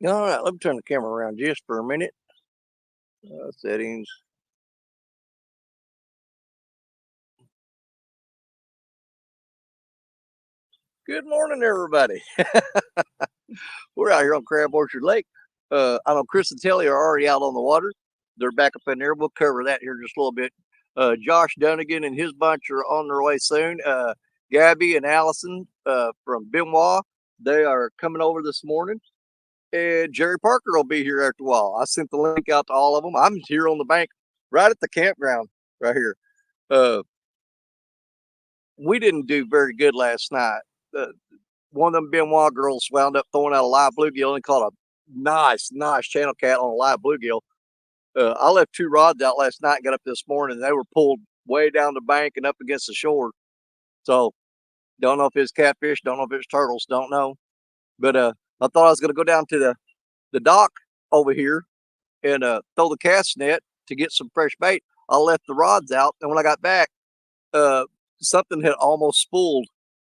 All right, let me turn the camera around just for a minute. Settings. Good morning, everybody. We're out here on Crab Orchard Lake. I know Chris and Telly are already out on the water. They're back up in there. We'll cover that here just a little bit. Josh Dunnigan and his bunch are on their way soon. Gabby and Allison from Benoit, they are coming over this morning. And Jerry Parker will be here after a while. I sent the link out to all of them. I'm here on the bank right at the campground right here. We didn't do very good last night. One of them Benoit girls wound up throwing out a live bluegill and caught a nice channel cat on a live bluegill. I left 2 rods out last night and got up this morning, and they were pulled way down the bank and up against the shore. So don't know if it's catfish, don't know if it's turtles, don't know. But I thought I was going to go down to the dock over here and throw the cast net to get some fresh bait. I left the rods out, and when I got back, something had almost spooled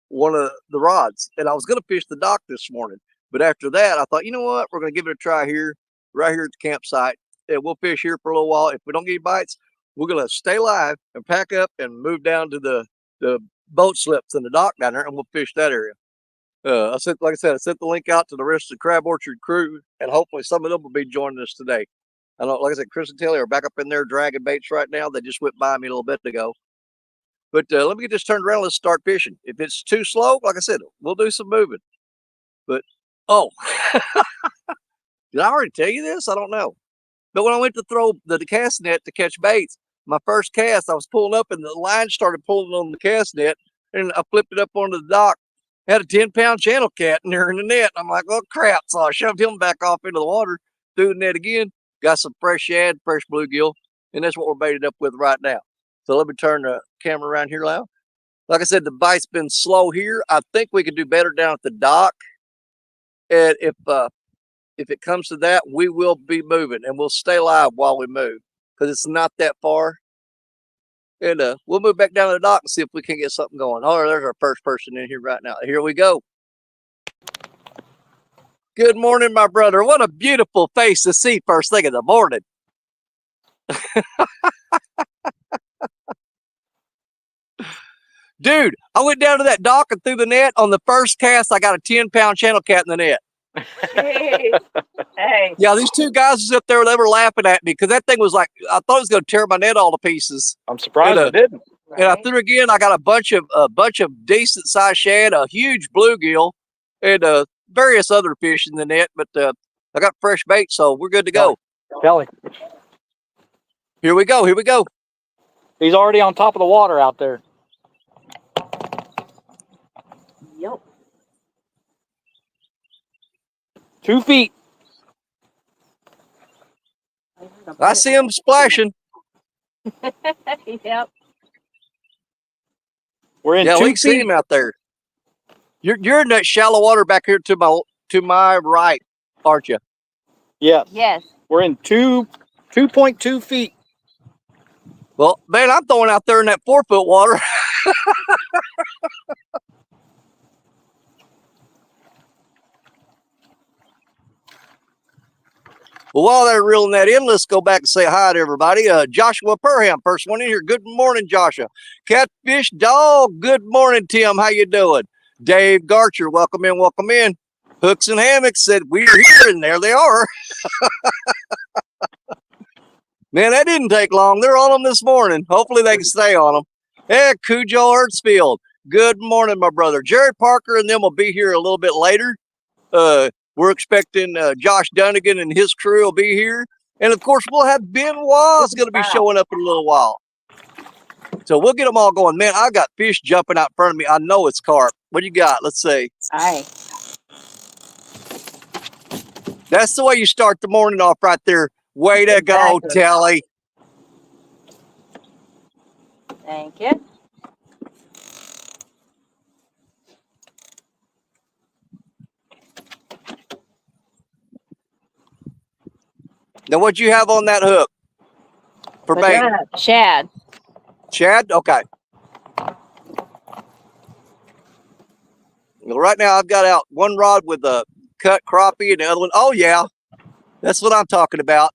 one of the rods, and I was going to fish the dock this morning. But after that, I thought, you know what, we're going to give it a try here, right here at the campsite, and we'll fish here for a little while. If we don't get any bites, we're going to stay live and pack up and move down to the boat slips in the dock down there, and we'll fish that area. Like I said, I sent the link out to the rest of the Crab Orchard crew, and hopefully some of them will be joining us today. I know, like I said, Chris and Telly are back up in there dragging baits right now. They just went by me a little bit ago. But let me get this turned around. Let's start fishing. If it's too slow, like I said, we'll do some moving. But, oh, did I already tell you this? I don't know. But when I went to throw the cast net to catch baits, my first cast, I was pulling up and the line started pulling on the cast net, and I flipped it up onto the dock. Had a 10-pound channel cat in there in the net. I'm like, oh, crap. So I shoved him back off into the water, threw the net again, got some fresh shad, fresh bluegill, and that's what we're baited up with right now. So let me turn the camera around here now. Like I said, the bite's been slow here. I think we could do better down at the dock. And if it comes to that, we will be moving, and we'll stay live while we move because it's not that far. And we'll move back down to the dock and see if we can get something going. Oh, there's our first person in here right now. Here we go. Good morning, my brother. What a beautiful face to see first thing in the morning. Dude, I went down to that dock and threw the net. On the first cast, I got a 10-pound channel cat in the net. Hey. Yeah, these 2 guys was up there, they were laughing at me because that thing was like, I thought it was going to tear my net all to pieces. I'm surprised it didn't. And I threw again. I got a bunch of decent sized shad, a huge bluegill, and various other fish in the net. But I got fresh bait, so we're good to go. Kelly. Here we go. Here we go. He's already on top of the water out there. Yep. 2 feet. I see him splashing. Yep. We're in 2 we feet. can see him out there. You're in that shallow water back here to my right, aren't you? Yes. Yes. We're in 2.2 feet. Well, man, I'm throwing out there in that 4-foot water. Well, while they're reeling that in, let's go back and say hi to everybody. Joshua Perham, first one in here. Good morning, Joshua. Catfish Dog, good morning, Tim. How you doing? Dave Garcher, welcome in, welcome in. Hooks and Hammocks said, we're here, and there they are. Man, that didn't take long. They're on them this morning. Hopefully they can stay on them. Hey, Cujo Ertzfield, good morning, my brother. Jerry Parker and them will be here a little bit later. We're expecting Josh Dunnigan and his crew will be here. And, of course, we'll have Benoit's going to be showing up in a little while. So we'll get them all going. Man, I got fish jumping out in front of me. I know it's carp. What do you got? Let's see. Aye. That's the way you start the morning off right there. Way to go, Telly. Thank you. Now, what'd you have on that hook for bait? Shad. Shad? Okay. Well, right now I've got out one rod with a cut crappie, and the other one, oh yeah, that's what I'm talking about.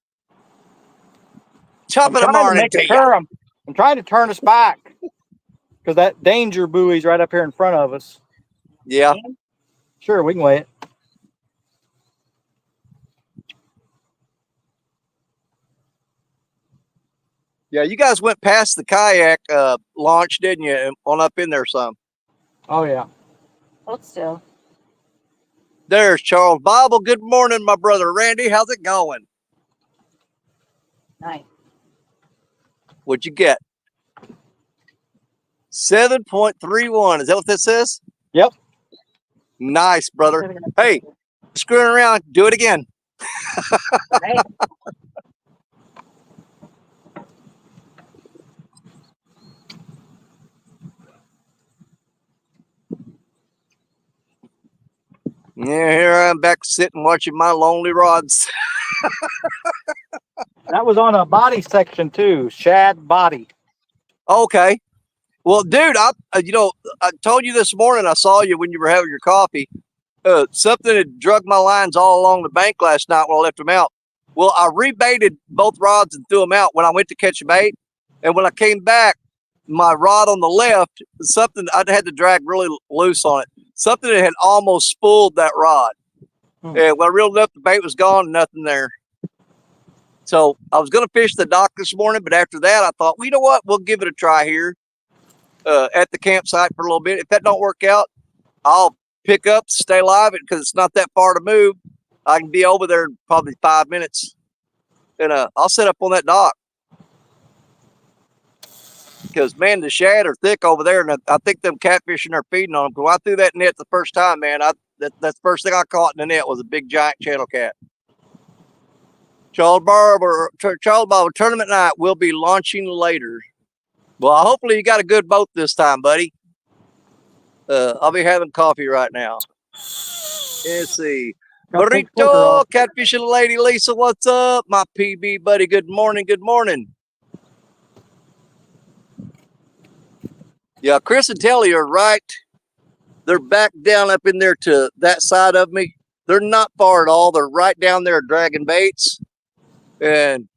Top I'm of the trying to morning make to a you. turn. I'm trying to turn us back because that danger buoy's right up here in front of us. Yeah. Sure, we can weigh it. Yeah, you guys went past the kayak launch, didn't you? And on up in there some. Oh yeah. Hold still. There's Charles Bible. Good morning, my brother Randy. How's it going? Nice. What'd you get? 7.31. Is that what this says? Yep. Nice, brother. Hey, screwing around. Do it again. Right. Yeah, here I am back sitting watching my lonely rods. That was on a body section too. Shad body. Okay. Well, dude, I told you this morning. I saw you when you were having your coffee. Something had drug my lines all along the bank last night when I left them out. Well, I rebaited both rods and threw them out when I went to catch a bait. And when I came back, my rod on the left, something I had to drag really loose on it. Something that had almost spooled that rod. Hmm. And when I reeled it up, the bait was gone, nothing there. So I was going to fish the dock this morning, but after that, I thought, well, you know what? We'll give it a try here at the campsite for a little bit. If that don't work out, I'll pick up, stay live because it's not that far to move. I can be over there in probably 5 minutes, and I'll set up on that dock. Because man, the shad are thick over there, and I think them catfishing are feeding on them. Because when I threw that net the first time, man, that's the first thing I caught in the net was a big giant channel cat. Charles Barber tournament night will be launching later. Well, hopefully you got a good boat this time, buddy. I'll be having coffee right now. Let's see. Burrito, catfishing lady Lisa, what's up? My PB buddy, good morning, good morning. Yeah, Chris and Telly are right. They're back down up in there to that side of me. They're not far at all. They're right down there dragging baits. And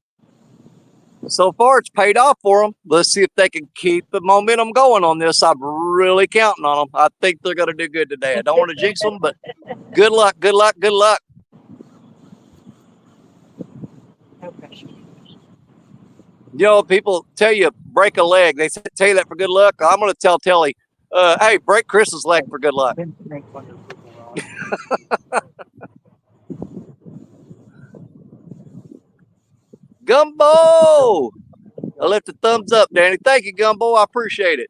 so far, it's paid off for them. Let's see if they can keep the momentum going on this. I'm really counting on them. I think they're going to do good today. I don't want to jinx them, but good luck, good luck, good luck. No pressure. You know, people tell you break a leg. They tell you that for good luck. I'm going to tell Telly, hey, break Chris's leg for good luck. Gumbo! I left a thumbs up, Danny. Thank you, Gumbo. I appreciate it.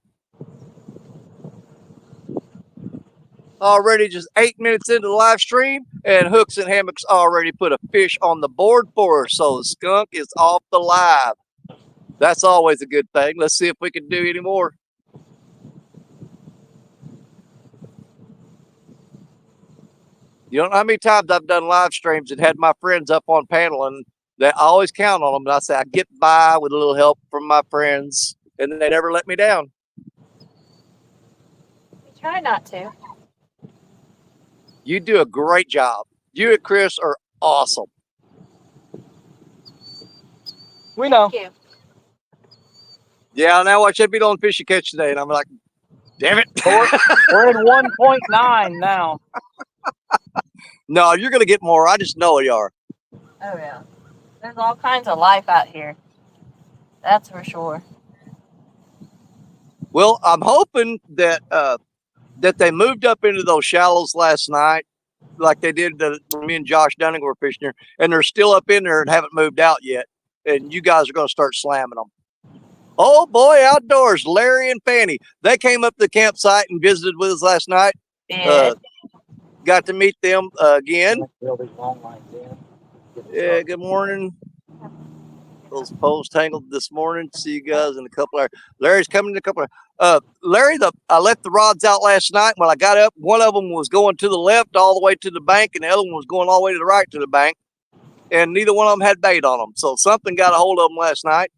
Already just 8 minutes into the live stream, and Hooks and Hammocks already put a fish on the board for us. So the skunk is off the live. That's always a good thing. Let's see if we can do any more. You don't know how many times I've done live streams and had my friends up on panel, and I always count on them. And I say I get by with a little help from my friends, and they never let me down. We try not to. You do a great job. You and Chris are awesome. We know. Thank you. Yeah, now I should be doing fish and catch today, and I'm like, damn it. We're at 1.9 now. No, you're gonna get more. I just know you are. Oh yeah. There's all kinds of life out here. That's for sure. Well, I'm hoping that that they moved up into those shallows last night, like they did when me and Josh Dunning were fishing here, and they're still up in there and haven't moved out yet. And you guys are going to start slamming them. Oh boy, outdoors, Larry and Fanny. They came up to the campsite and visited with us last night. Got to meet them again. Yeah, good morning. Those poles tangled this morning. See you guys in a couple hours. Larry's coming in a couple hours. Larry, I left the rods out last night. When I got up, one of them was going to the left all the way to the bank, and the other one was going all the way to the right to the bank. And neither one of them had bait on them. So something got a hold of them last night.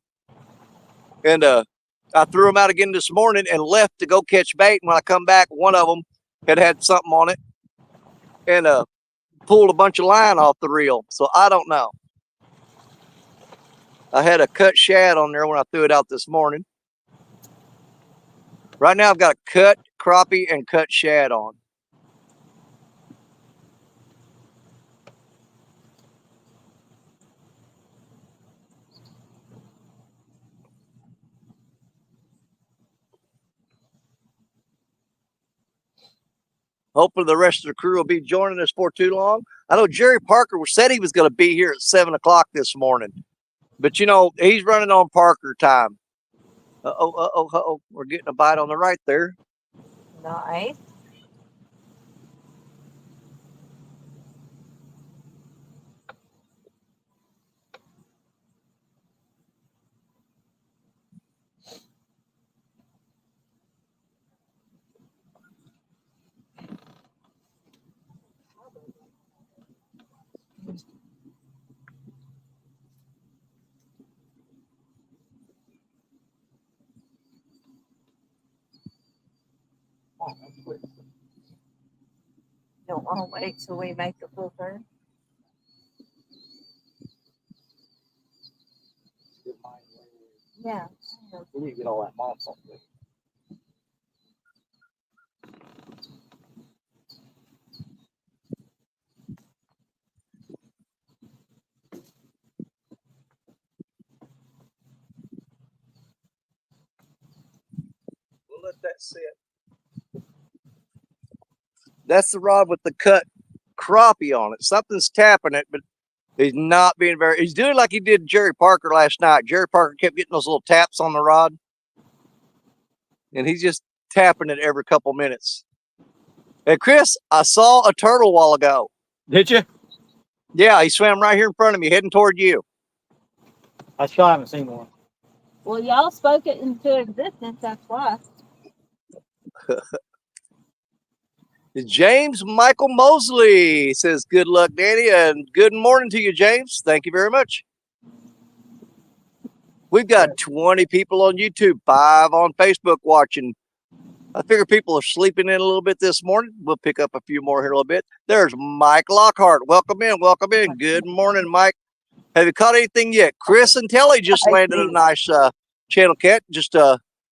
And I threw them out again this morning and left to go catch bait. And when I come back, one of them had something on it. And pulled a bunch of line off the reel. So I don't know. I had a cut shad on there when I threw it out this morning. Right now I've got a cut crappie and cut shad on. Hopefully the rest of the crew will be joining us for too long. I know Jerry Parker said he was going to be here at 7 o'clock this morning. But, you know, he's running on Parker time. Uh-oh. We're getting a bite on the right there. Nice. Don't want to wait till we make the full turn. Yeah. We need to get all that moss off there. We'll let that sit. That's the rod with the cut crappie on it. Something's tapping it, but he's not being very. He's doing like he did Jerry Parker last night. Jerry Parker kept getting those little taps on the rod, and he's just tapping it every couple minutes. Hey, Chris, I saw a turtle a while ago. Did you? Yeah, he swam right here in front of me, heading toward you. I still haven't seen one. Well, y'all spoke it into existence. That's why. James Michael Mosley says, good luck, Danny, and good morning to you, James. Thank you very much. We've got 20 people on YouTube, 5 on Facebook watching. I figure people are sleeping in a little bit this morning. We'll pick up a few more here in a little bit. There's Mike Lockhart. Welcome in. Welcome in. Good morning, Mike. Have you caught anything yet? Chris and Telly just landed a nice channel cat. Just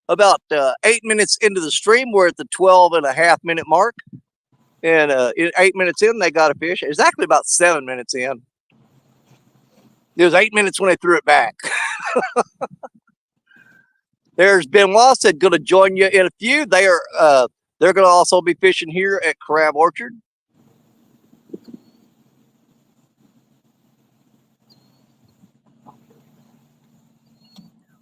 about 8 minutes into the stream. We're at the 12.5-minute mark. And 8 minutes in, they got a fish. It was actually about 7 minutes in. It was 8 minutes when they threw it back. There's Benoit said, going to join you in a few. They're going to also be fishing here at Crab Orchard.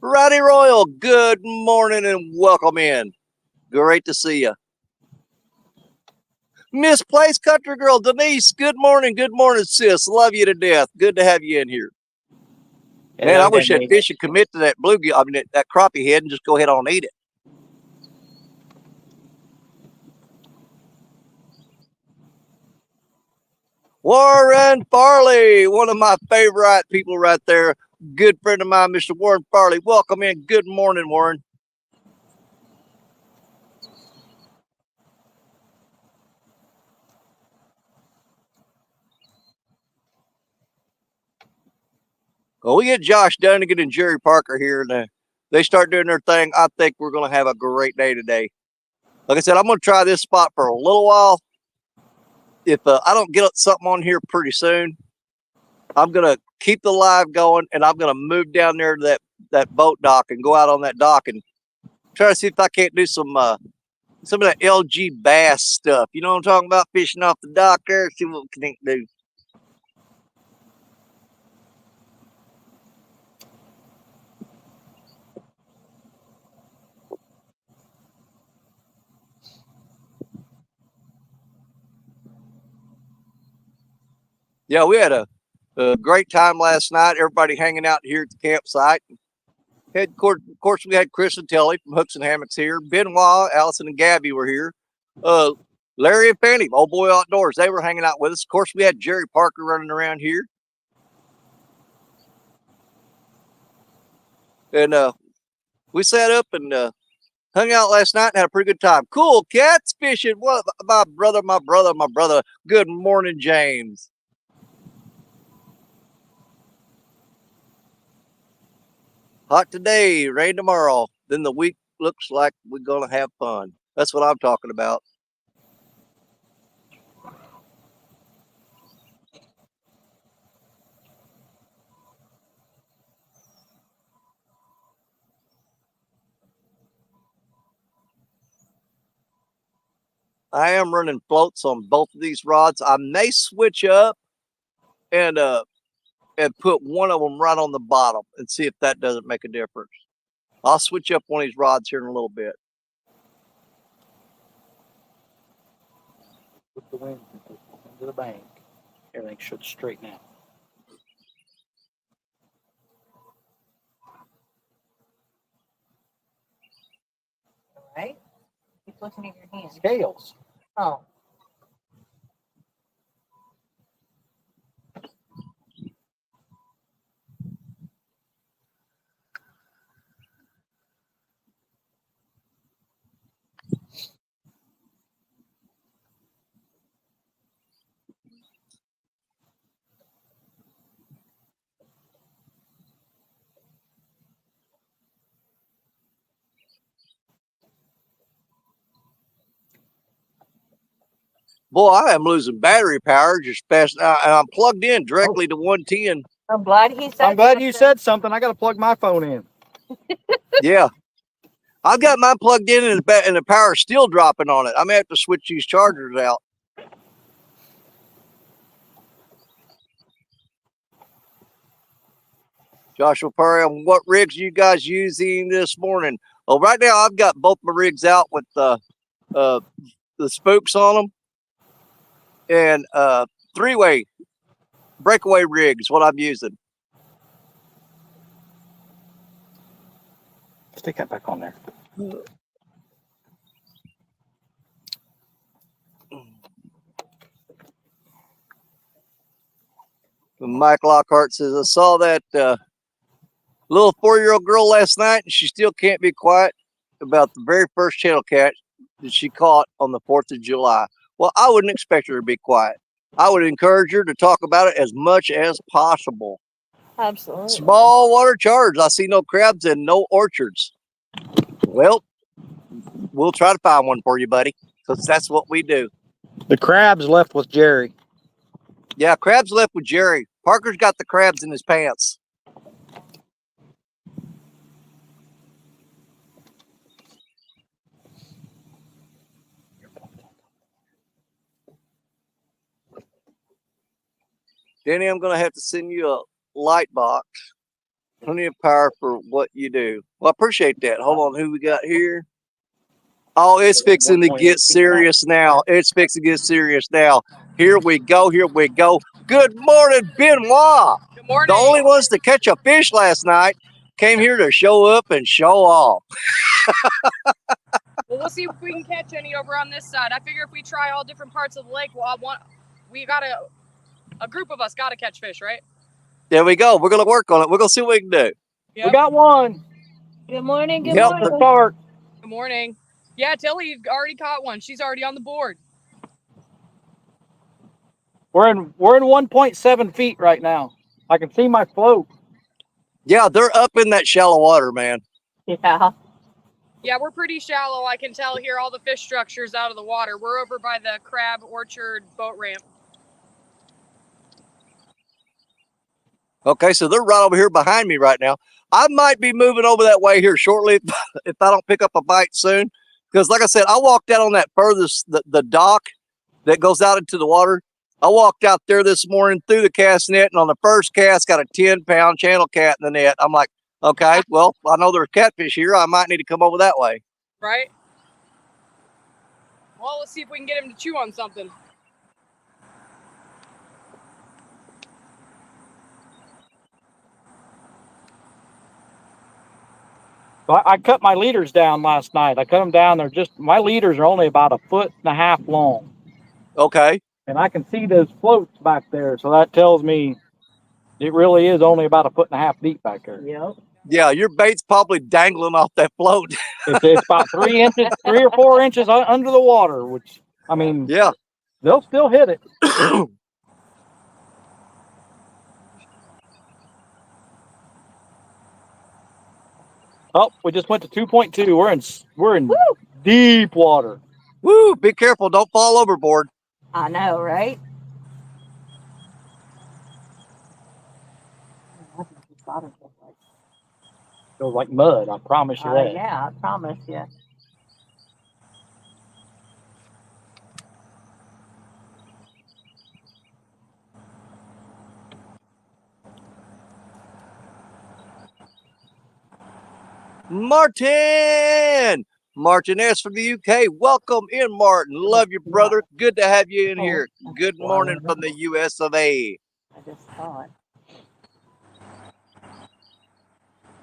Roddy Royal, good morning and welcome in. Great to see you. Misplaced Country Girl, Denise, good morning. Good morning, sis. Love you to death. Good to have you in here. Man, I wish that fish would commit to that bluegill. I mean, that crappie head and just go ahead on and eat it. Warren Farley, one of my favorite people right there. Good friend of mine, Mr. Warren Farley. Welcome in. Good morning, Warren. Well, we get Josh Dunnigan and Jerry Parker here, and they start doing their thing. I think we're going to have a great day today. Like I said, I'm going to try this spot for a little while. If I don't get something on here pretty soon, I'm going to keep the live going, and I'm going to move down there to that boat dock and go out on that dock and try to see if I can't do some of that LG bass stuff. You know what I'm talking about? Fishing off the dock there, see what we can do. Yeah, we had a great time last night. Everybody hanging out here at the campsite. Of course, we had Chris and Telly from Hooks and Hammocks here. Benoit, Allison, and Gabby were here. Larry and Fanny, Old Boy Outdoors, they were hanging out with us. Of course, we had Jerry Parker running around here. And we sat up and Hung out last night and had a pretty good time. Cool cats fishing. What, my brother. Good morning, James. Hot today, rain tomorrow. Then the week looks like we're gonna have fun. That's what I'm talking about. I am running floats on both of these rods. I may switch up and put one of them right on the bottom and see if that doesn't make a difference. I'll switch up one of these rods here in a little bit. With the wind into the bank, everything should straighten out. Right? Keep looking at your hands. Scales. Oh. Boy, I am losing battery power just fast. And I'm plugged in directly to 110. I'm glad he said I'm glad you something. said something. I got to plug my phone in. Yeah. I've got mine plugged in and the power's still dropping on it. I may have to switch these chargers out. Joshua Perry, what rigs are you guys using this morning? Well, right now I've got both my rigs out with the spooks on them, and three-way breakaway rigs. What I'm using. Stick that back on there. Mike Lockhart says, I saw that little 4-year-old girl last night, and she still can't be quiet about the very first channel cat that she caught on the 4th of July. Well, I wouldn't expect her to be quiet. I would encourage her to talk about it as much as possible. Absolutely. Small water charge. I see no crabs and no orchards. Well, we'll try to find one for you, buddy, because that's what we do. The crabs left with Jerry. Yeah, crabs left with Jerry. Parker's got the crabs in his pants. Danny, I'm going to have to send you a light box. Plenty of power for what you do. Well, I appreciate that. Hold on, who we got here? Oh, it's fixing to get serious now. It's fixing to get serious now. Here we go. Here we go. Good morning, Benoit. Good morning. The only ones to catch a fish last night came here to show up and show off. Well, we'll see if we can catch any over on this side. I figure if we try all different parts of the lake, we got a group of us got to catch fish, right? There we go. We're going to work on it. We're going to see what we can do. Yep. We got one. Good morning. Good Yep. morning. The start. Good morning. Yeah, Tilly already caught one. She's already on the board. We're in 1.7 feet right now. I can see my float. Yeah, they're up in that shallow water, man. Yeah. Yeah, we're pretty shallow. I can tell here all the fish structures out of the water. We're over by the crab orchard boat ramp. Okay, so they're right over here behind me right now. I might be moving over that way here shortly if I don't pick up a bite soon. Because like I said, I walked out on that furthest, the dock that goes out into the water. I walked out there this morning through the cast net, and on the first cast, got a 10-pound channel cat in the net. I'm like, okay, well, I know there's catfish here. I might need to come over that way. Right? Well, let's see if we can get him to chew on something. I cut my leaders down last night. I cut them down. My leaders are only about 1.5 feet long. Okay. And I can see those floats back there. So that tells me it really is only about 1.5 feet deep back there. Yep. Yeah, your bait's probably dangling off that float. It's about 3 inches, 3 or 4 inches under the water, which, I mean, Yeah. they'll still hit it. Oh, we just went to 2.2. We're in Woo! deep water. Woo! Be careful! Don't fall overboard. I know, right? Feels like mud. I promise you that. Yeah, I promise you. Martin! Martin S. from the UK. Welcome in, Martin. Love you, brother. Good to have you in here. Good morning from the US of A. I just saw it.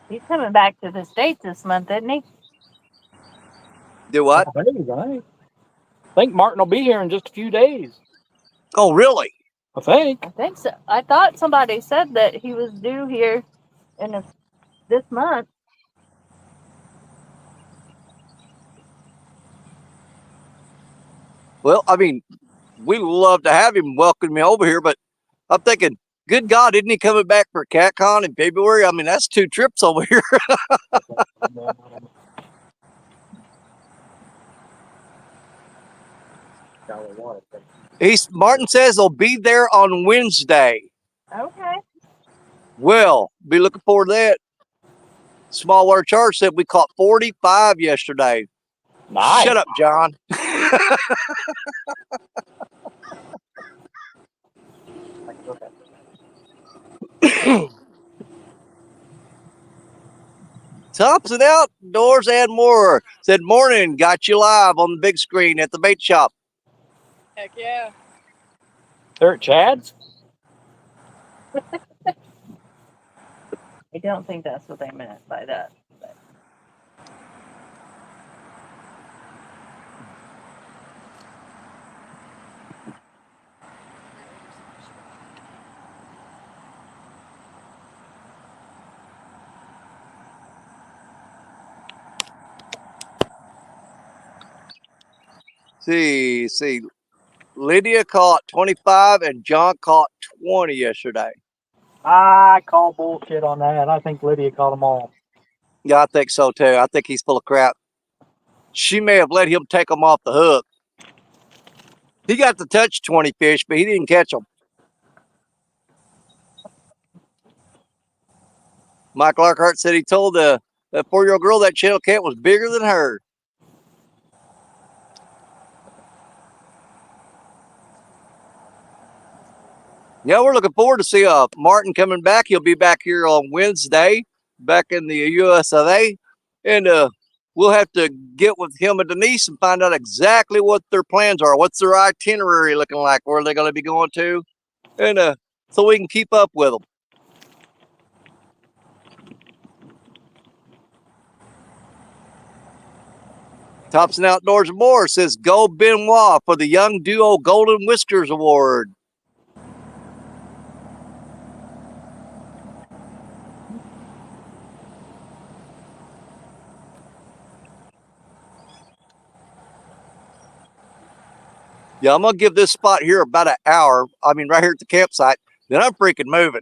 He's coming back to the States this month, isn't he? Do what? I think Martin will be here in just a few days. Oh, really? I think. I think so. I thought somebody said that he was due here in this month. Well, I mean, we love to have him welcome me over here, but I'm thinking, good God, isn't he coming back for CatCon in February? I mean, that's 2 trips over here. Martin says he'll be there on Wednesday. Okay. Well, be looking forward to that. Small water charge said we caught 45 yesterday. Nice. Shut up, John. Thompson Outdoors and more said, morning, got you live on the big screen at the bait shop. Heck yeah. They're at Chad's? I don't think that's what they meant by that. But. See. Lydia caught 25 and John caught 20 yesterday. I call bullshit on that. I think Lydia caught them all. Yeah, I think so too. I think he's full of crap. She may have let him take them off the hook. He got to touch 20 fish, but he didn't catch them. Michael Arkhart said he told the 4-year-old girl that channel cat was bigger than her. Yeah, we're looking forward to see Martin coming back. He'll be back here on Wednesday, back in the US of A. And we'll have to get with him and Denise and find out exactly what their plans are. What's their itinerary looking like? Where are they going to be going to? And so we can keep up with them. Thompson Outdoors and More says, go Benoit for the Young Duo Golden Whiskers Award. Yeah, I'm going to give this spot here about an hour. I mean, right here at the campsite. Then I'm freaking moving.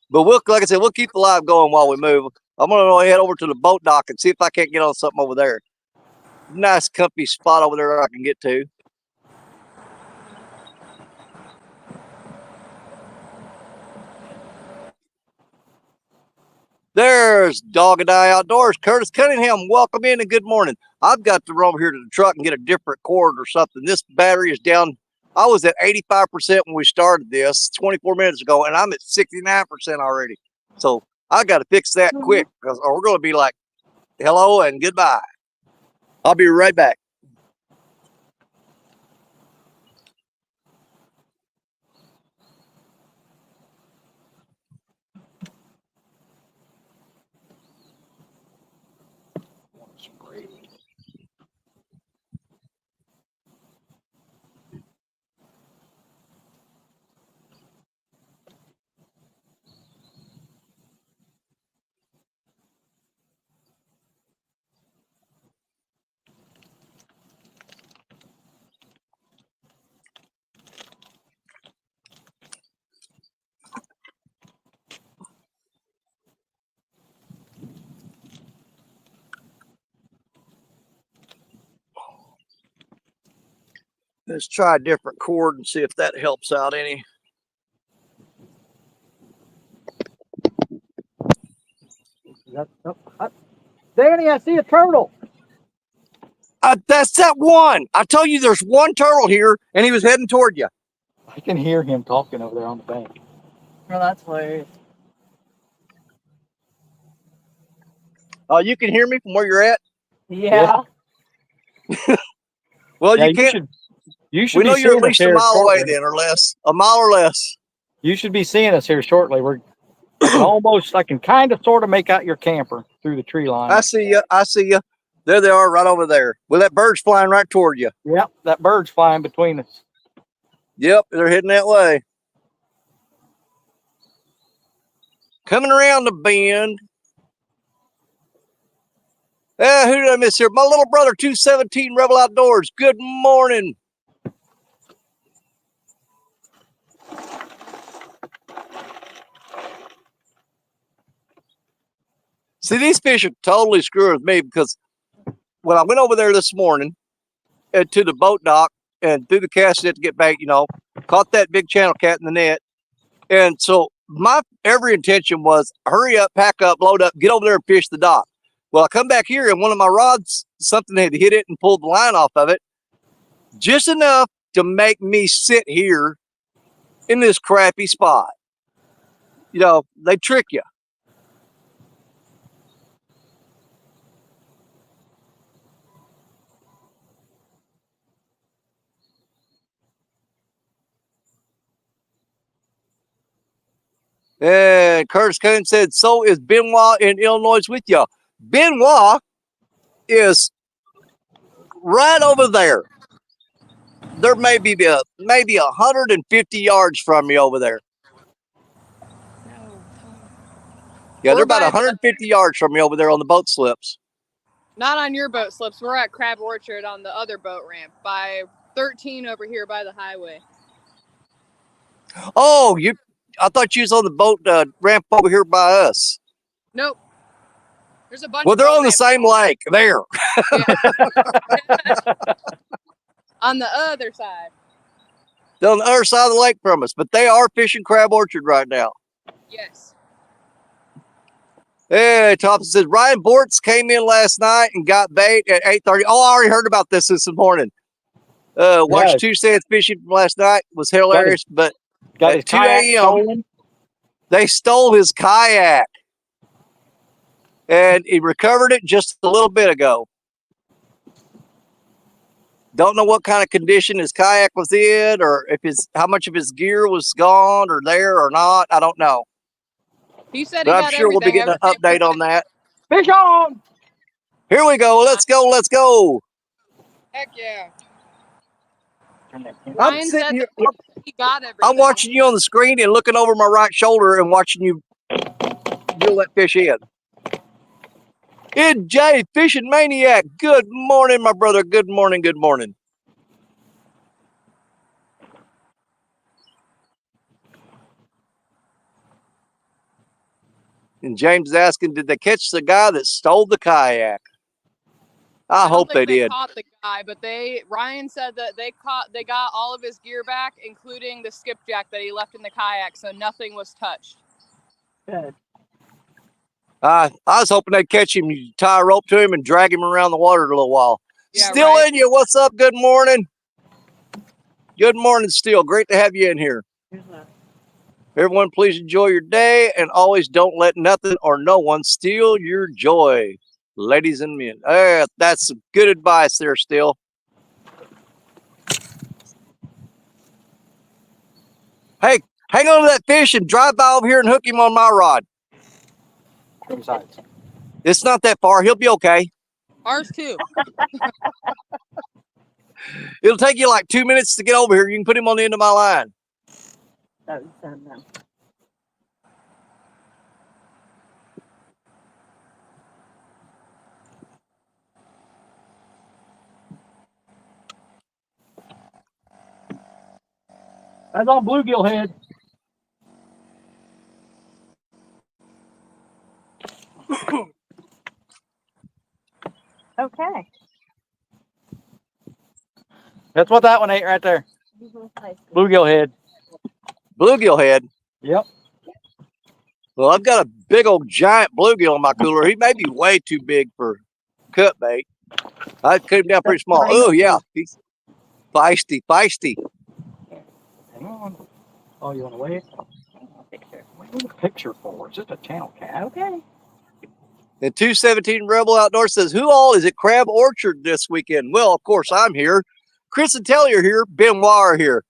But like I said, we'll keep the live going while we move. I'm going to head over to the boat dock and see if I can't get on something over there. Nice, comfy spot over there I can get to. There's Dog and I Outdoors. Curtis Cunningham, welcome in and good morning. I've got to run over here to the truck and get a different cord or something. This battery is down. I was at 85% when we started this 24 minutes ago, and I'm at 69% already. So I got to fix that quick, because or we're going to be like, hello and goodbye. I'll be right back. Let's try a different cord and see if that helps out any. Danny, I see a turtle. That's that one. I told you there's one turtle here, and he was heading toward you. I can hear him talking over there on the bank. Well, that's hilarious. Oh, you can hear me from where you're at? Yeah. Well, Yeah, you can't. You should We be know you're seeing at us least a here mile away shortly. then, or less. A mile or less. You should be seeing us here shortly. I can kind of sort of make out your camper through the tree line. I see you. I see you. There they are, right over there. Well, that bird's flying right toward you. Yep, that bird's flying between us. Yep, they're heading that way. Coming around the bend. Who did I miss here? My little brother, 217 Rebel Outdoors. Good morning. See, these fish are totally screwing with me because when I went over there this morning to the boat dock and threw the cast net to get bait, caught that big channel cat in the net. And so my every intention was hurry up, pack up, load up, get over there and fish the dock. Well, I come back here and one of my rods, something had hit it and pulled the line off of it, just enough to make me sit here in this crappy spot. They trick you. And Curtis Cohen said, so is Benoit in Illinois with you. Benoit is right over there. There may be maybe 150 yards from me over there. Yeah, they're about 150 yards from me over there on the boat slips. Not on your boat slips. We're at Crab Orchard on the other boat ramp by 13 over here by the highway. Oh, I thought you was on the boat ramp over here by us. Nope. There's a bunch Well, of they're boat on the ramps. same lake there. On the other side. They're on the other side of the lake from us, but they are fishing Crab Orchard right now. Yes. Hey, Thompson says, Ryan Bortz came in last night and got bait at 8:30. Oh, I already heard about this morning. Watched 2 cents fishing from last night. Was hilarious, but got at 2 a.m., they stole his kayak. And he recovered it just a little bit ago. Don't know what kind of condition his kayak was in, or how much of his gear was gone or there or not. I don't know. He said But he I'm got sure we'll be getting an update on that. Fish on! Here we go. Let's go. Let's go. Heck yeah. I'm Ryan sitting said here. he got everything. I'm watching you on the screen and looking over my right shoulder and watching you reel that fish in. Jay, Fishing Maniac. Good morning, my brother. Good morning. Good morning. And James is asking, did they catch the guy that stole the kayak? I hope they did. Caught the guy, but Ryan said that they got all of his gear back, including the skipjack that he left in the kayak, so nothing was touched. Good. I was hoping they'd catch him, you tie a rope to him and drag him around the water a little while. Yeah, Still right? in you. What's up? Good morning. Good morning, Still. Great to have you in here. Everyone, please enjoy your day and always don't let nothing or no one steal your joy, ladies and men. That's some good advice there, Still. Hey, hang on to that fish and drive by over here and hook him on my rod. It's not that far. He'll be okay. Ours too. It'll take you like 2 minutes to get over here. You can put him on the end of my line. That was done now. That's on bluegill head. Okay. That's what that one ate right there. Bluegill head. Bluegill head. Yep. Well, I've got a big old giant bluegill in my cooler. He may be way too big for cut bait. I cut him down pretty small. Oh yeah, he's feisty. Hang on. Oh, you want to wait? Picture. What do you want a picture for? It's just a channel cat. Okay. And 217 Rebel Outdoors says, who all is at Crab Orchard this weekend? Well, of course, I'm here. Chris and Telly are here. Benoit are here.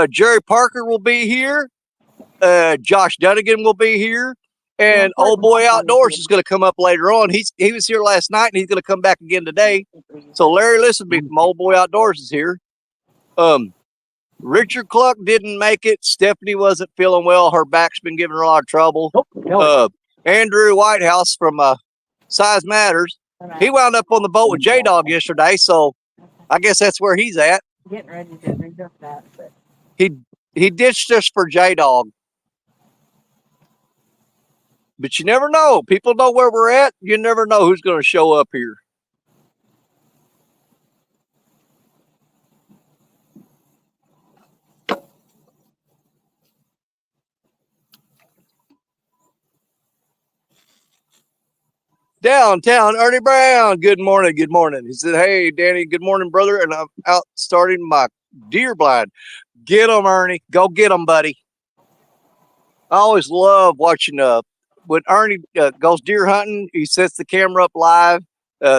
Jerry Parker will be here. Josh Dunnigan will be here. And Old Boy Outdoors is going to come up later on. He was here last night, and he's going to come back again today. So Larry Listenby from Old Boy Outdoors is here. Richard Cluck didn't make it. Stephanie wasn't feeling well. Her back's been giving her a lot of trouble. Andrew Whitehouse from Size Matters. He wound up on the boat with J-Dog yesterday, so I guess that's where he's at. Getting ready to read up that, but He ditched us for J-Dog. But you never know. People know where we're at. You never know who's going to show up here. Downtown Ernie Brown. Good morning. Good morning. He said, hey, Danny, good morning, brother. And I'm out starting my deer blind. Get them, Ernie. Go get them, buddy. I always love watching when Ernie goes deer hunting. He sets the camera up live,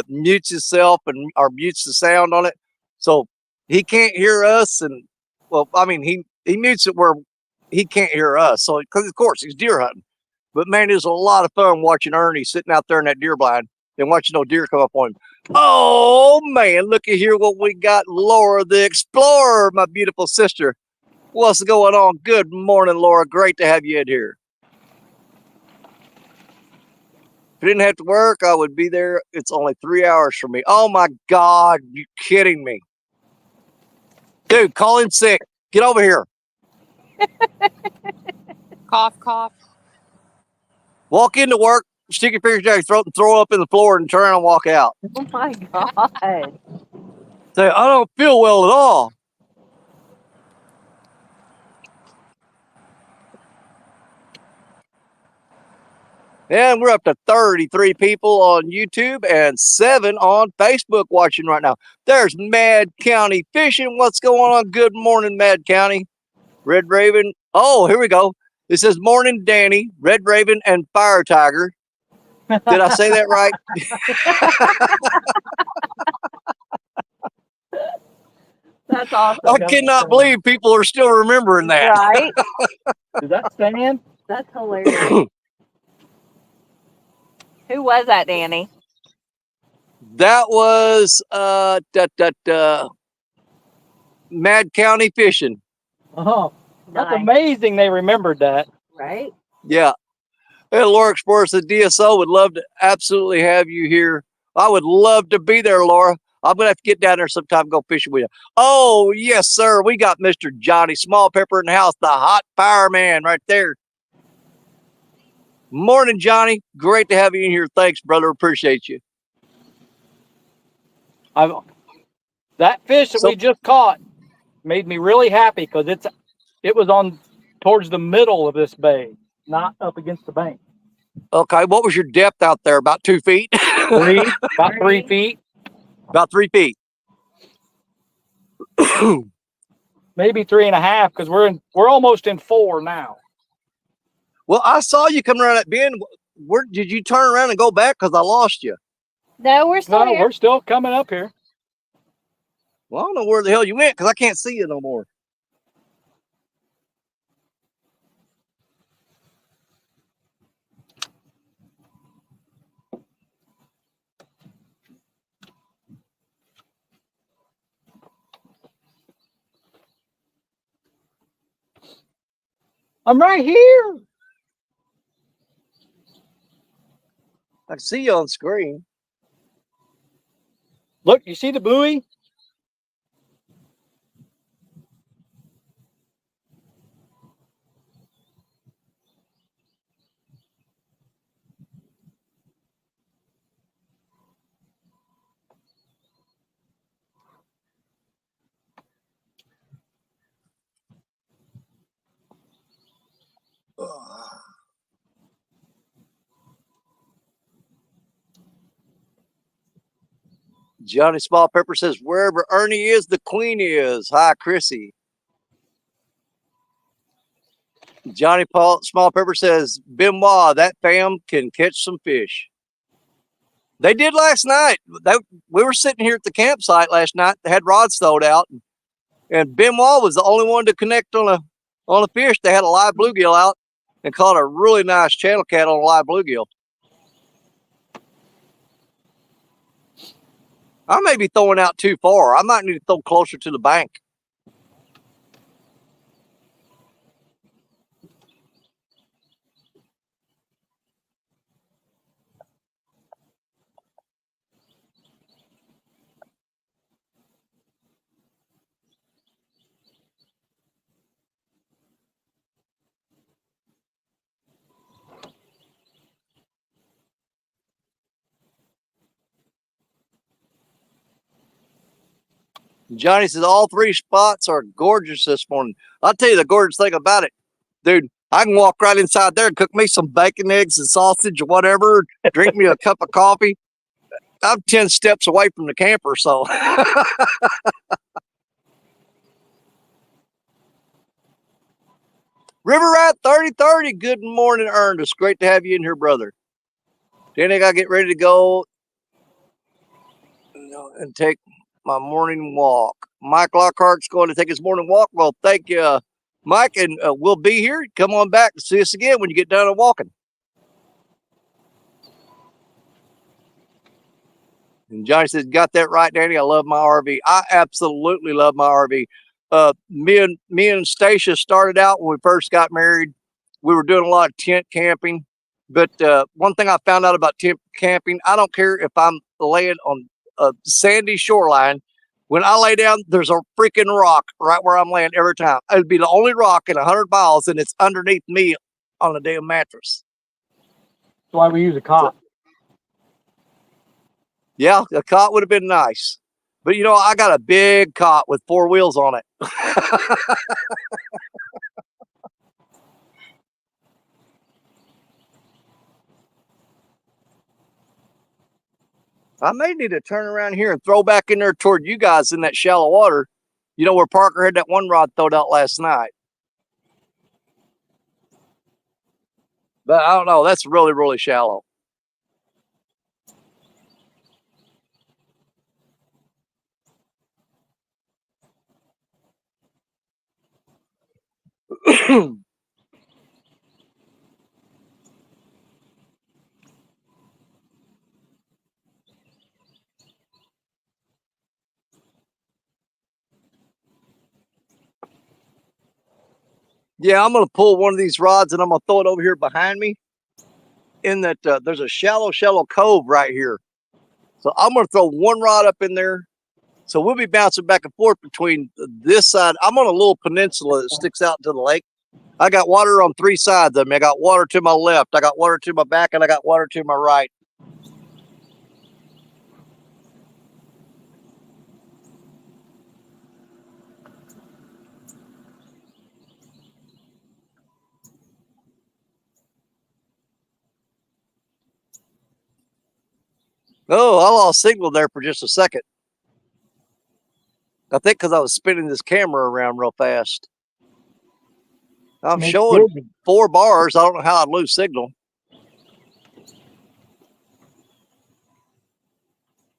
mutes himself or mutes the sound on it. So he can't hear us. And well, I mean, he mutes it where he can't hear us. So, because of course he's deer hunting. But man, it's a lot of fun watching Ernie sitting out there in that deer blind and watching no deer come up on him. Oh man, look at here what we got. Laura the Explorer, my beautiful sister. What's going on? Good morning, Laura. Great to have you in here. If I didn't have to work, I would be there. It's only 3 hours for me. Oh my God, you kidding me? Dude, call in sick. Get over here. Cough, cough. Walk into work, stick your fingers down your throat and throw up in the floor and turn around and walk out. oh my God. Say, I don't feel well at all. And we're up to 33 people on YouTube and 7 on Facebook watching right now. There's Mad County Fishing. What's going on? Good morning, Mad County. Red Raven. Oh, here we go. It says, morning, Danny, Red Raven, and Fire Tiger. Did I say that right? That's awesome. I cannot believe people are still remembering that. Right? Is that Stan? That's hilarious. Who was that, Danny? That was Mad County Fishing. Oh, that's Nice. amazing. They remembered that. Right? Yeah. Hey, Laura Explorer said DSO would love to absolutely have you here. I would love to be there, Laura. I'm going to have to get down there sometime and go fishing with you. Oh, yes, sir. We got Mr. Johnny Small Pepper in the house, the hot fireman right there. Morning, Johnny. Great to have you in here. Thanks, brother. Appreciate you. That fish that we just caught made me really happy because it was on towards the middle of this bay, not up against the bank. Okay, what was your depth out there? About 2 feet? About 3 feet. About 3 feet. Maybe 3.5 because we're almost in 4 now. Well, I saw you come around that bend. Where did you turn around and go back? Because I lost you. No, we're still No, here. we're still coming up here. Well, I don't know where the hell you went because I can't see you no more. I'm right here. I can see you on screen. Look, you see the buoy? Johnny Small Pepper says, wherever Ernie is, the queen is. Hi, Chrissy. Johnny Small Pepper says, Benoit, that fam can catch some fish. They did last night. We were sitting here at the campsite last night. They had rods thrown out, and Benoit was the only one to connect on a fish. They had a live bluegill out and caught a really nice channel cat on a live bluegill. I may be throwing out too far. I might need to throw closer to the bank. Johnny says all three spots are gorgeous this morning. I'll tell you the gorgeous thing about it, dude. I can walk right inside there and cook me some bacon, eggs, and sausage or whatever, drink me a cup of coffee. I'm 10 steps away from the camper, so. River Rat 3030, good morning, Ernest. Great to have you in here, brother. Then I got to get ready to go and take my morning walk. Mike Lockhart's going to take his morning walk. Well, thank you, Mike, and we'll be here. Come on back and see us again when you get done walking. And Johnny says, got that right, Danny. I love my RV. I absolutely love my RV. Me and Stacia started out when we first got married. We were doing a lot of tent camping. But one thing I found out about tent camping, I don't care if I'm laying on a sandy shoreline. When I lay down, there's a freaking rock right where I'm laying every time. It'd be the only rock in 100 miles, and it's underneath me on a damn mattress. That's why we use a cot. Yeah, a cot would have been nice. But, you know, I got a big cot with 4 wheels on it. I may need to turn around here and throw back in there toward you guys in that shallow water. You know where Parker had that one rod thrown out last night. But I don't know. That's really, really shallow. Yeah, I'm going to pull one of these rods and I'm going to throw it over here behind me. In that there's a shallow cove right here. So I'm going to throw one rod up in there. So we'll be bouncing back and forth between this side. I'm on a little peninsula that sticks out into the lake. I got water on 3 sides of me. I got water to my left. I got water to my back, and I got water to my right. Oh, I lost signal there for just a second. I think because I was spinning this camera around real fast. I'm showing 4 bars. I don't know how I'd lose signal.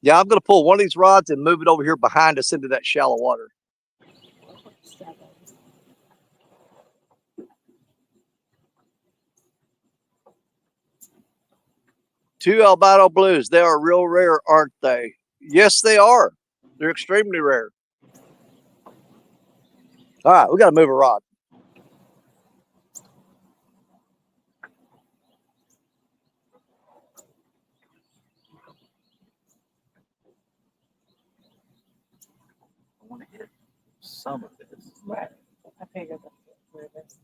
Yeah, I'm going to pull one of these rods and move it over here behind us into that shallow water. Two albino blues. They are real rare, aren't they? Yes, they are. They're extremely rare. All right, we got to move a rod. I want to hit some of this. Right. I figured that's where it is.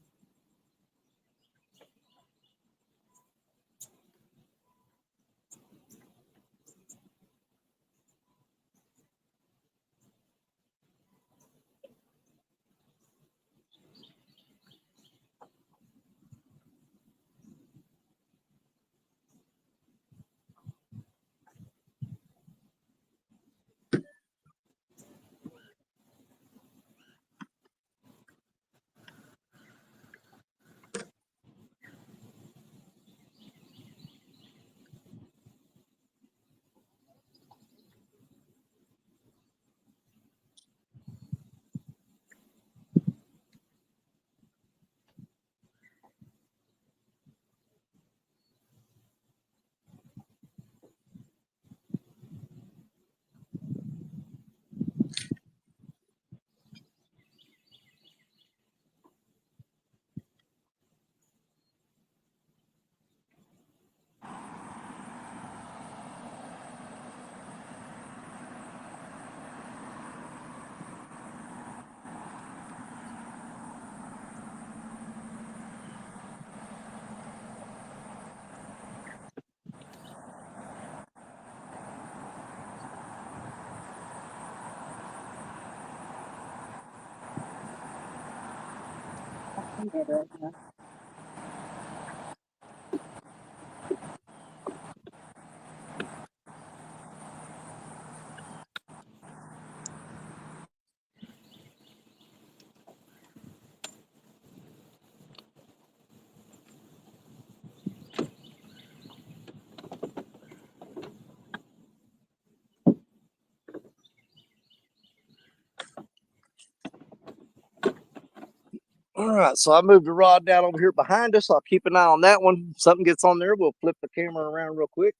All right, so I moved the rod down over here behind us. I'll keep an eye on that one. If something gets on there, we'll flip the camera around real quick.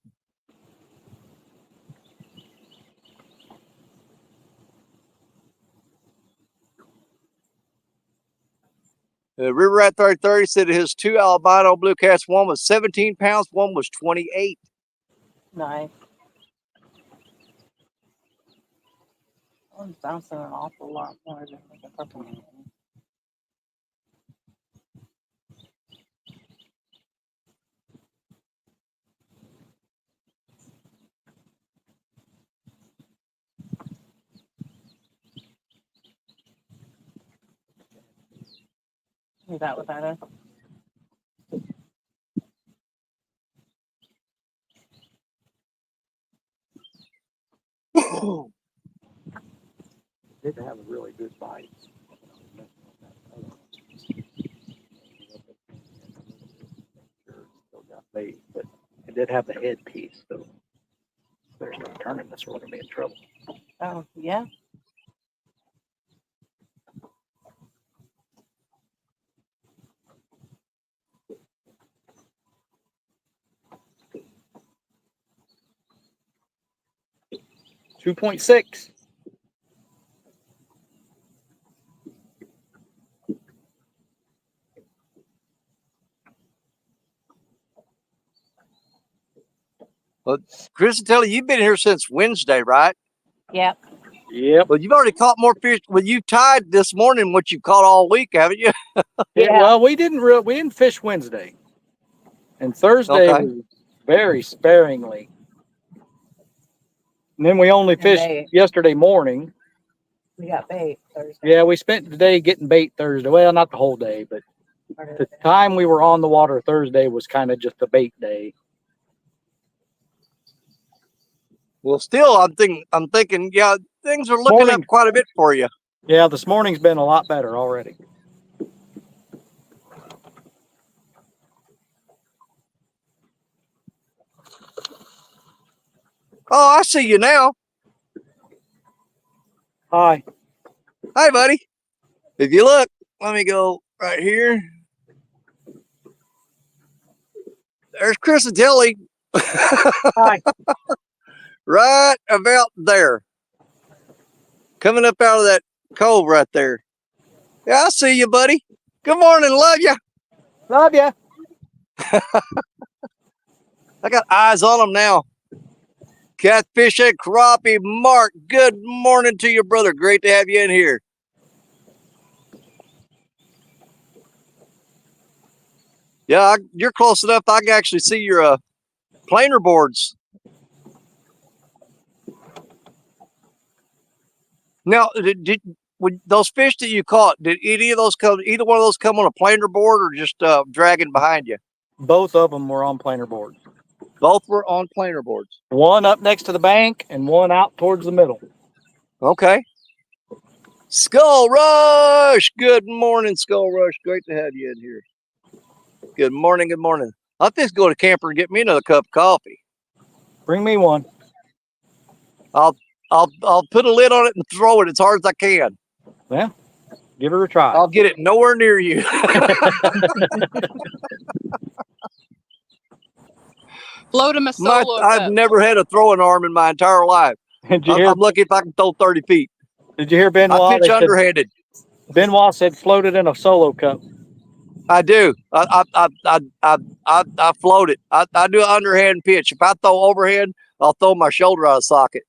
River Rat 3030 said his 2 albino blue cats, one was 17 pounds, one was 28. Nice. One's bouncing an awful lot more than the purple one. Is that what that is? Did have a really good bite. Still got bait, but it did have the head piece, so if they start turning this, we're gonna be in trouble. Oh, yeah. $2.6. Well, Chris and Telly, you've been here since Wednesday, right? Yep. Yep. Well, you've already caught more fish. Well, you tied this morning what you caught all week, haven't you? Yeah. Well, we didn't fish Wednesday, and Thursday Okay. was very sparingly. And then we only fished bait. yesterday morning. We got bait Thursday. Yeah, we spent the day getting bait Thursday. Well, not the whole day, but the time we were on the water Thursday was kind of just a bait day. Well, still, I'm thinking, yeah, things are looking up quite a bit for you. Yeah, this morning's been a lot better already. Oh, I see you now. Hi. Hi, buddy. If you look, let me go right here. There's Chris and Telly. Hi. Right about there. Coming up out of that cove right there. Yeah, I see you, buddy. Good morning. Love you. Love ya. I got eyes on them now. Catfish and crappie. Mark, good morning to you, brother. Great to have you in here. Yeah, you're close enough. I can actually see your planer boards. Now, did those fish that you caught, did either one of those come on a planer board or just dragging behind you? Both of them were on planer boards. Both were on planer boards. One up next to the bank and one out towards the middle. Okay. Skull Rush. Good morning, Skull Rush. Great to have you in here. Good morning. Good morning. I'll just go to camper and get me another cup of coffee. Bring me one. I'll put a lid on it and throw it as hard as I can. Well, give her a try. I'll get it nowhere near you. Float him a solo I've cup. never had a throwing arm in my entire life. I'm lucky if I can throw 30 feet. Did you hear Benoit? I pitch underhanded. Benoit said floated in a solo cup. I do. I float it. I do an underhand pitch. If I throw overhand, I'll throw my shoulder out of socket.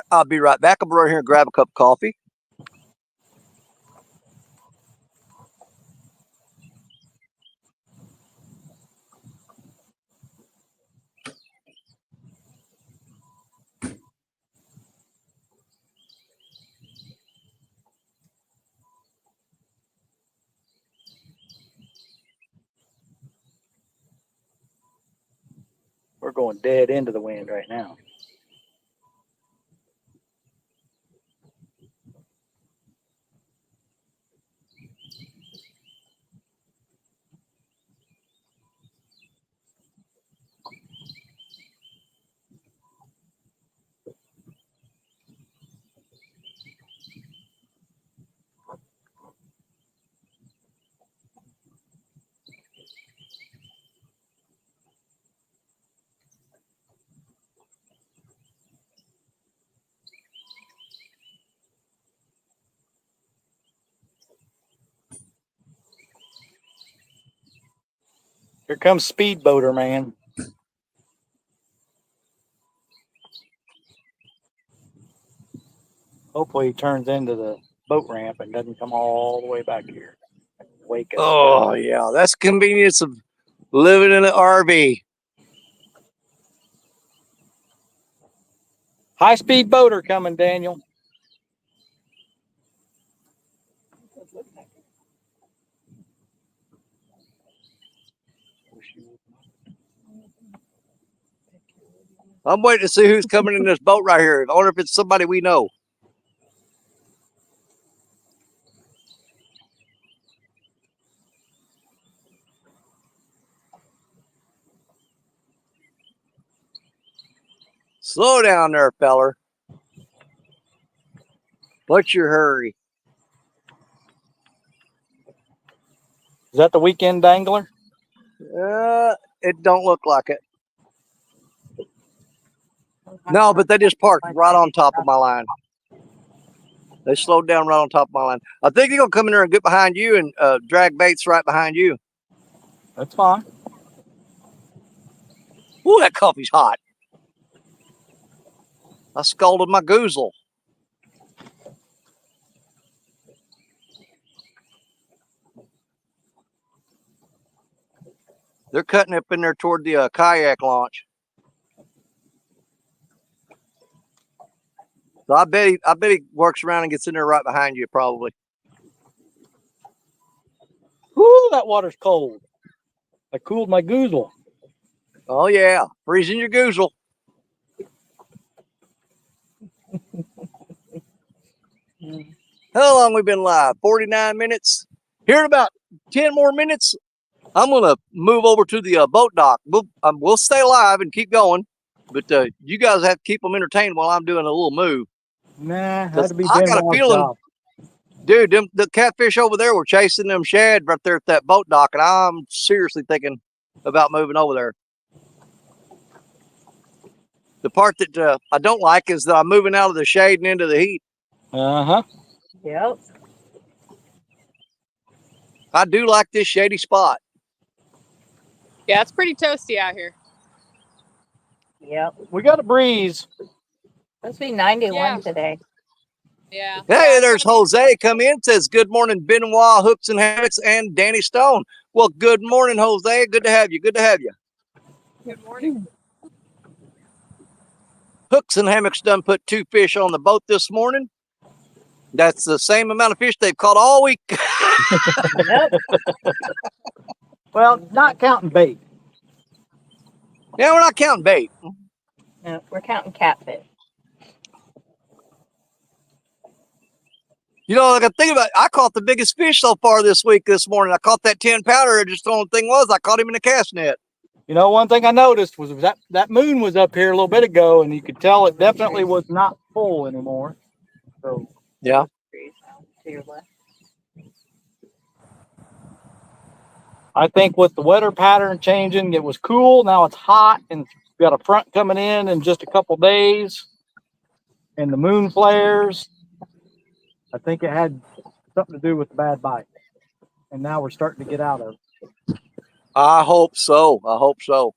I'll be right back. I'll be right here and grab a cup of coffee. We're going dead into the wind right now. Here comes Speedboater Man. Hopefully he turns into the boat ramp and doesn't come all the way back here. Wake us Oh, up. yeah. That's the convenience of living in an RV. High speed boater coming, Daniel. I'm waiting to see who's coming in this boat right here. I wonder if it's somebody we know. Slow down there, feller. What's your hurry? Is that the weekend dangler? It don't look like it. No, but they just parked right on top of my line. They slowed down right on top of my line. I think they're gonna come in there and get behind you and drag baits right behind you. That's fine. Ooh, that coffee's hot. I scalded my goozle. They're cutting up in there toward the kayak launch. So I bet he works around and gets in there right behind you, probably. Whoo, that water's cold. I cooled my goozle. Oh yeah, freezing your goozle. How long we been live? 49 minutes. Here in about 10 more minutes, I'm gonna move over to the boat dock. We'll stay live and keep going, but you guys have to keep them entertained while I'm doing a little move. Nah, that'd be I got a Benoit's feeling, job. dude, the catfish over there were chasing them shad right there at that boat dock, and I'm seriously thinking about moving over there. The part that I don't like is that I'm moving out of the shade and into the heat. Uh-huh. Yep. I do like this shady spot. Yeah, it's pretty toasty out here. Yep. We got a breeze. Supposed to be 91 Yeah. today. Yeah. Hey, Yeah, there's Jose come in, says good morning, Benoit, Hooks and Hammocks, and Danny Stone. Well, good morning, Jose. Good to have you. Good to have you. Good morning. Hooks and Hammocks done put 2 fish on the boat this morning. That's the same amount of fish they've caught all week. Yep. Well, not counting bait. Yeah, we're not counting bait. No, we're counting catfish. You know, like I think about it, I caught the biggest fish so far this morning. I caught that 10 pounder. Just the only thing was I caught him in a cast net. You know, one thing I noticed was that moon was up here a little bit ago, and you could tell it definitely was not full anymore. So Yeah. To your left. I think with the weather pattern changing, it was cool. Now it's hot, and we got a front coming in just a couple days, and the moon flares. I think it had something to do with the bad bite, and now we're starting to get out of it. I hope so. I hope so.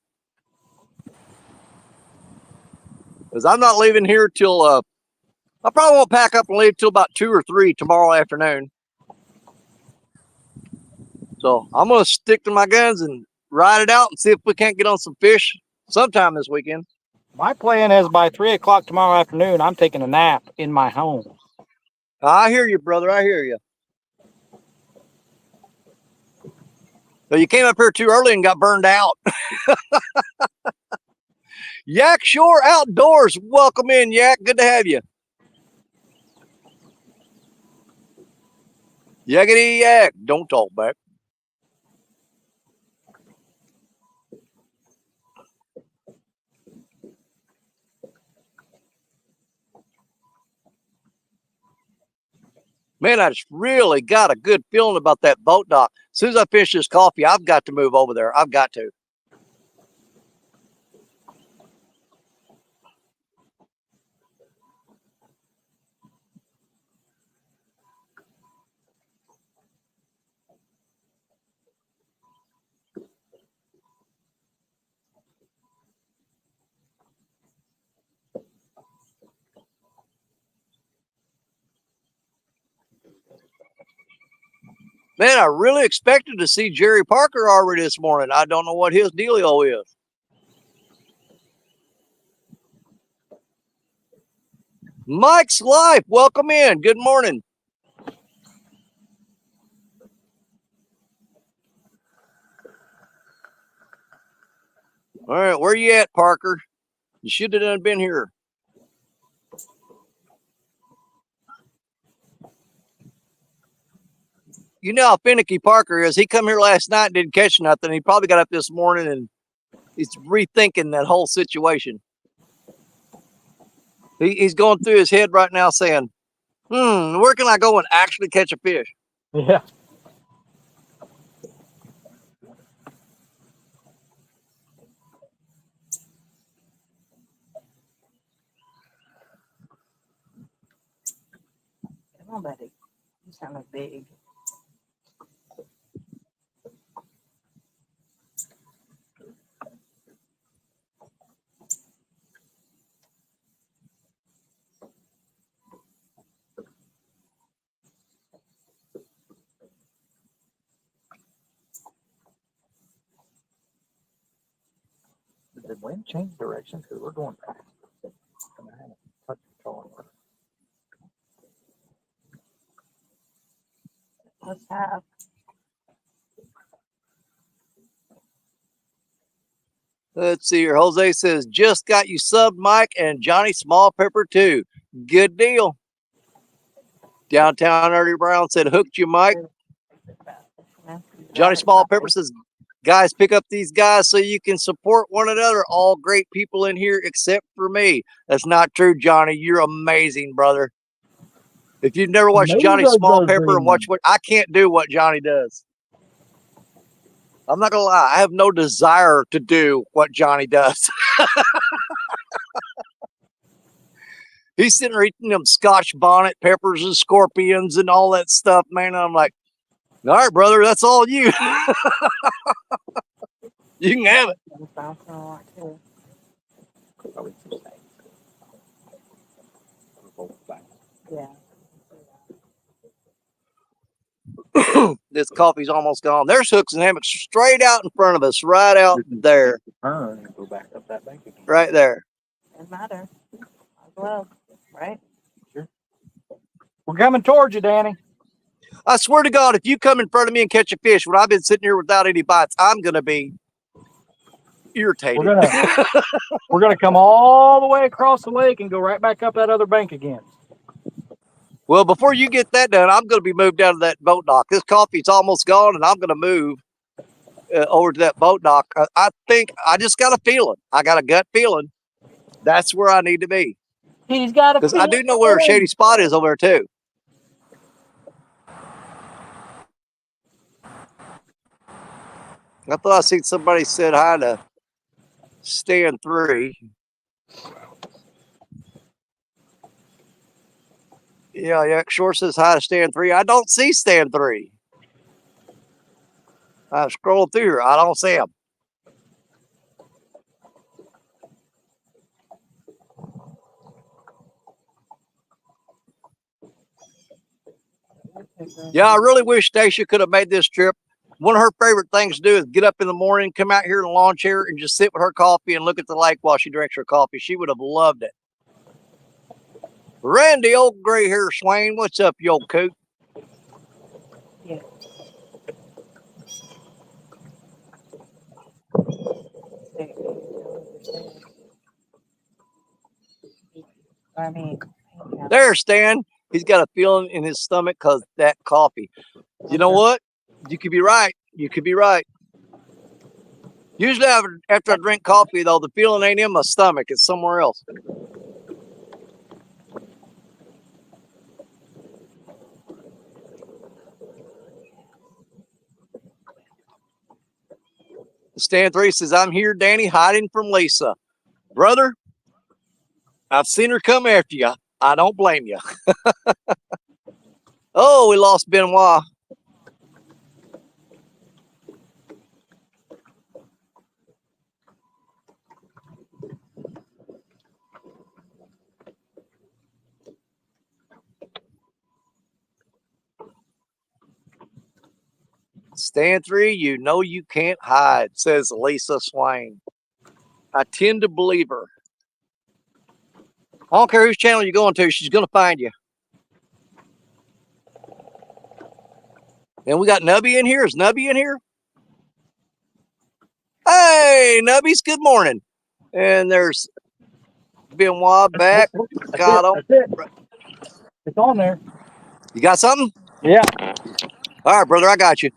Because I'm not leaving here till I probably won't pack up and leave till about 2 or 3 tomorrow afternoon. So I'm gonna stick to my guns and ride it out and see if we can't get on some fish sometime this weekend. My plan is by 3 o'clock tomorrow afternoon, I'm taking a nap in my home. I hear you, brother. I hear you. So you came up here too early and got burned out. Yak Shore Outdoors. Welcome in, Yak. Good to have you. Yakety yak. Don't talk back. Man, I just really got a good feeling about that boat dock. As soon as I finish this coffee, I've got to move over there. I've got to. Man, I really expected to see Jerry Parker already this morning. I don't know what his dealio is. Mike's Life, welcome in. Good morning. All right, where you at, Parker? You should have done been here. You know how finicky Parker is. He come here last night and didn't catch nothing. He probably got up this morning and he's rethinking that whole situation. He's going through his head right now saying, where can I go and actually catch a fish? Yeah. Come on, buddy. You sound big. Did the wind change direction? Because we're going back. And I haven't touched the collar. Let's have. Let's see here. Jose says, just got you subbed, Mike, and Johnny Small Pepper too. Good deal. Downtown Early Brown said, hooked you, Mike. Johnny Small Pepper says, guys, pick up these guys so you can support one another. All great people in here except for me. That's not true, Johnny. You're amazing, brother. If you've never watched Johnny Small Pepper and watch what I can't do what Johnny does. I'm not gonna lie, I have no desire to do what Johnny does. He's sitting there eating them Scotch bonnet peppers and scorpions and all that stuff, man. And I'm like, all right, brother, that's all you. You can have it. Yeah. This coffee's almost gone. There's hooks and hammocks straight out in front of us, right out there. Turn and go back up that bank again. Right there. Doesn't matter. Well, right? Sure. We're coming towards you, Danny. I swear to God, if you come in front of me and catch a fish when I've been sitting here without any bites, I'm going to be irritated. We're gonna come all the way across the lake and go right back up that other bank again. Well, before you get that done, I'm going to be moved out of that boat dock. This coffee's almost gone, and I'm going to move over to that boat dock. I think I just got a feeling. I got a gut feeling. That's where I need to be. He's got a Because I do know where a shady spot is over there, too. I thought I seen somebody said hi to Stand 3. Yeah, Shore says hi to Stand 3. I don't see Stand 3. I'm scrolling through here. I don't see him. Yeah, I really wish Stacia could have made this trip. One of her favorite things to do is get up in the morning, come out here in a lawn chair, and just sit with her coffee and look at the lake while she drinks her coffee. She would have loved it. Randy, old gray hair Swain, what's up, you old coot? Yeah. I mean, yeah. There, Stan. He's got a feeling in his stomach because that coffee. You know what? You could be right. You could be right. Usually after I drink coffee, though, the feeling ain't in my stomach. It's somewhere else. Stan 3 says, I'm here, Danny, hiding from Lisa. Brother, I've seen her come after you. I don't blame you. Oh, we lost Benoit. Stan 3, you know you can't hide, says Lisa Swain. I tend to believe her. I don't care whose channel you're going to, she's going to find you. And we got Nubby in here. Is Nubby in here? Hey, Nubbies, good morning. And there's Benoit back. Got him. That's it. It's on there. You got something? Yeah. All right, brother, I got you.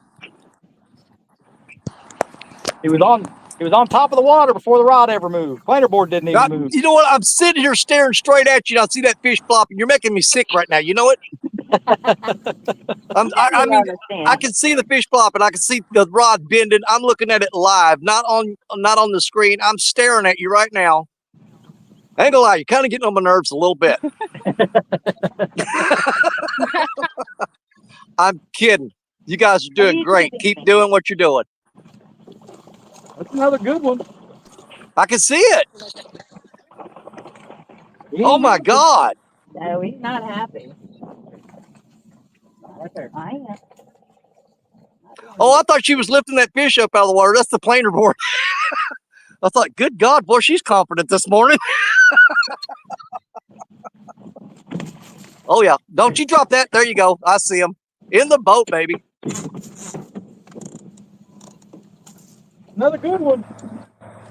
He was on top of the water before the rod ever moved. Planer board didn't even move. You know what? I'm sitting here staring straight at you. And I see that fish flopping. You're making me sick right now. You know it? I mean, I can see the fish flopping. I can see the rod bending. I'm looking at it live, not on the screen. I'm staring at you right now. I ain't gonna lie, you're kind of getting on my nerves a little bit. I'm kidding. You guys are doing great. Keep doing what you're doing. That's another good one. I can see it. Oh my God. No, he's not happy. Right there. I am. Oh, I thought she was lifting that fish up out of the water. That's the planer board. I thought, good God, boy, she's confident this morning. Oh, yeah. Don't you drop that. There you go. I see him. In the boat, baby. Another good one.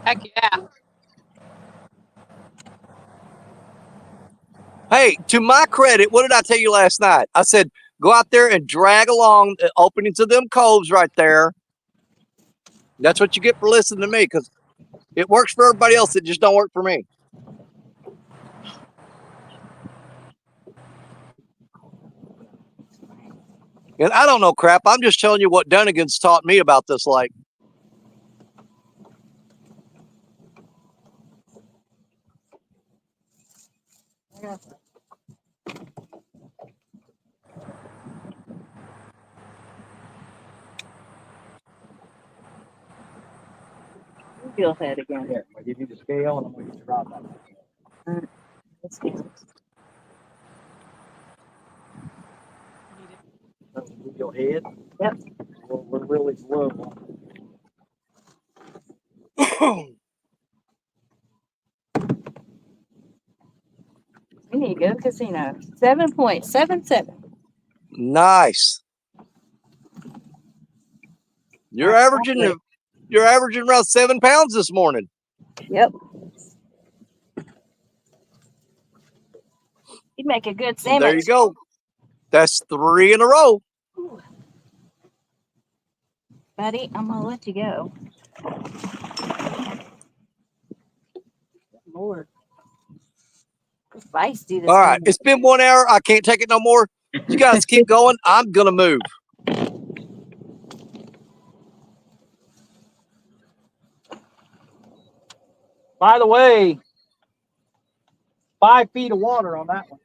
Heck yeah. Hey, to my credit, what did I tell you last night? I said, go out there and drag along the openings of them coves right there. That's what you get for listening to me, because it works for everybody else. It just don't work for me. And I don't know crap. I'm just telling you what Dunnigan's taught me about this lake. Yeah. Feel head again. Here, I'm gonna give you the scale and I'm gonna get your rod back. Let's see. With your head. Yep. We're really low. We need to go to casino. 7.77. Nice. You're averaging around 7 pounds this morning. Yep. You'd make a good sandwich. There you go. That's 3 in a row. Buddy, I'm gonna let you go. Lord. Feisty this All right. morning. It's been 1 hour. I can't take it no more. You guys keep going. I'm going to move. By the way, 5 feet of water on that one.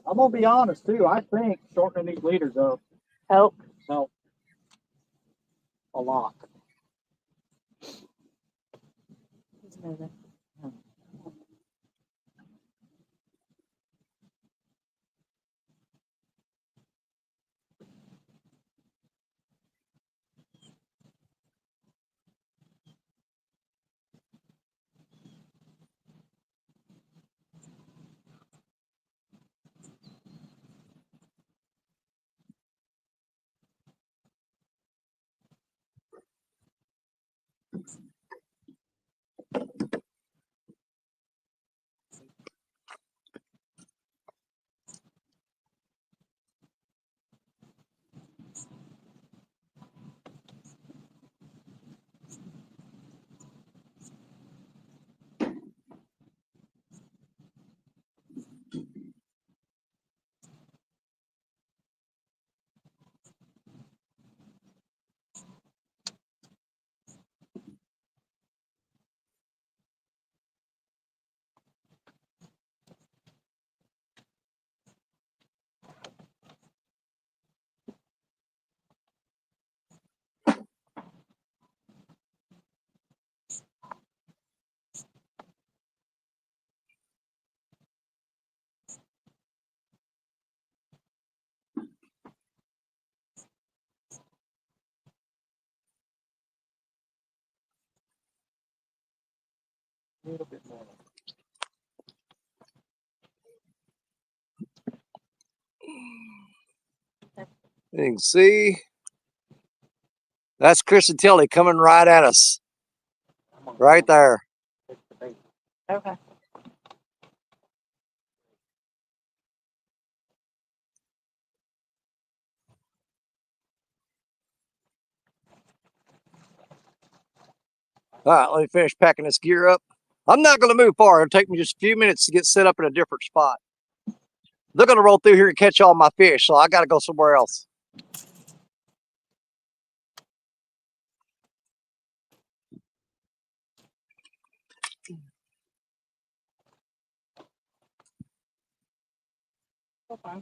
I'm gonna be honest too. I think shortening these leaders up Help. help a lot. He's moving. A little bit more. You can see that's Chris and Tilly coming right at us. Right there. Okay. All right, let me finish packing this gear up. I'm not going to move far. It'll take me just a few minutes to get set up in a different spot. They're going to roll through here and catch all my fish, so I got to go somewhere else. Okay.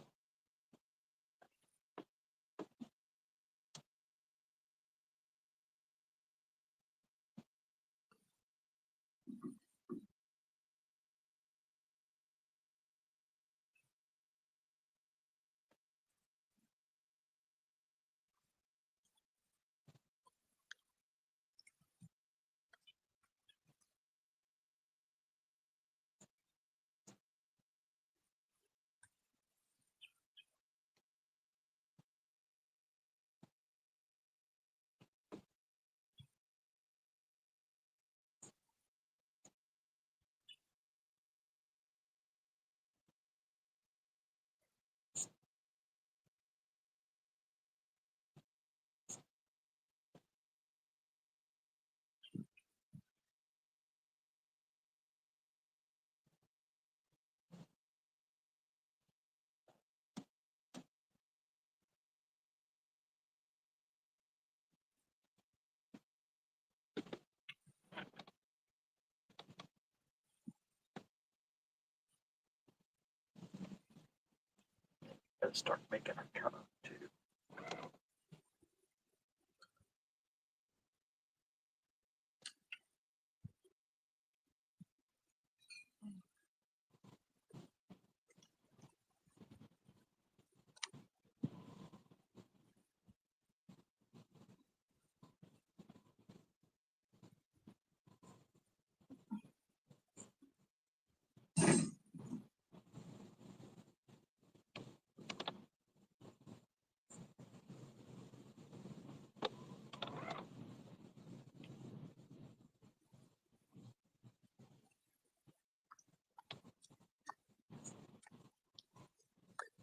Gotta start making a turn too.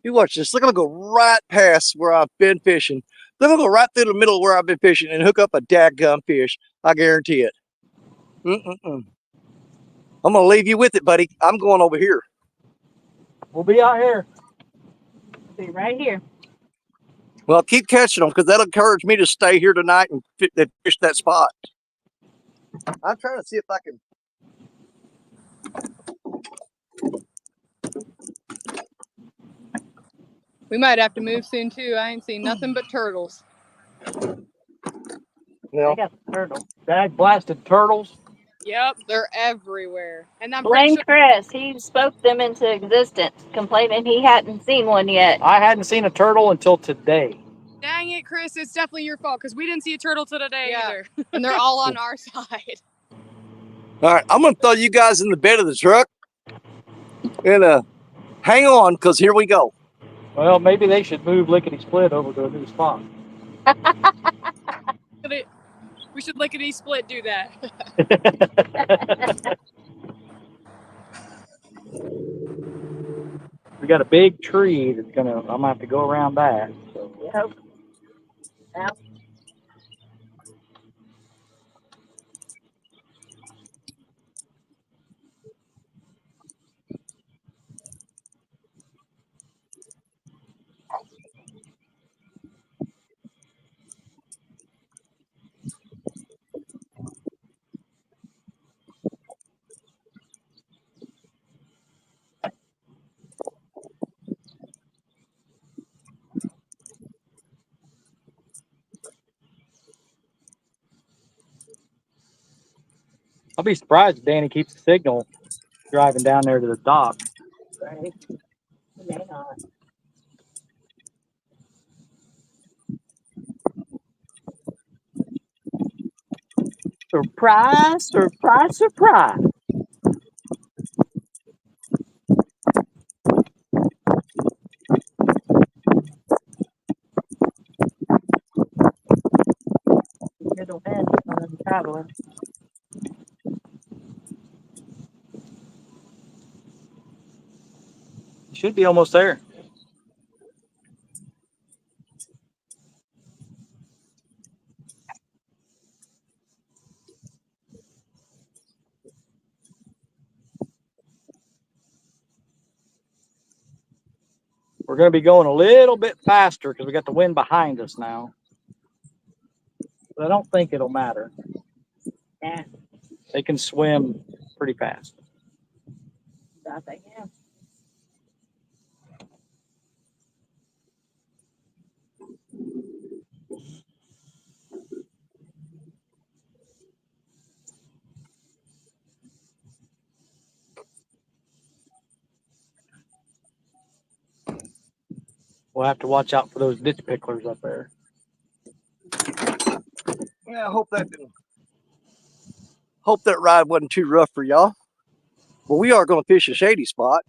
You watch this. They're going to go right past where I've been fishing. They're going to go right through the middle of where I've been fishing and hook up a dadgum fish. I guarantee it. I'm going to leave you with it, buddy. I'm going over here. We'll be out here. Be right here. Well, keep catching them because that'll encourage me to stay here tonight and fish that spot. I'm trying to see if I can. We might have to move soon too. I ain't seen nothing but turtles. No. I got the turtle. Dag blasted turtles. Yep, they're everywhere. And I'm Blame pretty sure Chris. He spoke them into existence, complaining he hadn't seen one yet. I hadn't seen a turtle until today. dang it, Chris, it's definitely your fault because we didn't see a turtle till today either. And they're all on our side. All right, I'm going to throw you guys in the bed of the truck. And hang on because here we go. Well, maybe they should move Lickety Split over to a new spot. We should lickety split do that. We got a big tree that's I'm gonna have to go around that. So. Yep. Yeah. I'll be surprised if Danny keeps the signal driving down there to the dock. Right. He may not. Surprise, surprise, surprise. paddling. Should be almost there. We're going to be going a little bit faster because we got the wind behind us now. But I don't think it'll matter. Yeah. They can swim pretty fast. I think, yeah. We'll have to watch out for those ditch picklers up there. Yeah, I hope that ride wasn't too rough for y'all. Well, we are going to fish a shady spot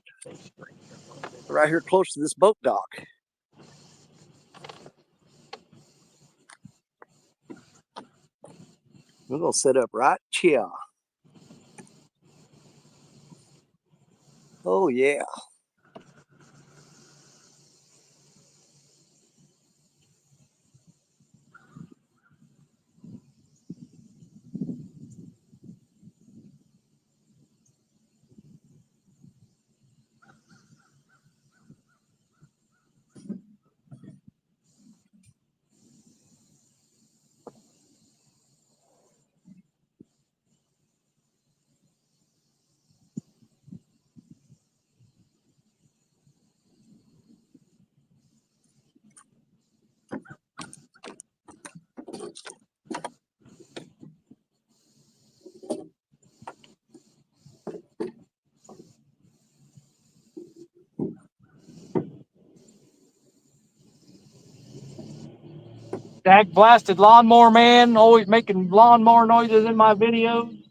right here close to this boat dock. We're going to set up right here. Oh, yeah. Dag blasted lawnmower man, always making lawnmower noises in my videos.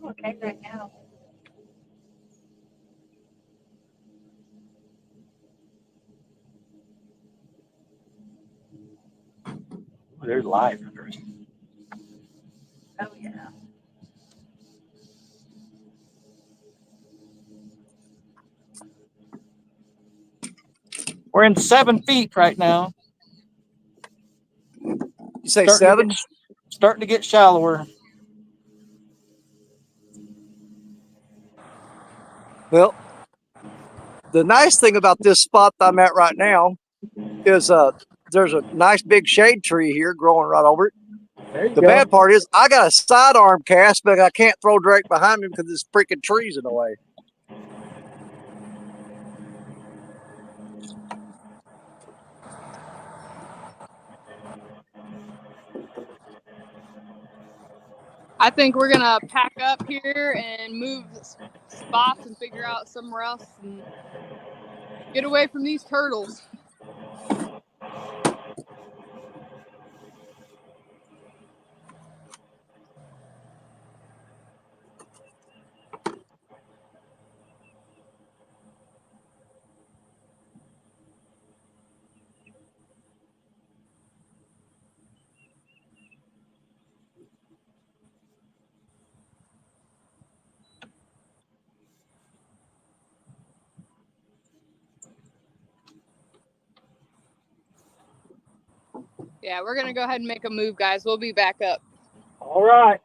Okay, right now. There's live. Oh, yeah. We're in 7 feet right now. You say 7? Starting to get shallower. Well, the nice thing about this spot that I'm at right now is there's a nice big shade tree here growing right over it. There you The go. bad part is I got a sidearm cast, but I can't throw direct behind me because this freaking tree's in the way. I think we're gonna pack up here and move spots and figure out somewhere else and get away from these turtles. Yeah, we're gonna go ahead and make a move, guys. We'll be back up. All right.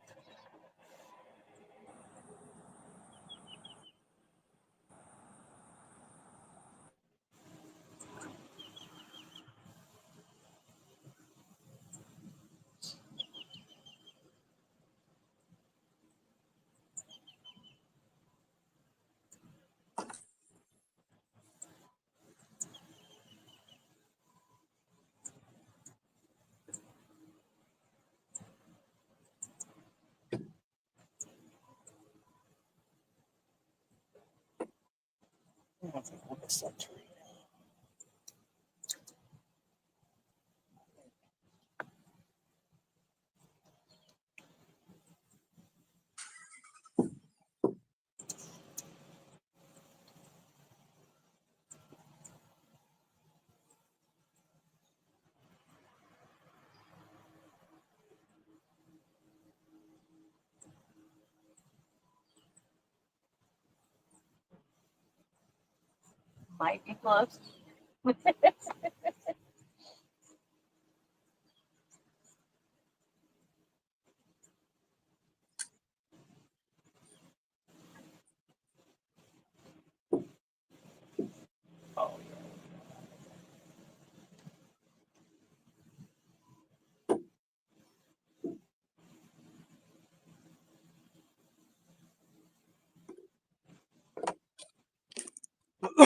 Might be close.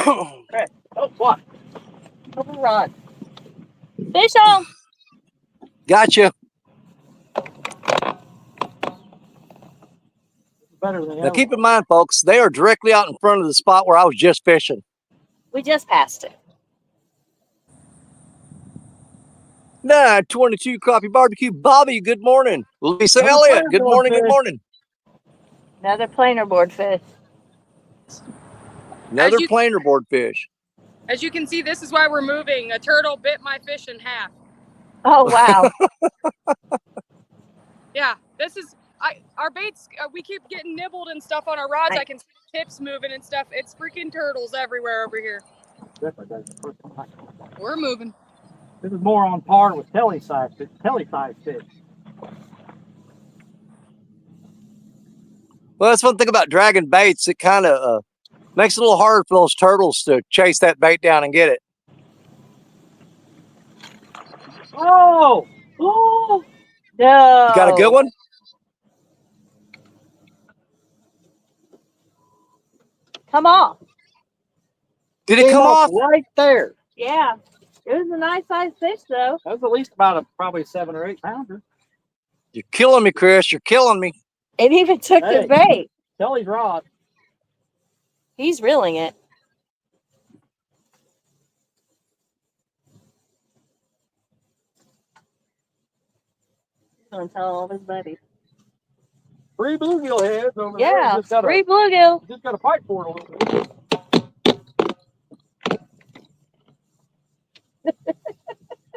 Okay. Oh, what? Overrun. Fish on. Gotcha. Better than the Now other keep in one. mind, folks, they are directly out in front of the spot where I was just fishing. We just passed it. 922 Coffee Barbecue. Bobby, good morning. Lisa Another Elliott, planer good board morning, good fish. morning. Another planer board fish. Another planer board fish. As you can see, this is why we're moving. A turtle bit my fish in half. Oh, wow. Yeah, this is our baits. We keep getting nibbled and stuff on our rods. Right. I can see the tips moving and stuff. It's freaking turtles everywhere over here. We're moving. This is more on par with telly size fish. Well, that's one thing about dragging baits. It kind of makes it a little harder for those turtles to chase that bait down and get it. Oh! Oh! No. You got a good one? Come on. Did it Came come off? right there. Yeah. It was a nice sized fish, though. That was at least about probably 7 or 8 pounder. You're killing me, Chris. You're killing me. It even took Hey. the bait. Telly's rod. He's reeling it. He's going to tell all his buddies. 3 bluegill heads over there. Yeah. Free bluegill. Just got to fight for it a little bit.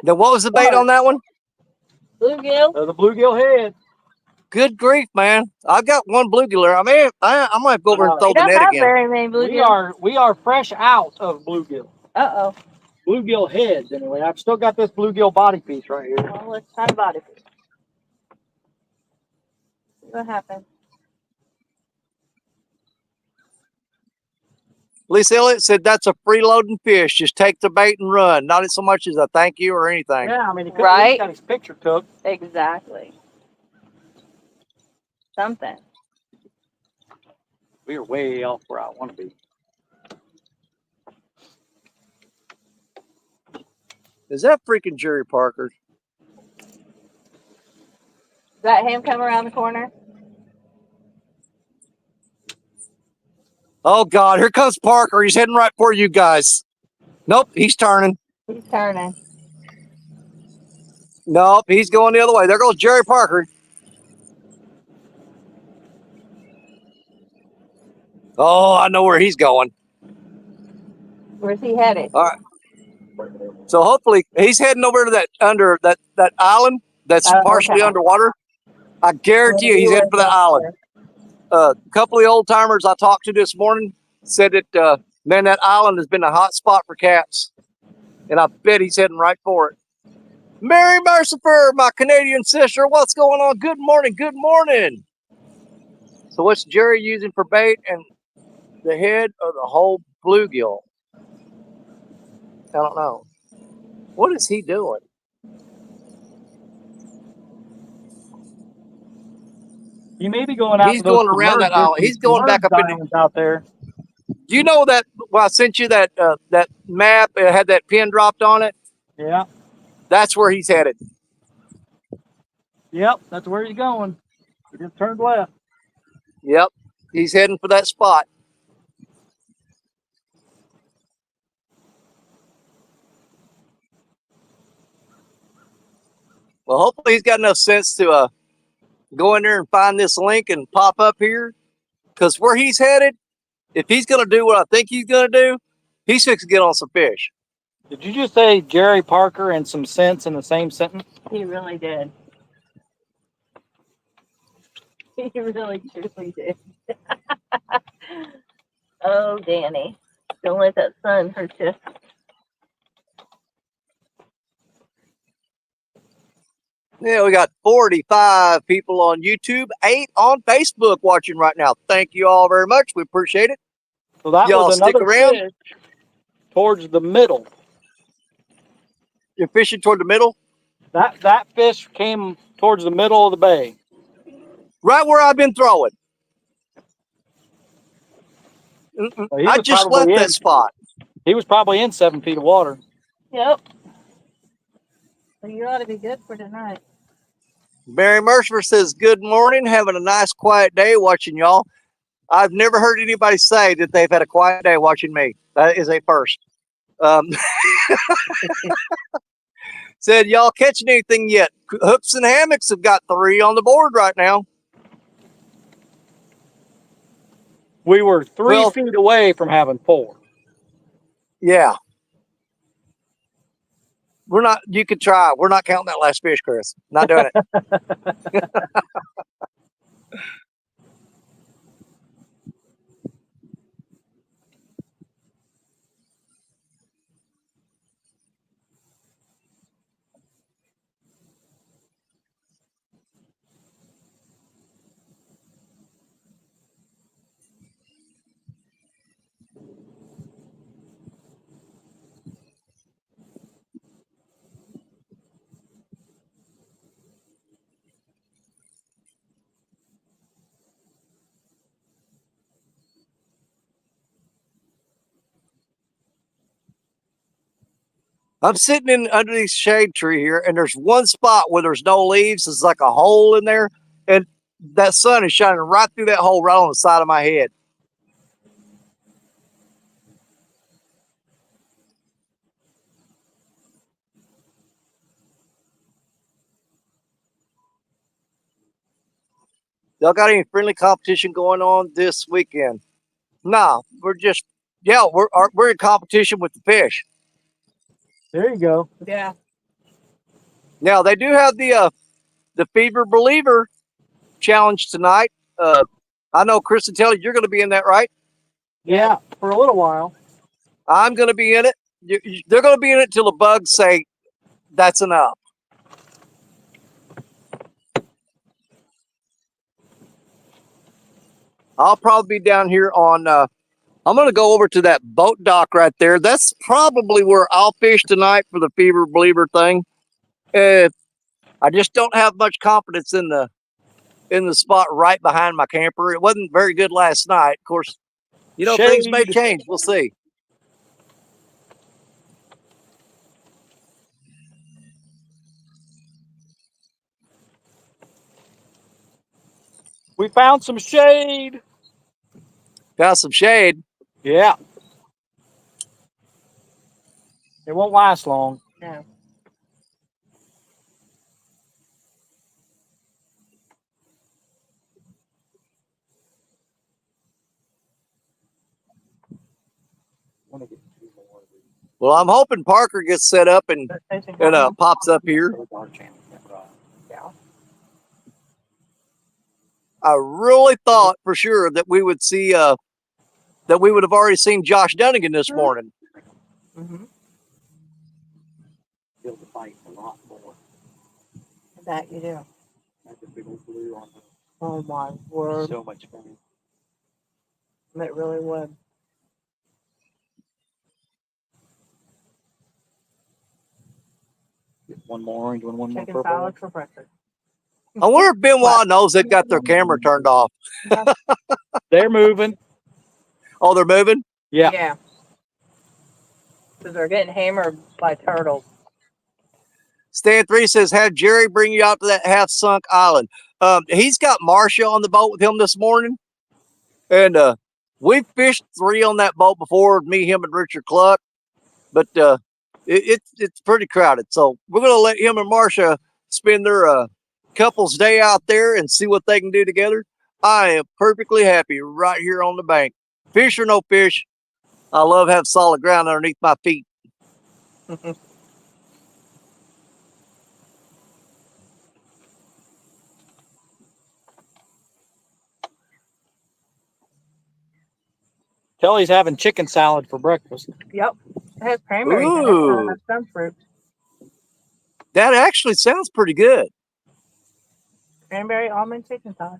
Now, what was the bait on that one? Bluegill. The bluegill head. Good grief, man. I've got one bluegill there. I mean, I might go over and throw We the don't net have again. very many bluegill. We are fresh out of bluegill. Uh-oh. Bluegill heads, anyway. I've still got this bluegill body piece right here. Well, let's try the body fish. See what happens. Lisa Elliott said that's a freeloading fish. Just take the bait and run. Not so much as a thank you or anything. Yeah, I mean, he could Right. have got his picture took. Exactly. Something. We are way off where I want to be. Is that freaking Jerry Parker? Is that him come around the corner? Oh, God. Here comes Parker. He's heading right for you guys. Nope. He's turning. He's turning. Nope. He's going the other way. There goes Jerry Parker. Oh, I know where he's going. Where's he headed? All right. So hopefully he's heading over to that island that's partially okay. underwater. I guarantee you he's heading for that island. A couple of old timers I talked to this morning said that, man, that island has been a hot spot for cats. And I bet he's heading right for it. Mary Mercifer, my Canadian sister, what's going on? Good morning. Good morning. So what's Jerry using for bait, and the head or the whole bluegill? I don't know. What is he doing? He may be going out. He's going around that island. He's going back up in the out there. Do you know that? Well, I sent you that that map. It had that pin dropped on it. Yeah. That's where he's headed. Yep, that's where he's going. He just turned left. Yep, he's heading for that spot. Well, hopefully he's got enough sense to go in there and find this link and pop up here. Because where he's headed, if he's going to do what I think he's going to do, he's fixing to get on some fish. Did you just say Jerry Parker and some sense in the same sentence? He really did. He really truly did. Oh, Danny. Don't let that sun hurt you. Yeah, we got 45 people on YouTube, 8 on Facebook watching right now. Thank you all very much. We appreciate it. So that Y'all was stick another around. fish towards the middle. You're fishing toward the middle, That fish came towards the middle of the bay. right where I've been throwing. So he I was just left probably that in. spot. He was probably in 7 feet of water. Yep. So you ought to be good for tonight. Mary Mercer says, good morning, having a nice quiet day watching y'all. I've never heard anybody say that they've had a quiet day watching me. That is a first. Said, y'all catching anything yet? Hooks and hammocks have got 3 on the board right now. We were 3 feet away from having 4. Yeah. We're not, you could try. We're not counting that last fish, Chris. Not doing it. I'm sitting in under this shade tree here, and there's one spot where there's no leaves. There's like a hole in there, and that sun is shining right through that hole, right on the side of my head. Y'all got any friendly competition going on this weekend? No, we're just, yeah, we're in competition with the fish. There you go. Yeah. Now they do have the Fever Believer challenge tonight. I know Chris and Telly, you're going to be in that, right? Yeah, for a little while. I'm going to be in it. They're going to be in it till the bugs say that's enough. I'll probably be down here on. I'm going to go over to that boat dock right there. That's probably where I'll fish tonight for the Fever Believer thing. I just don't have much confidence in the spot right behind my camper. It wasn't very good last night. Of course, you know, things may Shade. change. We'll see. We found some shade. Got some shade. Yeah. It won't last long. No. Well, I'm hoping Parker gets set up and pops up here. Yeah. I really thought for sure that we would see that we would have already seen Josh Dunnigan this morning. Mm-hmm. Feel the bite a lot more. That you do. That's a big old blue on the. Oh my word. So much fun. It really would. One more orange one, one more Chicken purple. salad for breakfast. I wonder if Benoit knows they've got their camera turned off. They're moving. Oh, they're moving? Yeah. Yeah. Because they're getting hammered by turtles. Stan 3 says, have Jerry bring you out to that half-sunk island. He's got Marcia on the boat with him this morning. And we've fished 3 on that boat before, me, him, and Richard Cluck. But it's pretty crowded. So we're going to let him and Marcia spend their couple's day out there and see what they can do together. I am perfectly happy right here on the bank. Fish or no fish, I love having solid ground underneath my feet. Kelly's having chicken salad for breakfast. Yep. It has cranberries in it. Ooh. That's some fruit. That actually sounds pretty good. Cranberry almond chicken salad.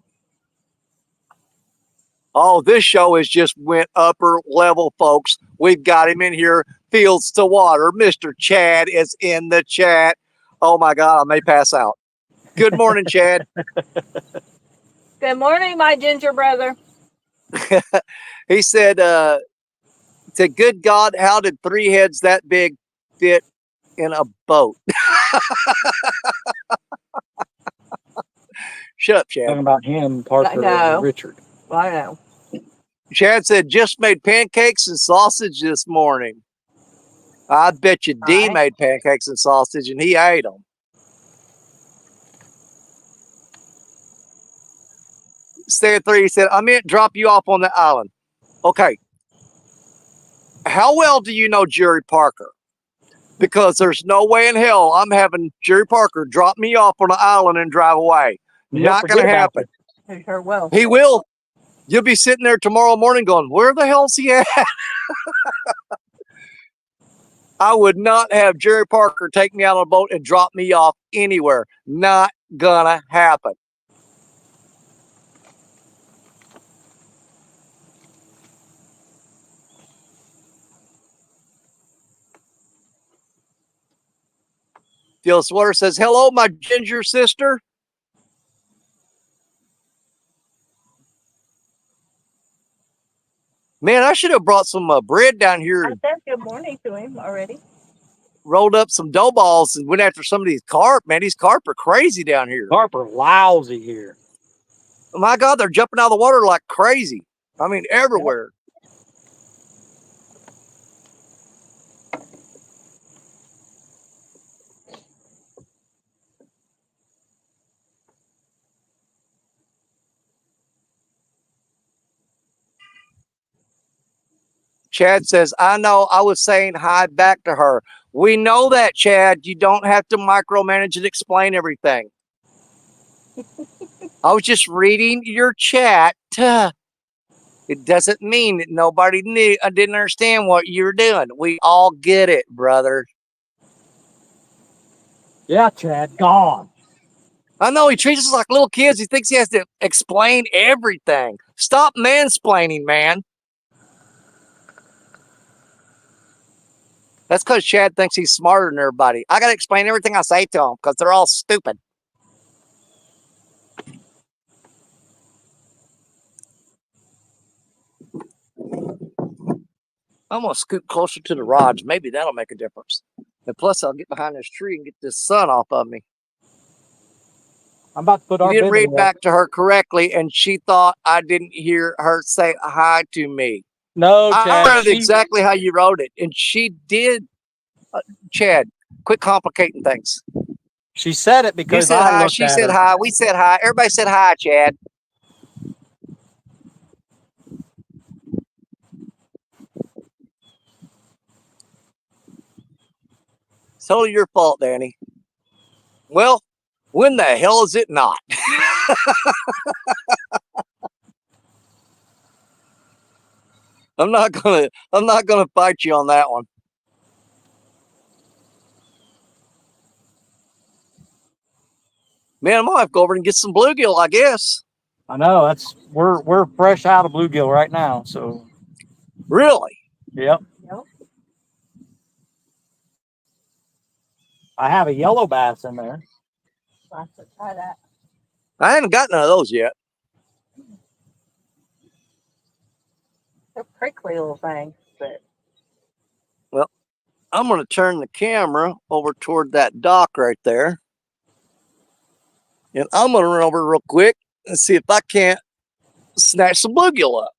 Oh, this show has just went upper level, folks. We've got him in here, fields to water. Mr. Chad is in the chat. Oh my God, I may pass out. Good morning, Chad. Good morning, my ginger brother. He said, good God, how did 3 heads that big fit in a boat? Shut up, Chad. Talking about him, Parker, know. and Richard. Well, I know. Chad said, just made pancakes and sausage this morning. I bet you D Right. made pancakes and sausage and he ate them. Stay at 3. He said, I meant drop you off on the island. Okay. How well do you know Jerry Parker? Because there's no way in hell I'm having Jerry Parker drop me off on an island and drive away. He'll Not going to forget about happen. He sure will. He will. You'll be sitting there tomorrow morning going, where the hell's he at? I would not have Jerry Parker take me out on a boat and drop me off anywhere. Not gonna happen. Phil Sweater says, hello, my ginger sister. Man, I should have brought some bread down here I and said good morning to him already. rolled up some dough balls and went after some of these carp. Man, these carp are crazy down here. Carp are lousy here. Oh my God, they're jumping out of the water like crazy. I mean, everywhere. Chad says, I know, I was saying hi back to her. We know that, Chad. You don't have to micromanage and explain everything. I was just reading your chat. It doesn't mean that nobody knew. I didn't understand what you were doing. We all get it, brother. Yeah, Chad, gone. I know he treats us like little kids. He thinks he has to explain everything. Stop mansplaining, man. That's because Chad thinks he's smarter than everybody. I got to explain everything I say to them because they're all stupid. I'm going to scoot closer to the rods. Maybe that'll make a difference. And plus, I'll get behind this tree and get this sun off of me. I'm about to put You our didn't bid read in. back to her correctly, and she thought I didn't hear her say hi to me. No, I Chad. read it exactly how you wrote it, and she did. Chad, quit complicating things. She said it You because said I hi, looked she at said her. hi, we said hi. Everybody said hi, Chad. It's totally your fault, Danny. Well, when the hell is it not? I'm not gonna fight you on that one. Man, I'm gonna have to go over and get some bluegill, I guess. I know we're fresh out of bluegill right now, so Really? yep. Yep. I have a yellow bass in there. I'll have to try that. I haven't got none of those yet. They're prickly little things, but Well, I'm gonna turn the camera over toward that dock right there. And I'm gonna run over real quick and see if I can't snatch some bluegill up.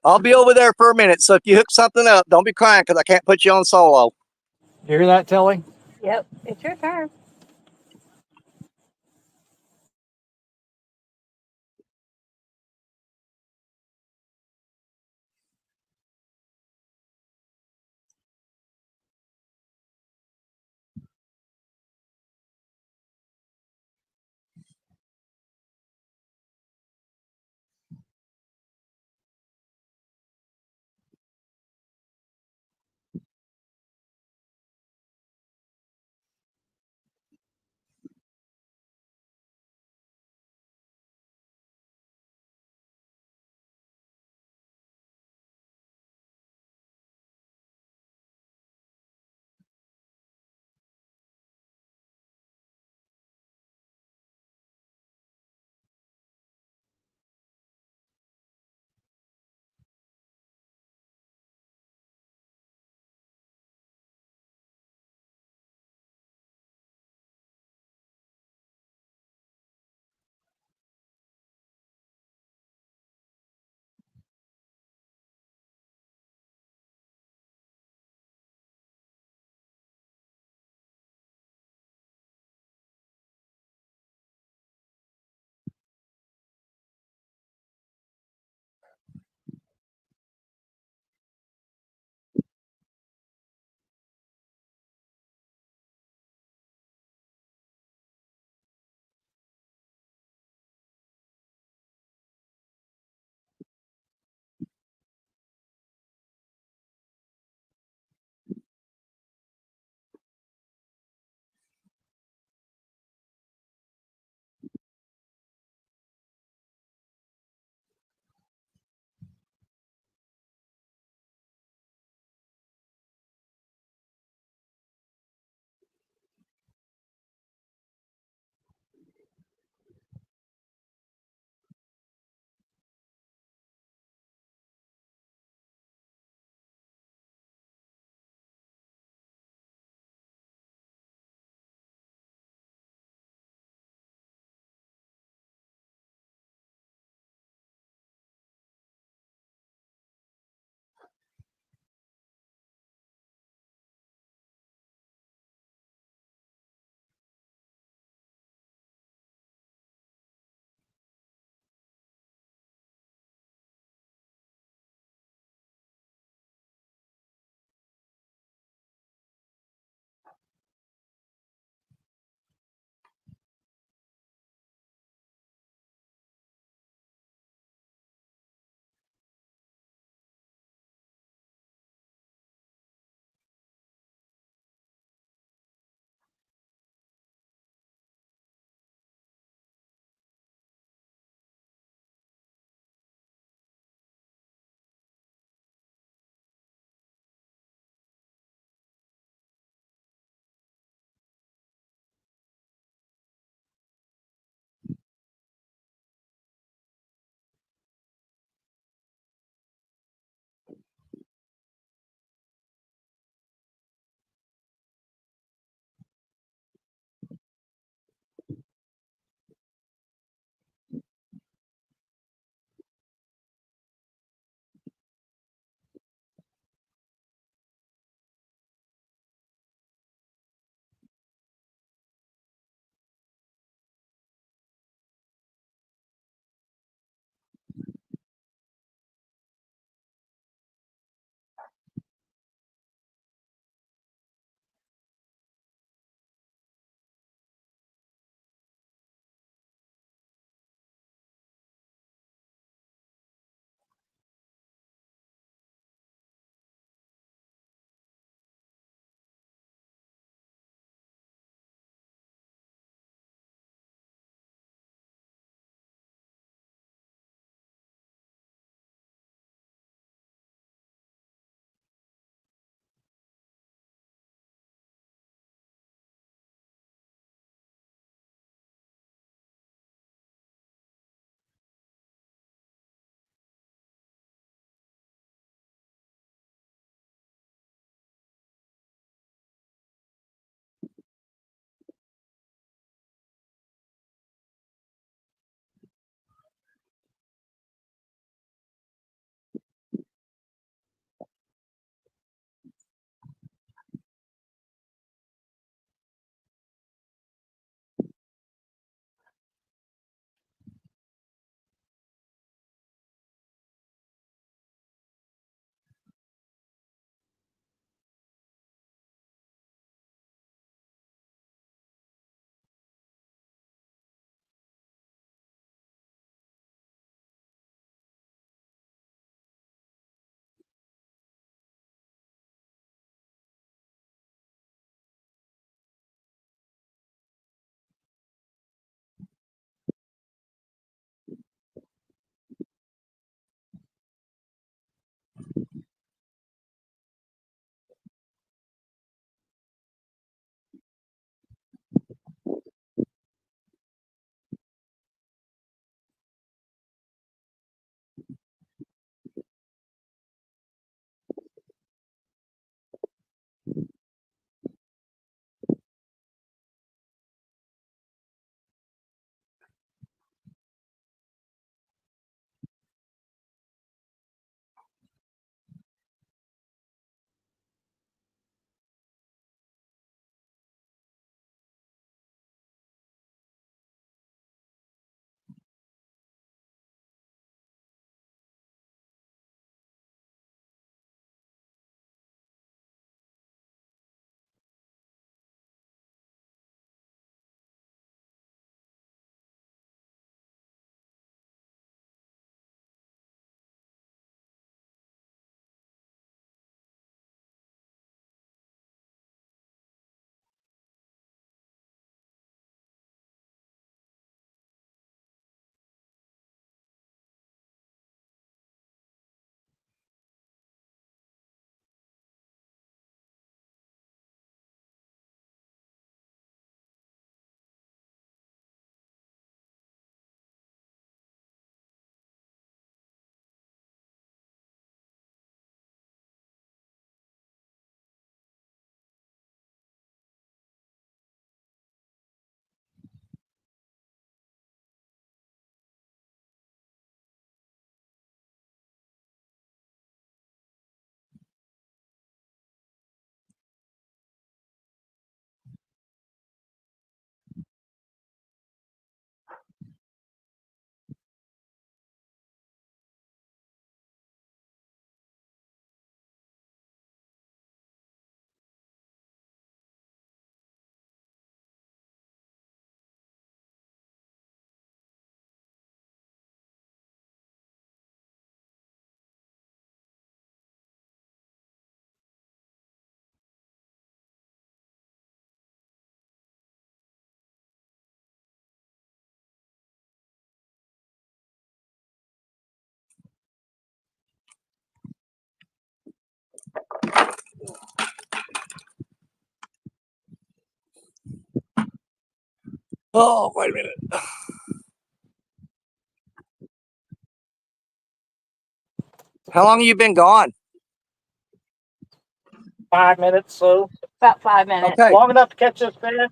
I'll be over there for a minute. So if you hook something up, don't be crying because I can't put you on solo. You hear that, Telly? Yep, it's your turn. Oh, wait a minute. How long have you been gone? 5 minutes, so About 5 minutes. Okay. long enough to catch this fish.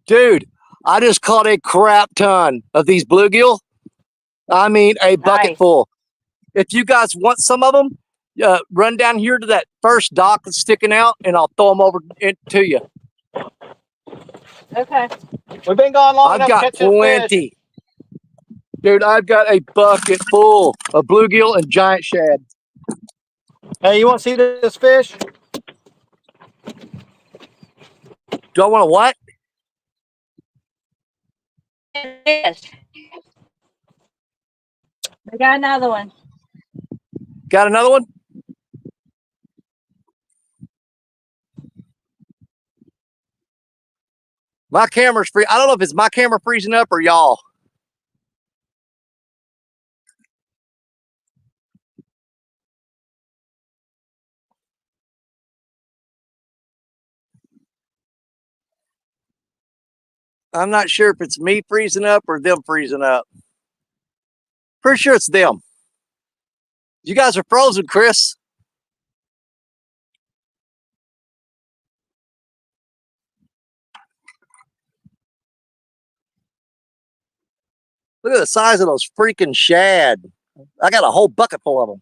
Dude, I just caught a crap ton of these bluegill. I mean, a bucket Nice. full. If you guys want some of them, run down here to that first dock that's sticking out, and I'll throw them over to you. Okay. We've been gone long I've enough to got catch this fish. plenty. Dude, I've got a bucket full of bluegill and giant shad. Hey, you want to see this fish? Do I want to what? Yes. We got another one. Got another one? My camera's free. I don't know if it's my camera freezing up or y'all. I'm not sure if it's me freezing up or them freezing up. Pretty sure it's them. You guys are frozen, Chris. Look at the size of those freaking shad. I got a whole bucket full of them.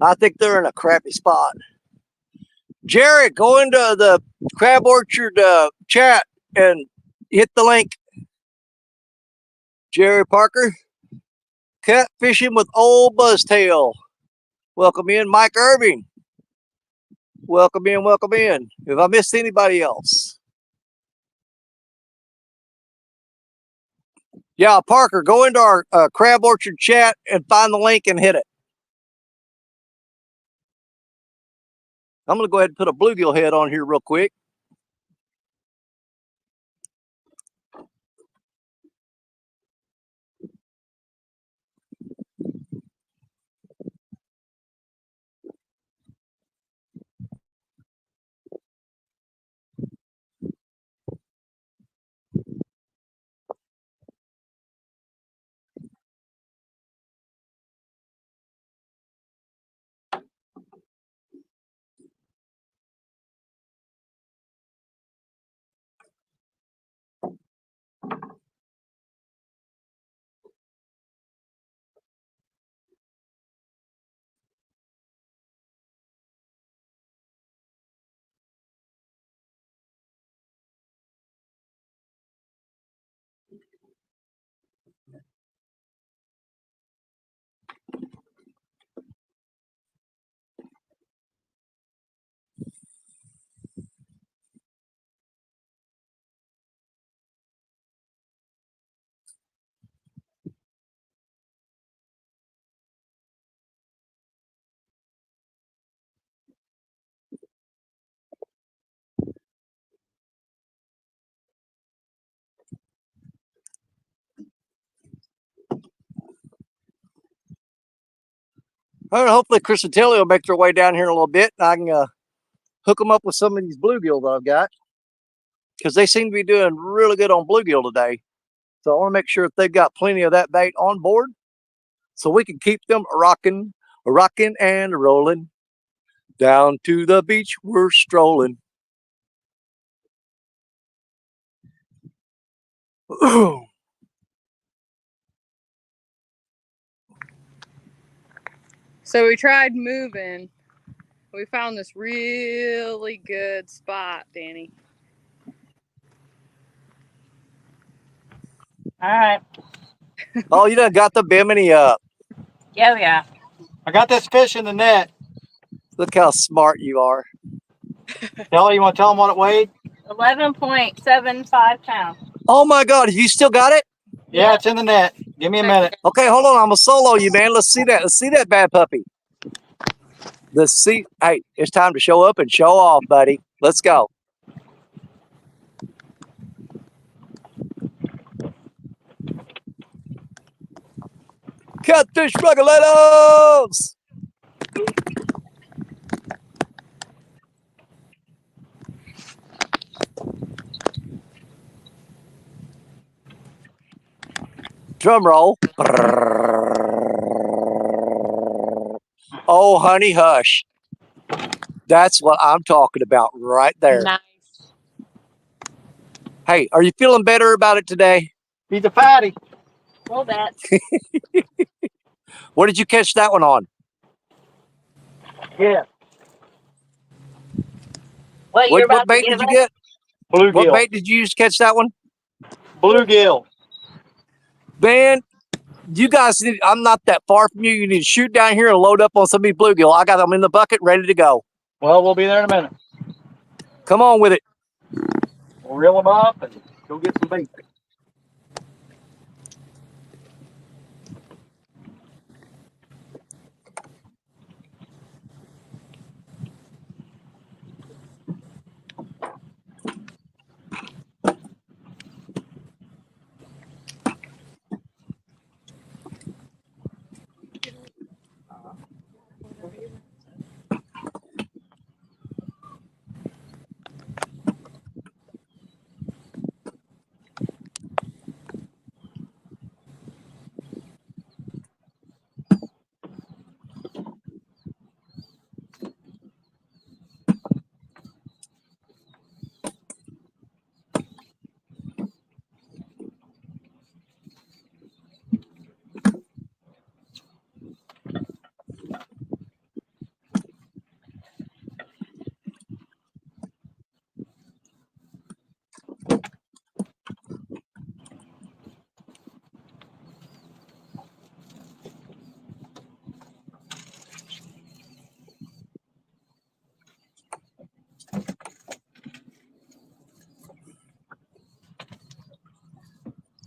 I think they're in a crappy spot. Jared, go into the Crab Orchard chat and hit the link. Jared Parker, catfishing with old Buzztail. Welcome in, Mike Irving. Welcome in, welcome in. If I missed anybody else. Yeah, Parker, go into our Crab Orchard chat and find the link and hit it. I'm going to go ahead and put a bluegill head on here real quick. All right, hopefully Chris and Telly will make their way down here in a little bit. And I can hook them up with some of these bluegill that I've got, because they seem to be doing really good on bluegill today. So I want to make sure if they've got plenty of that bait on board, so we can keep them rocking and rolling. Down to the beach we're strolling. So we tried moving. We found this really good spot, Danny. All right. Oh, you done got the bimini up. Yeah, yeah. I got this fish in the net. Look how smart you are. Kelly, you want to tell them what it weighed? 11.75 pounds. Oh my God, you still got it? Yeah, it's in the net. Give me a minute. Okay, hold on. I'm gonna solo you, man. Let's see that. Let's see that bad puppy. Let's see. Hey, it's time to show up and show off, buddy. Let's go. Catfish Regulators! Drum roll. Oh, honey, hush. That's what I'm talking about right there. Nice. Hey, are you feeling better about it today? He's a fatty. A little bit. Where did you catch that one on? Yeah. What you're What about to bait give did you us? get? What Bluegill. bait did you use to catch that one? Bluegill. Man, you guys need, I'm not that far from you. You need to shoot down here and load up on some of these bluegill. I got them in the bucket ready to go. Well, we'll be there in a minute. Come on with it. We'll reel them up and go get some bait.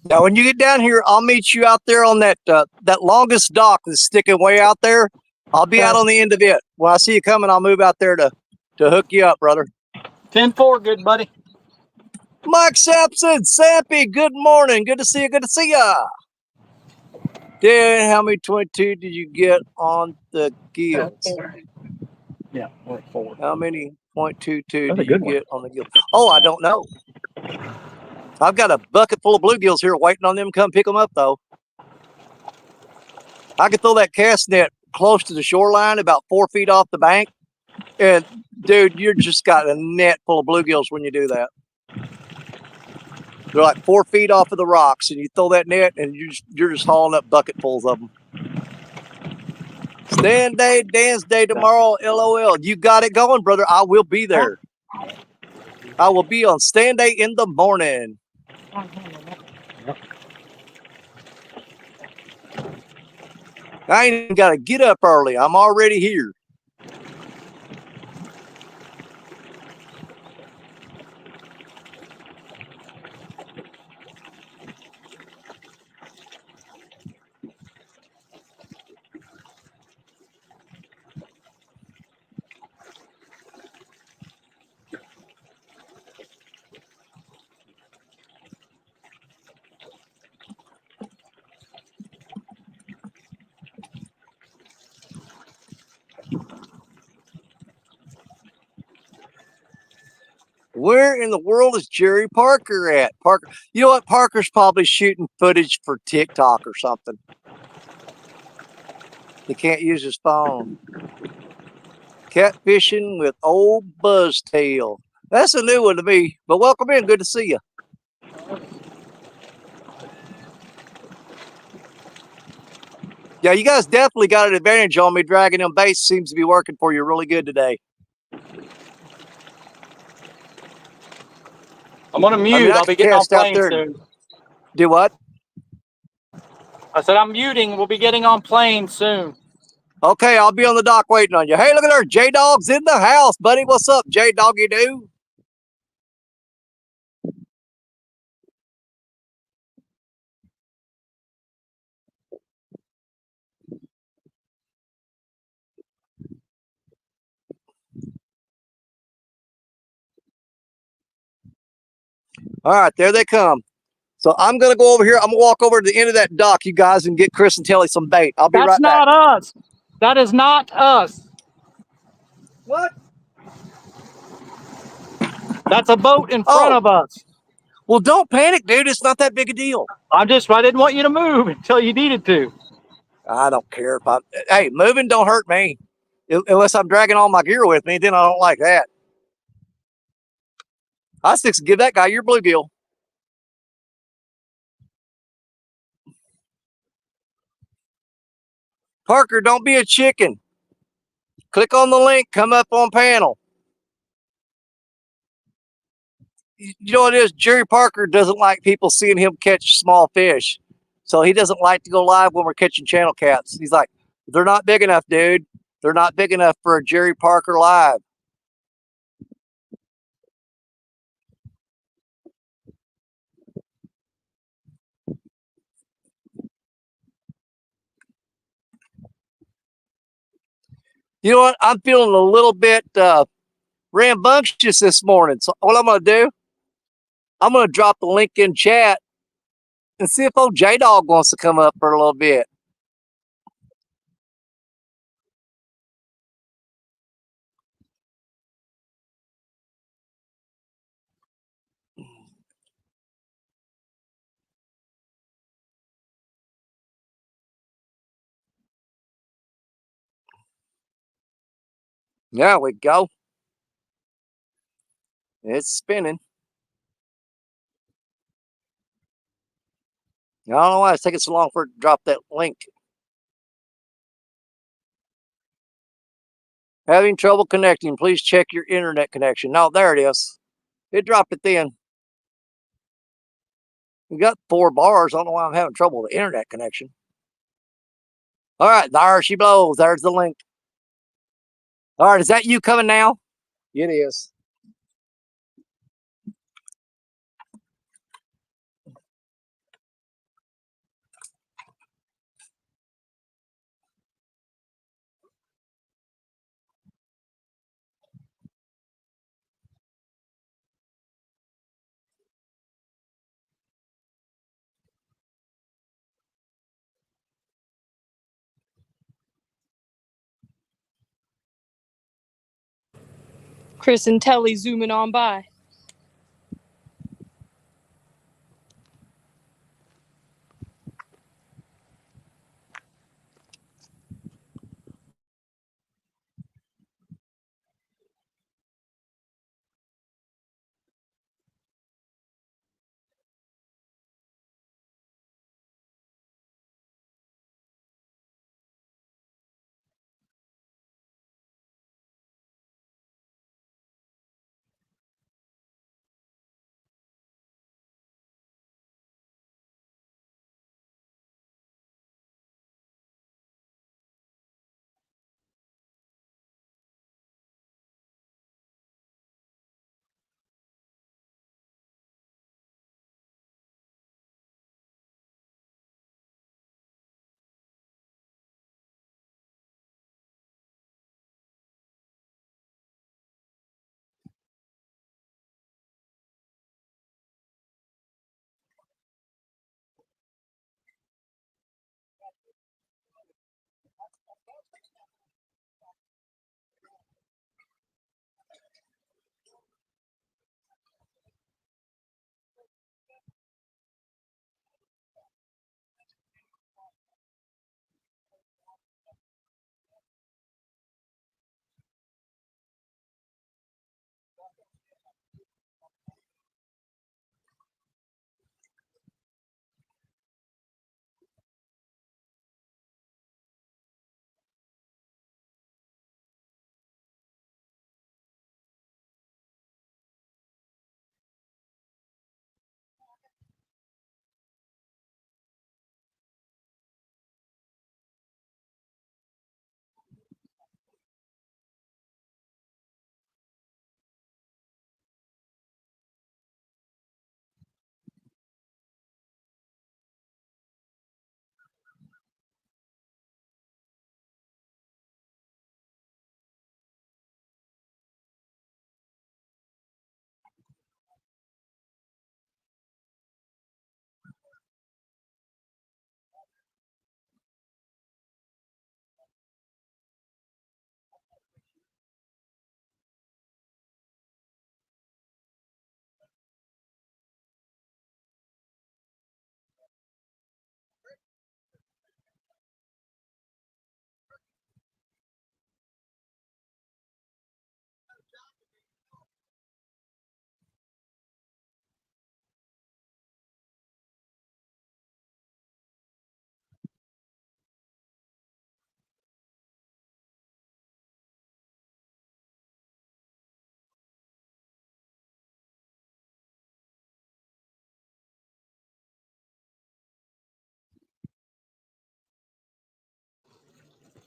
Now, when you get down here, I'll meet you out there on that that longest dock that's sticking way out there. I'll be out on the end of it. When I see you coming, I'll move out there to hook you up, brother. 10-4, good buddy. Mike Sampson, Sampy, good morning. Good to see you. Good to see ya. Dan, how many 22 did you get on the gills? Yeah, we're at 4. How many .22 That's a did you good one. get on the gills? Oh, I don't know. I've got a bucket full of bluegills here waiting on them to come pick them up, though. I could throw that cast net close to the shoreline, about 4 feet off the bank. And, dude, you're just got a net full of bluegills when you do that. They're like 4 feet off of the rocks, and you throw that net, and you're just hauling up bucketfuls of them. Stand day, dance day tomorrow, LOL. You got it going, brother. I will be there. I will be on stand day in the morning. I ain't even got to get up early. I'm already here. Where in the world is Jerry Parker at? Parker, you know what? Parker's probably shooting footage for TikTok or something. He can't use his phone. Catfishing with old Buzztail. That's a new one to me, but welcome in. Good to see you. Yeah, you guys definitely got an advantage on me. Dragging them baits seems to be working for you really good today. I'm going to mute. I mean, I I'll be could getting on cast out plane there. soon. Do what? I said I'm muting. We'll be getting on plane soon. Okay, I'll be on the dock waiting on you. Hey, look at her. J-Dog's in the house, buddy. What's up, J-Doggy Doo? All right, there they come. So I'm going to go over here. I'm going to walk over to the end of that dock, you guys, and get Chris and Telly some bait. I'll be That's right back. not us. That is not us. What? That's a boat in front Oh, of us. well, don't panic, dude. It's not that big a deal. I didn't want you to move until you needed to. I don't care if hey, moving don't hurt me. Unless I'm dragging all my gear with me, then I don't like that. I still give that guy your bluegill. Parker, don't be a chicken. Click on the link, come up on panel. You know what it is? Jerry Parker doesn't like people seeing him catch small fish. So he doesn't like to go live when we're catching channel cats. He's like, they're not big enough, dude. They're not big enough for a Jerry Parker live. You know what? I'm feeling a little bit rambunctious this morning. So what I'm going to do, I'm going to drop the link in chat and see if old J-Dog wants to come up for a little bit. There we go. It's spinning. I don't know why it's taking so long for it to drop that link. Having trouble connecting. Please check your internet connection. No, there it is. It dropped it then. We got 4 bars. I don't know why I'm having trouble with the internet connection. All right, there she blows. There's the link. All right, is that you coming now? It is. Chris and Telly zooming on by.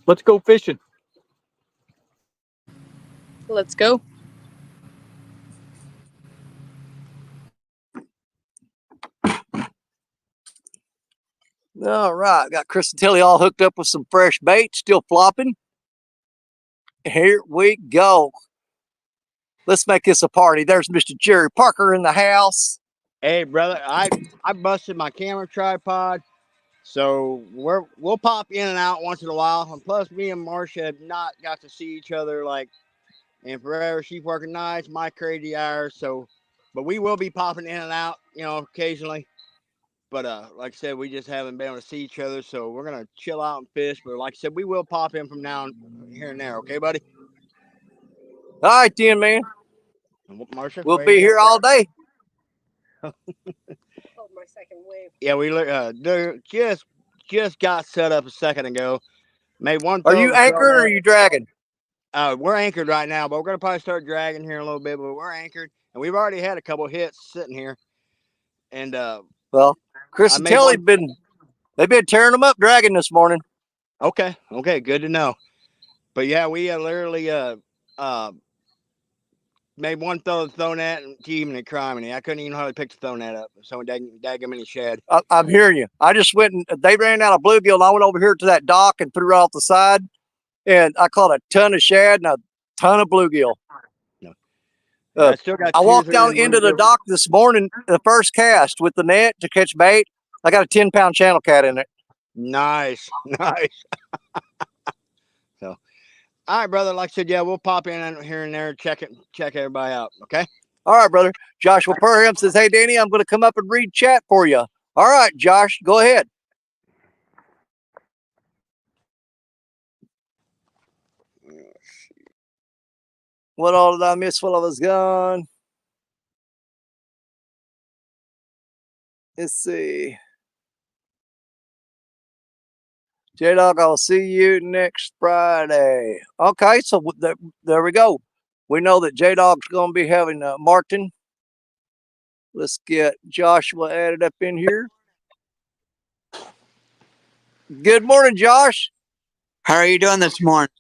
Let's go fishing. Let's go. All right, got Chris and Tilly all hooked up with some fresh bait, still flopping. Here we go. Let's make this a party. There's Mr. Jerry Parker in the house. Hey, brother, I busted my camera tripod, so we'll pop in and out once in a while. And plus, me and Marcia have not got to see each other like in forever. She's working nights, my crazy hours. But we will be popping in and out, occasionally. But like I said, we just haven't been able to see each other, so we're gonna chill out and fish. But like I said, we will pop in from now and here and there. Okay, buddy? All right, then, man. Marcia, We'll be here all day. My second wave. Yeah, we just got set up a second ago. Made one. Are you anchored or are you dragging? We're anchored right now, but we're gonna probably start dragging here in a little bit. But we're anchored, and we've already had a couple of hits sitting here. And well, Chris and Telly they've been tearing them up dragging this morning. Okay, good to know. But yeah, we literally made one throw the throw net and even a crime. I couldn't even hardly pick the throw net up. So dag him in the shed. I'm hearing you. I just went and they ran out of bluegill, and I went over here to that dock and threw it off the side, and I caught a ton of shad and a ton of bluegill. I still got. I walked down into the dock this morning, the first cast with the net to catch bait. I got a 10-pound channel cat in it. Nice. So, all right, brother. Like I said, yeah, we'll pop in here and there, check everybody out. Okay. All right, brother. Joshua Perham says, "Hey, Danny, I'm going to come up and read chat for you." All right, Josh, go ahead. What all did I miss while I was gone? Let's see. J-Dog, I'll see you next Friday. Okay, so there we go. We know that J-Dog's going to be having Martin. Let's get Joshua added up in here. Good morning, Josh. How are you doing this morning?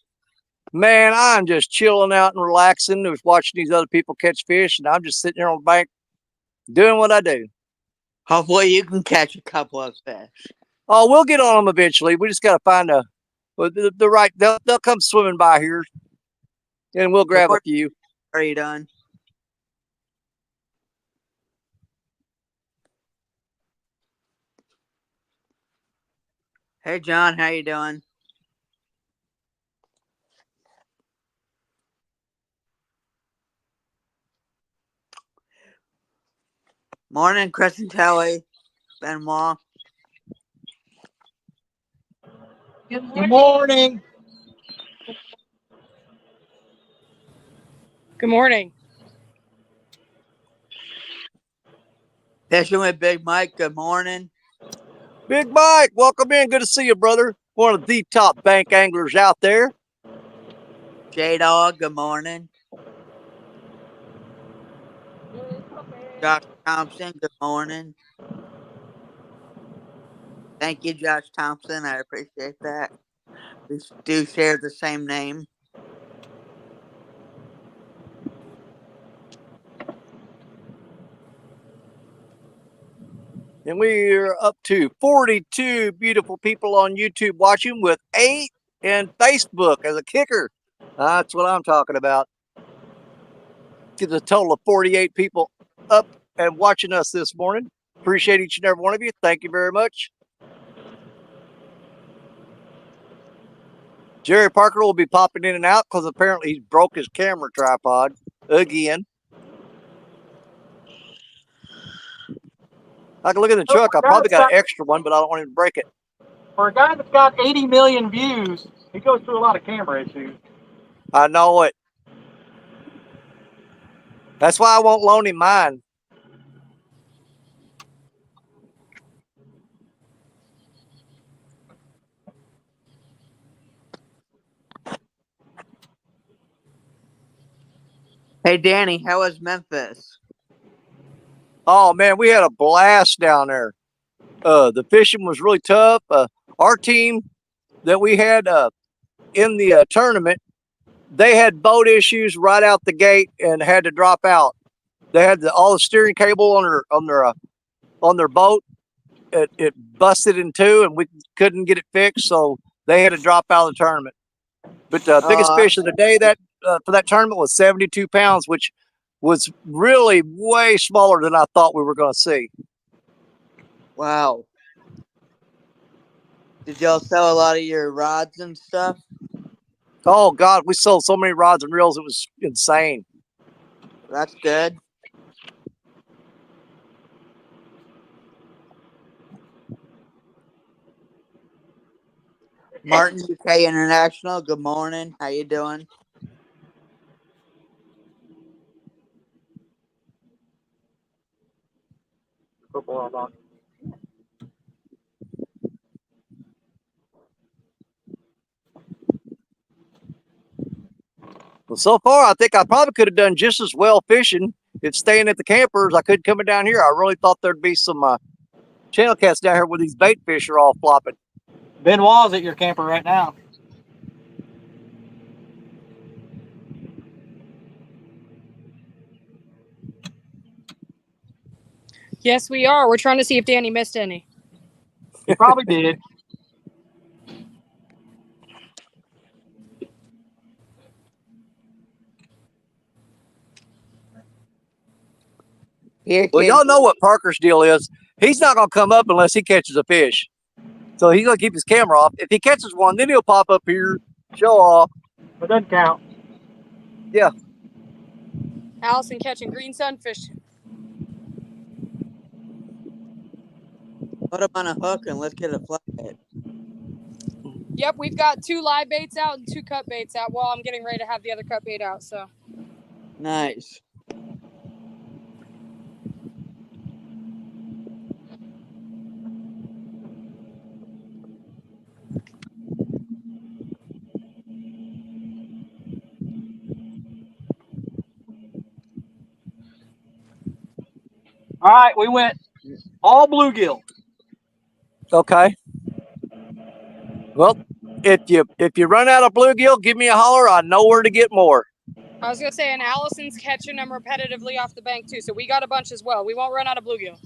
Man, I'm just chilling out and relaxing. I was watching these other people catch fish, and I'm just sitting here on the bank doing what I do. Hopefully you can catch a couple of fish. Oh, we'll get on them eventually. We just got to find the right. They'll come swimming by here, and we'll grab a few. Are you done? Hey, John, how you doing? Morning, Chris and Telly. Benoit. Good morning. Good morning. Fishing with Big Mike. Good morning. Big Mike, welcome in. Good to see you, brother. One of the top bank anglers out there. J-Dog, good morning. Josh Thompson, good morning. Thank you, Josh Thompson. I appreciate that. We do share the same name. And we're up to 42 beautiful people on YouTube watching with 8 and Facebook as a kicker. That's what I'm talking about. Get a total of 48 people up and watching us this morning. Appreciate each and every one of you. Thank you very much. Jerry Parker will be popping in and out because apparently he broke his camera tripod again. I can look in the truck. I probably got an extra one, but I don't want him to break it. For a guy that's got 80 million views, he goes through a lot of camera issues. I know it. That's why I won't loan him mine. Hey, Danny, how was Memphis? Oh, man, we had a blast down there. The fishing was really tough. Our team that we had, in the tournament, they had boat issues right out the gate and had to drop out. They had all the steering cable on their boat. It busted in two, and we couldn't get it fixed, so they had to drop out of the tournament. But the biggest fish of the day for that tournament was 72 pounds, which was really way smaller than I thought we were going to see. Wow. Did y'all sell a lot of your rods and stuff? Oh God, we sold so many rods and reels, it was insane. That's good. Martin UK International, good morning. How you doing? Well, so far, I think I probably could have done just as well fishing if staying at the campers. I could coming down here. I really thought there'd be some channel cats down here where these bait fish are all flopping. Benoit's at your camper right now. Yes, we are. We're trying to see if Danny missed any. He probably did. Here, Well, kids. y'all know what Parker's deal is. He's not going to come up unless he catches a fish. So he's going to keep his camera off. If he catches one, then he'll pop up here, show off. It doesn't count. Yeah. Allison catching green sunfish. Put them on a hook and let's get a flathead. Yep, we've got 2 live baits out and 2 cut baits out. Well, I'm getting ready to have the other cut bait out, so. Nice. All right, we went all bluegill. Okay. Well, if you run out of bluegill, give me a holler. I know where to get more. I was going to say, and Allison's catching them repetitively off the bank, too, so we got a bunch as well. We won't run out of bluegill.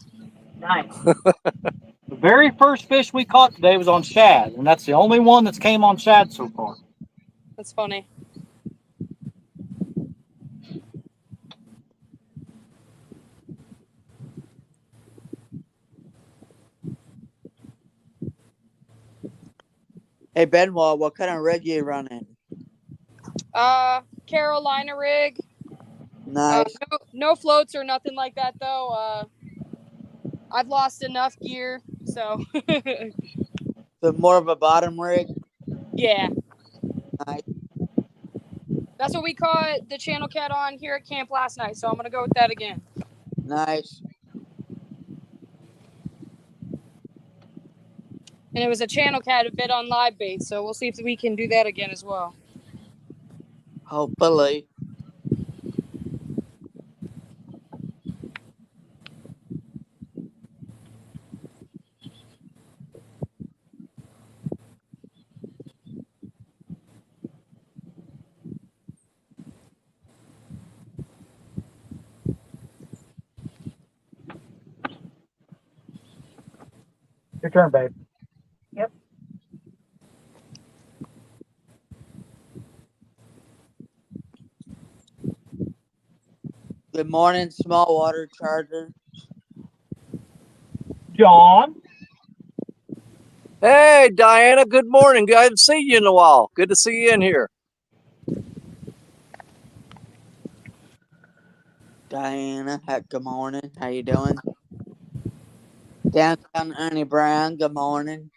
Nice. The very first fish we caught today was on shad, and that's the only one that's came on shad so far. That's funny. Hey, Benoit, what kind of rig you running? Carolina rig. Nice. No floats or nothing like that, though. I've lost enough gear, so. So more of a bottom rig? Yeah. Nice. That's what we caught the channel cat on here at camp last night, so I'm going to go with that again. Nice. And it was a channel cat a bit on live bait, so we'll see if we can do that again as well. Hopefully. Your turn, babe. Good morning, small water charger. John. Hey, Diana, good morning. I haven't seen you in a while. Good to see you in here. Diana, good morning. How you doing? Downtown Ernie Brown, good morning.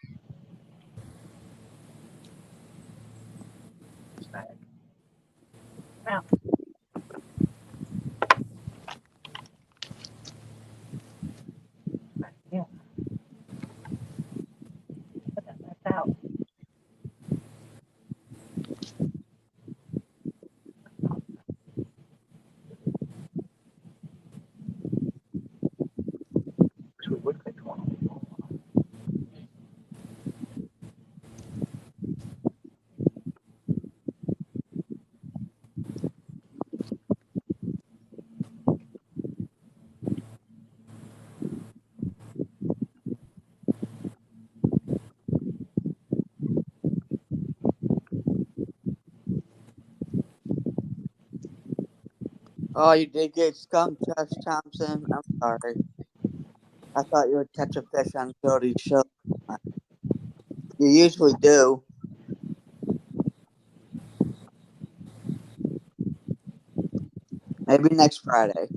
Oh, you did get skunked, Josh Thompson. I'm sorry. I thought you would catch a fish on Cody's show. You usually do. Maybe next Friday.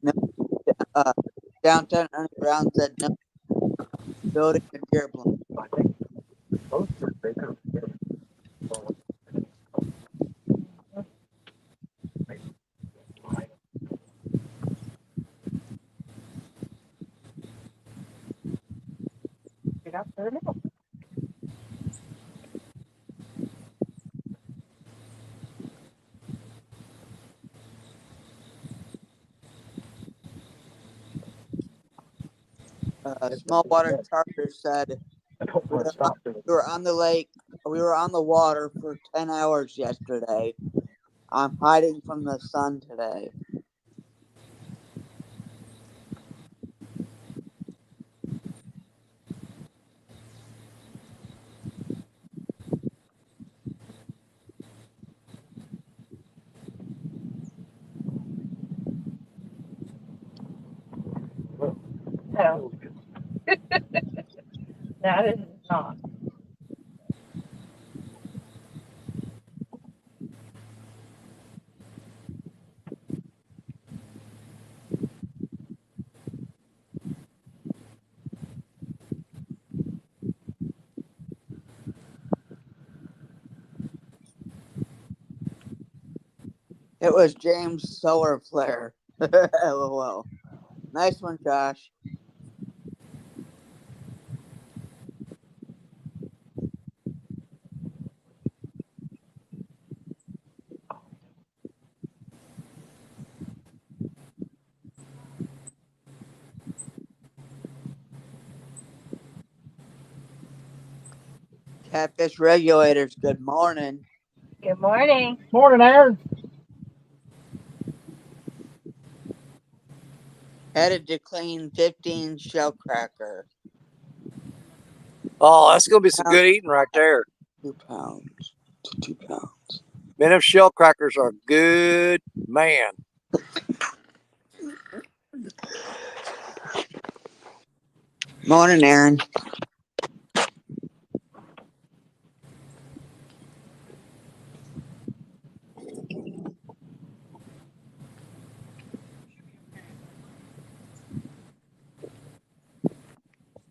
No, uh, Downtown Ernie Brown said no building a deer blind. Get out there now. Small water charter said I don't we want to were, on, stop doing we were on the lake. We were on the water for 10 hours yesterday. I'm hiding from the sun today. No, that is not. It was James Solar Flare. LOL. Nice one, Josh. Catfish regulators, good morning. Good morning. Morning, Aaron. Headed to clean 15 shell cracker. Oh, that's gonna be some good eating right there. 2 pounds to 2 pounds. Man, them shell crackers are good, man. Morning, Aaron.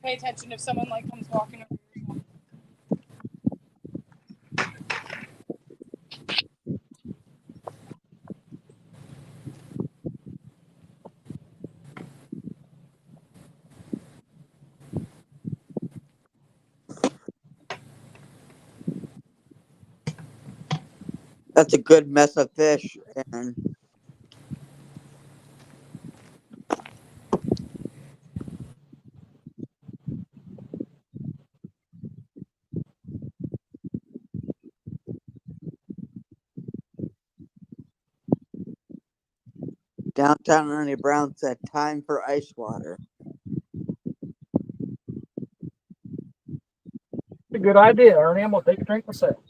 Pay attention if someone like comes walking over. That's a good mess of fish, Aaron. Downtown Ernie Brown said, time for ice water. It's a good idea, Ernie. I'm gonna take a drink myself.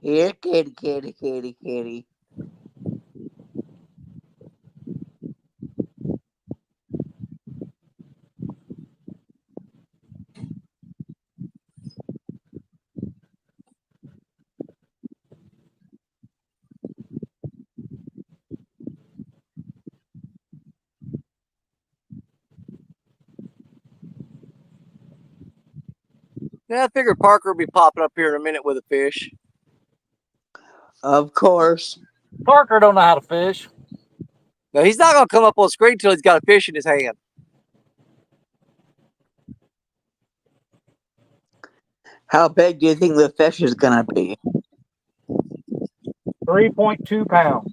Here, kitty. Yeah, I figured Parker will be popping up here in a minute with a fish. Of course. Parker don't know how to fish. Now, he's not going to come up on screen until he's got a fish in his hand. How big do you think the fish is gonna be? 3.2 pounds.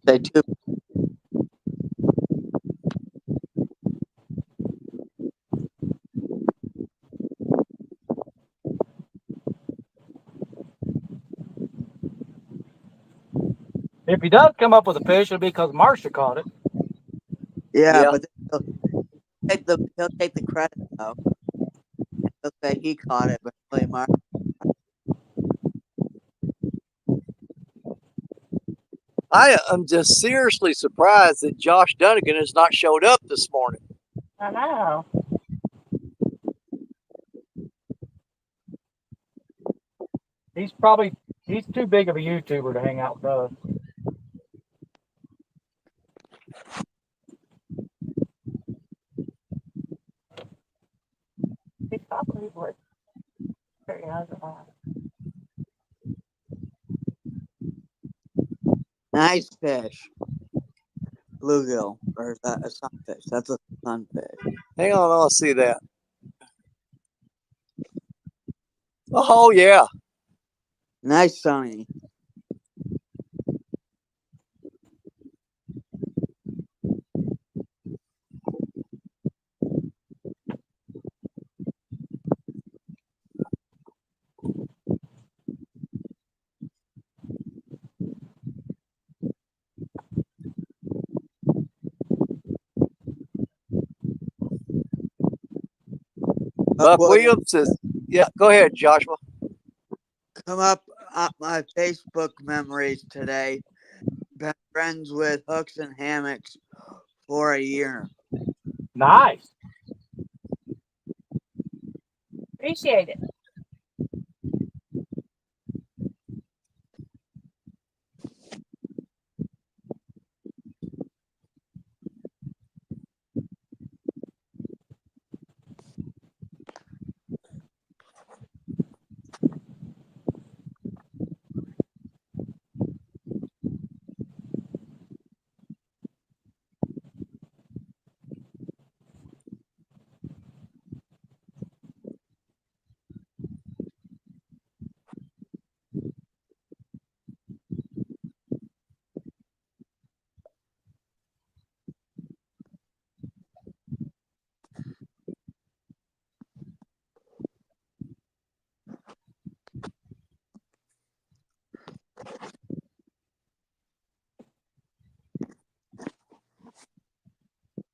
Say two. If he does come up with a fish, it'll be because Marcia caught it. Yeah, Yeah. but he'll take the credit though. He'll say he caught it, but really Mark. I am just seriously surprised that Josh Dunnigan has not showed up this morning. I know. He's too big of a YouTuber to hang out with us. He probably would. Very otherwise. Nice fish. Bluegill. Or is that a sunfish? That's a sunfish. Hang on, I'll see that. Oh, yeah. Nice Sonny. Buck Williams is, yeah, go ahead, Joshua. Come up my Facebook memories today. Been friends with Hooks and Hammocks for a year. Nice. Appreciate it.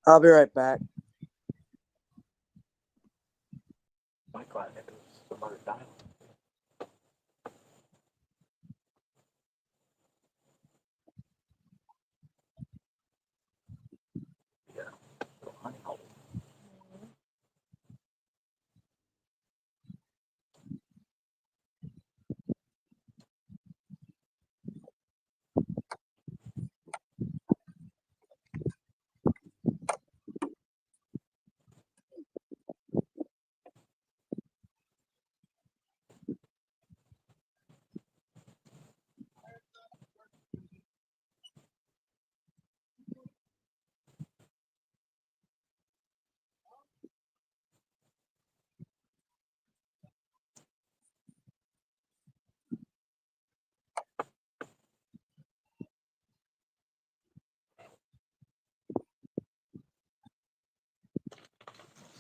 I'll be right back.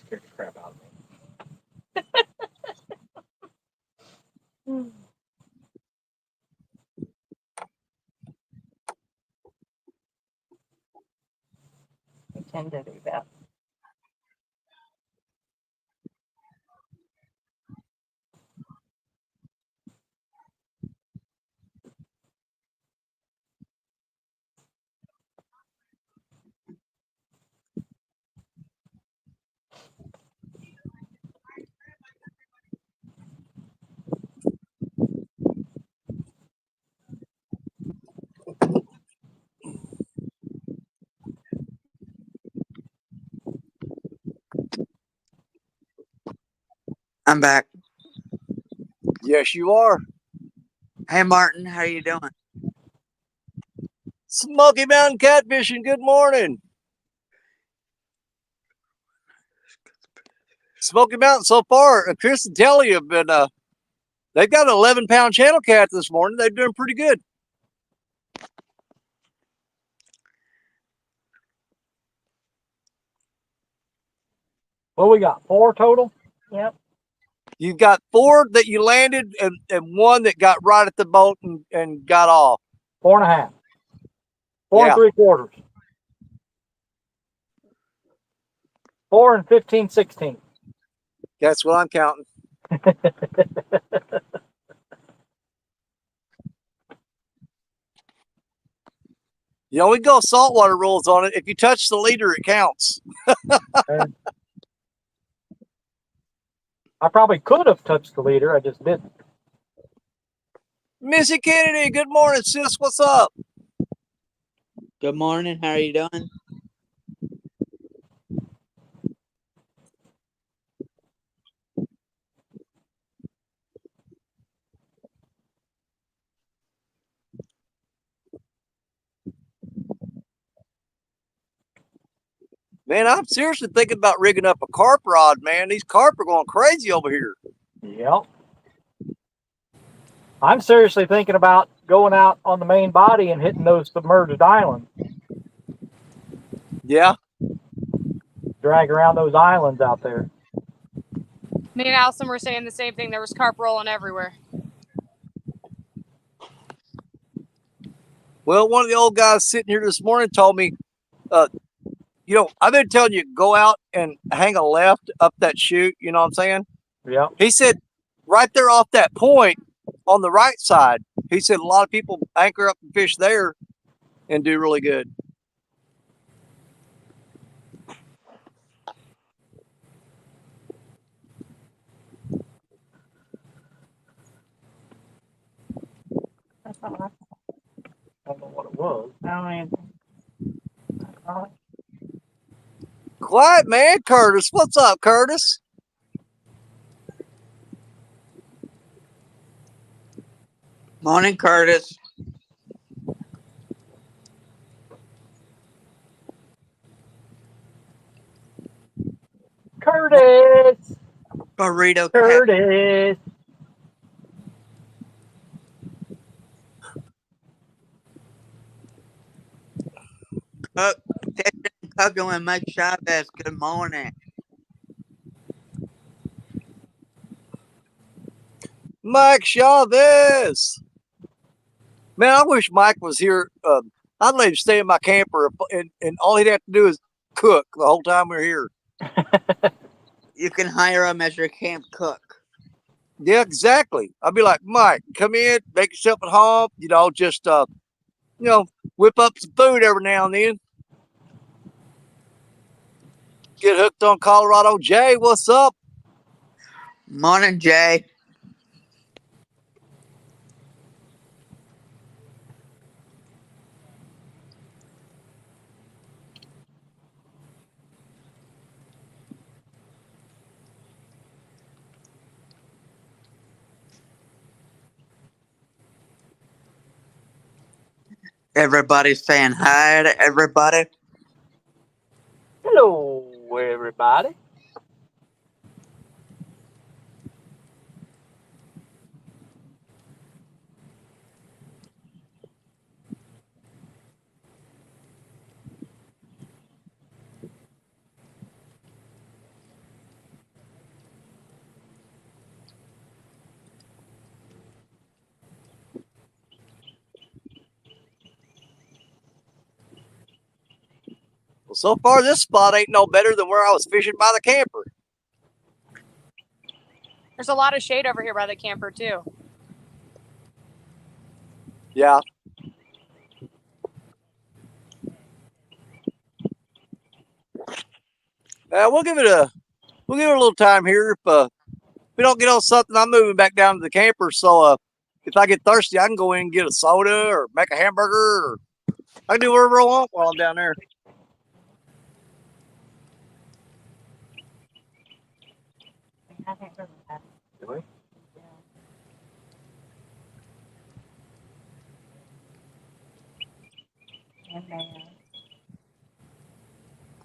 Scared the crap out of me. I tend to do that. I'm back. Yes, you are. Hey, Martin, how you doing? Smoky Mountain Catfishing, good morning. Smoky Mountain so far, Chris and Telly have been, they've got an 11-pound channel cat this morning. They're doing pretty good. Well, we got 4 total. Yep. You've got 4 that you landed and 1 that got right at the boat and got off. 4.5. 4 Yeah. 3/4. 4 and 15/16. That's what I'm counting. You know, we go saltwater rules on it. If you touch the leader, it counts. I probably could have touched the leader. I just didn't. Missy Kennedy, good morning, sis. What's up? Good morning. How are you doing? Man, I'm seriously thinking about rigging up a carp rod, man. These carp are going crazy over here. Yep. I'm seriously thinking about going out on the main body and hitting those submerged islands. Yeah. Drag around those islands out there. Me and Allison were saying the same thing. There was carp rolling everywhere. Well, one of the old guys sitting here this morning told me, you know, I've been telling you, go out and hang a left up that chute. You know what I'm saying? Yep. He said, right there off that point on the right side, he said a lot of people anchor up and fish there and do really good. That's not right. I don't know what it was. I mean, Quiet, man. Curtis, what's up, Curtis? Morning, Curtis. Curtis! Burrito cat. Curtis! Cuckoo and Mike Chavez. Good morning. Mike Chavez. Man, I wish Mike was here. I'd let him stay in my camper, and all he'd have to do is cook the whole time we're here. You can hire him as your camp cook. Yeah, exactly. I'd be like, Mike, come in, make yourself at home. You know, just you know, whip up some food every now and then. Get hooked on Colorado. Jay, what's up? Morning, Jay. Everybody's saying hi to everybody. Hello, everybody. Well, so far this spot ain't no better than where I was fishing by the camper. There's a lot of shade over here by the camper too. Yeah. We'll give it a little time here. If we don't get on something, I'm moving back down to the camper. So if I get thirsty, I can go in and get a soda or make a hamburger. Or I can do whatever I want while I'm down there. I think there's a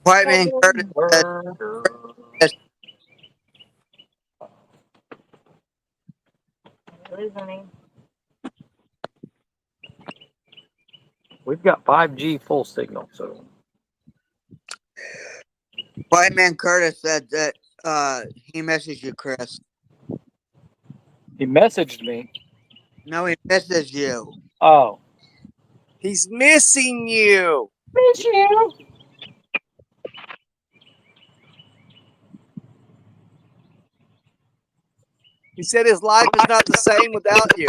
White man Curtis said, Burger. Losing him. We've got 5G full signal, so White man Curtis said that he misses you, Chris. he messaged me. No, he misses you. Oh, He's missing you. miss you. He said his life is not the same without you.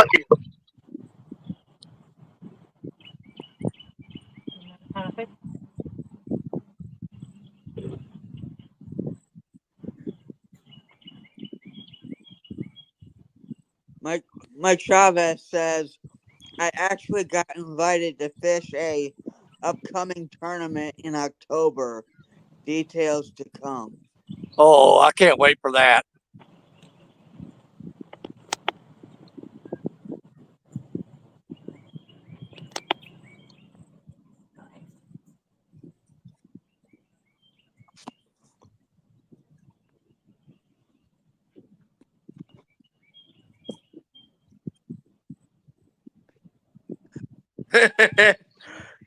Mike Chavez says, I actually got invited to fish a upcoming tournament in October. Details to come. Oh, I can't wait for that.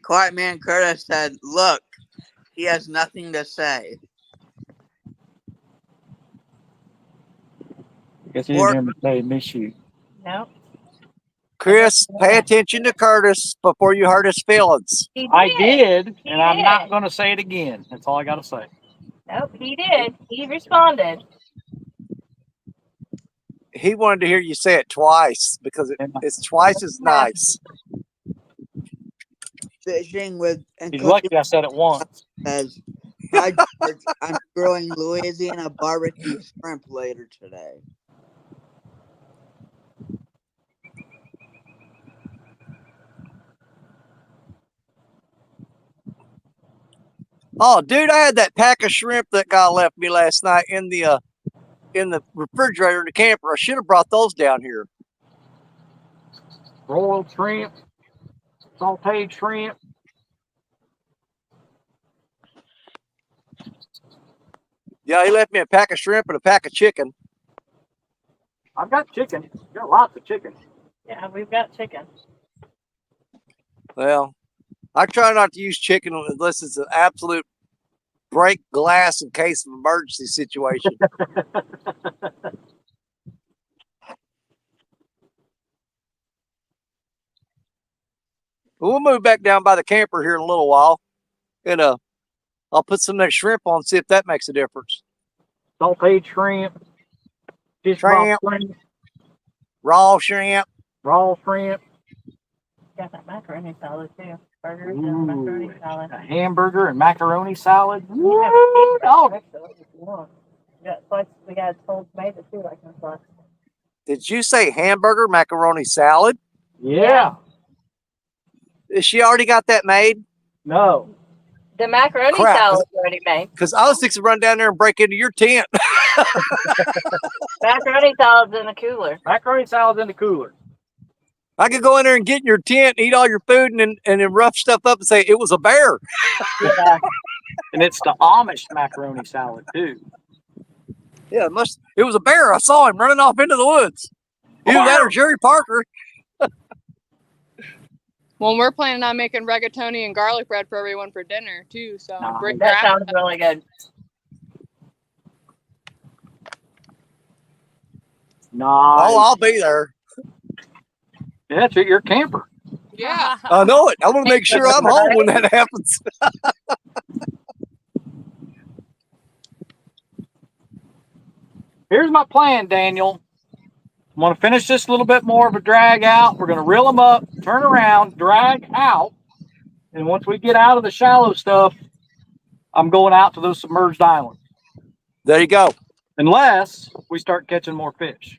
Quiet man Curtis said, look, he has nothing to say. Guess he didn't hear me say miss you. Nope. Chris, pay attention to Curtis before you hurt his feelings. He did. I did, He and I'm not did. going to say it again. That's all I got to say. Nope, he did. He responded. He wanted to hear you say it twice because it's twice as nice. Fishing with and He's cooking lucky I said it once. says, hi George, I'm grilling Louisiana barbecue shrimp later today. Oh, dude, I had that pack of shrimp that guy left me last night in the refrigerator in the camper. I should have brought those down here. Broiled shrimp, sauteed shrimp. Yeah, he left me a pack of shrimp and a pack of chicken. I've got chicken. Got lots of chicken. Yeah, we've got chicken. Well, I try not to use chicken unless it's an absolute break glass in case of emergency situation. We'll move back down by the camper here in a little while, and I'll put some of that shrimp on, see if that makes a difference. Sauteed shrimp, fish Shrimp. broth shrimp, Raw shrimp. raw shrimp. Got that macaroni salad too. Burgers and macaroni salad. A hamburger and macaroni salad. You have Woo, a dog. if you want. We got told tomato too, like in sauce. Did you say hamburger macaroni salad? Yeah. Is she already got that made? No. The macaroni Crap. salad's already made. Because I was fixing to run down there and break into your tent. Macaroni salad's in the cooler. Macaroni salad's in the cooler. I could go in there and get in your tent, eat all your food, and then rough stuff up and say it was a bear. Yeah. And it's the Amish macaroni salad too. Yeah, it was a bear. I saw him running off into the woods. Either that or Jerry Parker. Well, we're planning on making rigatoni and garlic bread for everyone for dinner too. So Nice. bring That your sounds appetite. really good. Nice. Oh, I'll be there. Yeah, that's your camper. Yeah. I know it. I want to make sure I'm home when that happens. Here's my plan, Daniel. I'm going to finish this a little bit more of a drag out. We're going to reel them up, turn around, drag out. And once we get out of the shallow stuff, I'm going out to those submerged islands. There you go. Unless we start catching more fish.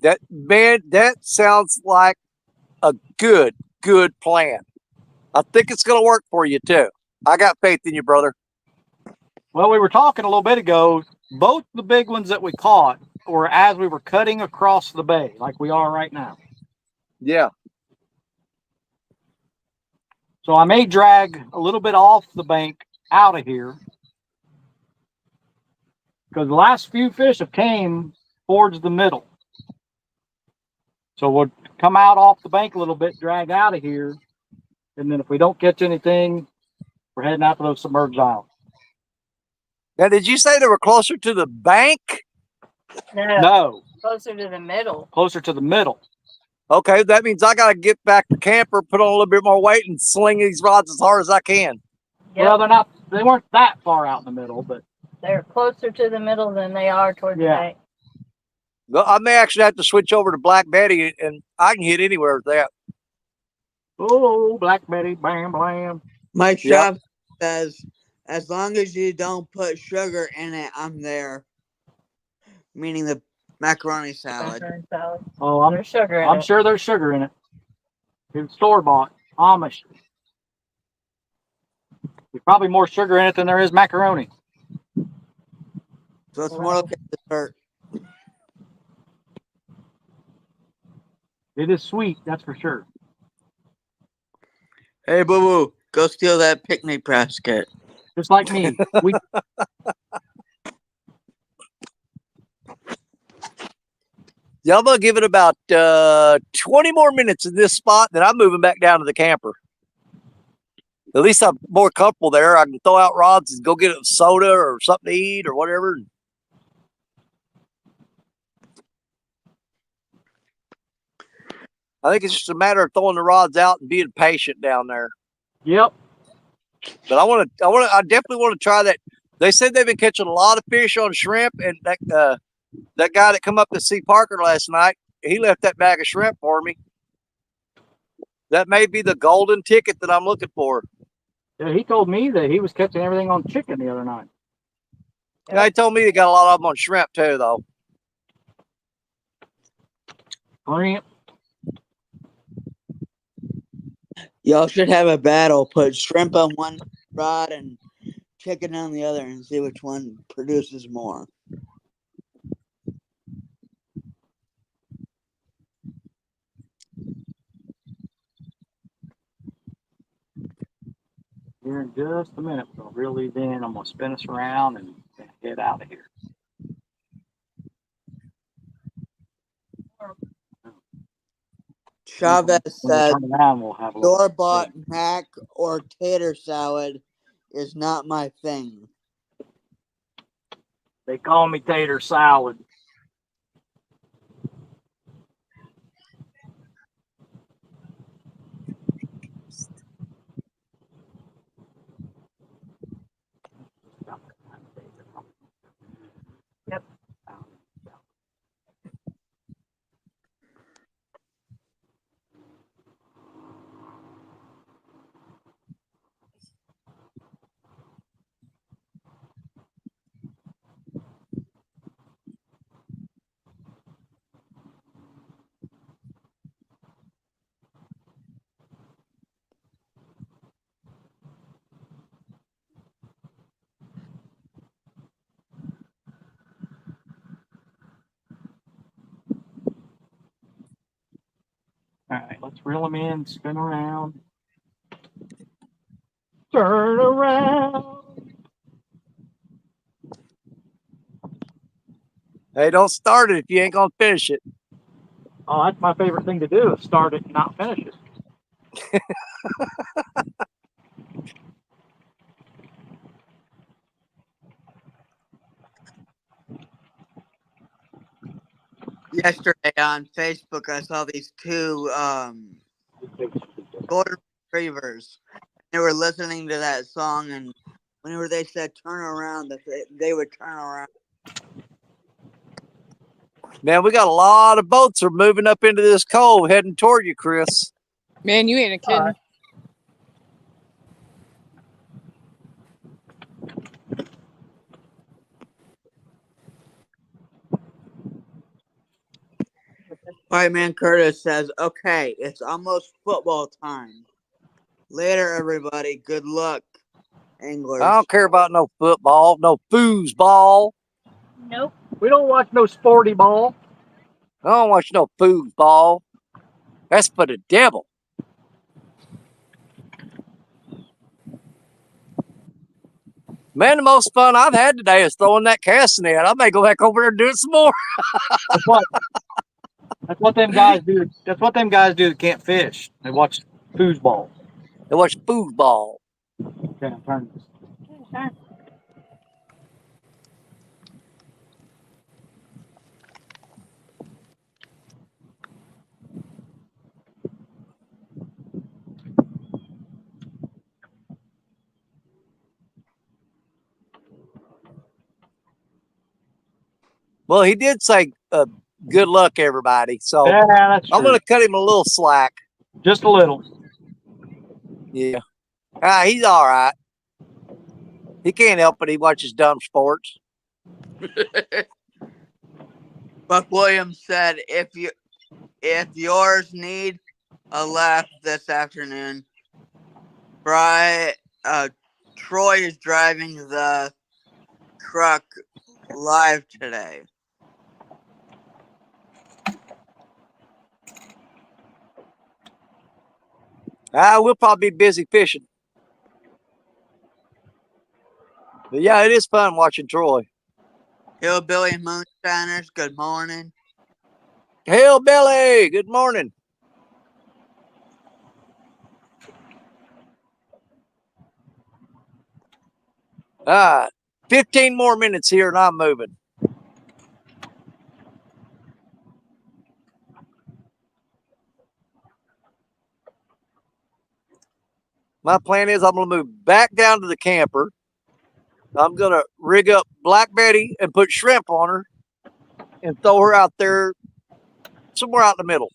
That sounds like a good plan. I think it's going to work for you too. I got faith in you, brother. Well, we were talking a little bit ago. Both the big ones that we caught were as we were cutting across the bay, like we are right now. Yeah. So I may drag a little bit off the bank out of here. Because the last few fish have came towards the middle. So we'll come out off the bank a little bit, drag out of here. And then if we don't catch anything, we're heading out to those submerged islands. Now, did you say they were closer to the bank? No, Closer to the middle. closer to the middle. Okay, that means I got to get back to camper, put on a little bit more weight, and sling these rods as hard as I can. Well, they weren't that far out in the middle, but They're closer to the middle than they are towards the bank. Well, I may actually have to switch over to Black Betty, and I can hit anywhere with that. oh, Black Betty, bam, blam. My shop says, as long as you don't put sugar in it, I'm there. Meaning the macaroni salad. Oh, There's sugar in I'm it. sure there's sugar in it. It's store bought, Amish. There's probably more sugar in it than there is macaroni. So it's more like a dessert. It is sweet, that's for sure. Hey, boo boo, go steal that picnic basket. Just like me. Yeah, I'm going to give it about 20 more minutes in this spot, then I'm moving back down to the camper. At least I'm more comfortable there. I can throw out rods and go get a soda or something to eat or whatever. I think it's just a matter of throwing the rods out and being patient down there. Yep. But I definitely want to try that. They said they've been catching a lot of fish on shrimp, and that guy that come up to see Parker last night, he left that bag of shrimp for me. That may be the golden ticket that I'm looking for. Yeah, he told me that he was catching everything on chicken the other night. Yeah, he told me they got a lot of them on shrimp too, though. Shrimp. Y'all should have a battle. Put shrimp on one rod and chicken on the other and see which one produces more. Here in just a minute, we'll reel these in. I'm going to spin us around and get out of here. Chavez said, we'll store-bought mac or tater salad is not my thing. They call me tater salad. Yep. All right, let's reel them in, spin around. Turn around. Hey, don't start it if you ain't going to finish it. Oh, that's my favorite thing to do, is start it and not finish it. Yesterday on Facebook, I saw these two golden retrievers. They were listening to that song, and whenever they said turn around, they would turn around. Man, we got a lot of boats are moving up into this cove heading toward you, Chris. Man, you ain't a kidding. White Man Curtis says, okay, it's almost football time. Later, everybody. Good luck, anglers. I don't care about no football, no foosball. Nope. We don't watch no sporty ball. I don't watch no foosball. That's for the devil. Man, the most fun I've had today is throwing that casting in. I may go back over there and do it some more. That's what them guys do. That's what them guys do that can't fish. They watch foosball. They watch foosball. Okay, I'm turning this. Well, he did say good luck, everybody. So Yeah, that's true. I'm going to cut him a little slack. Just a little. Yeah. He's all right. He can't help it. He watches dumb sports. Buck Williams said, if yours need a laugh this afternoon, Troy is driving the truck live today. We'll probably be busy fishing. But yeah, it is fun watching Troy. Hillbilly Moonshiners, good morning. Hillbilly, good morning. Ah, 15 more minutes here and I'm moving. My plan is I'm going to move back down to the camper. I'm going to rig up Black Betty and put shrimp on her and throw her out there somewhere out in the middle.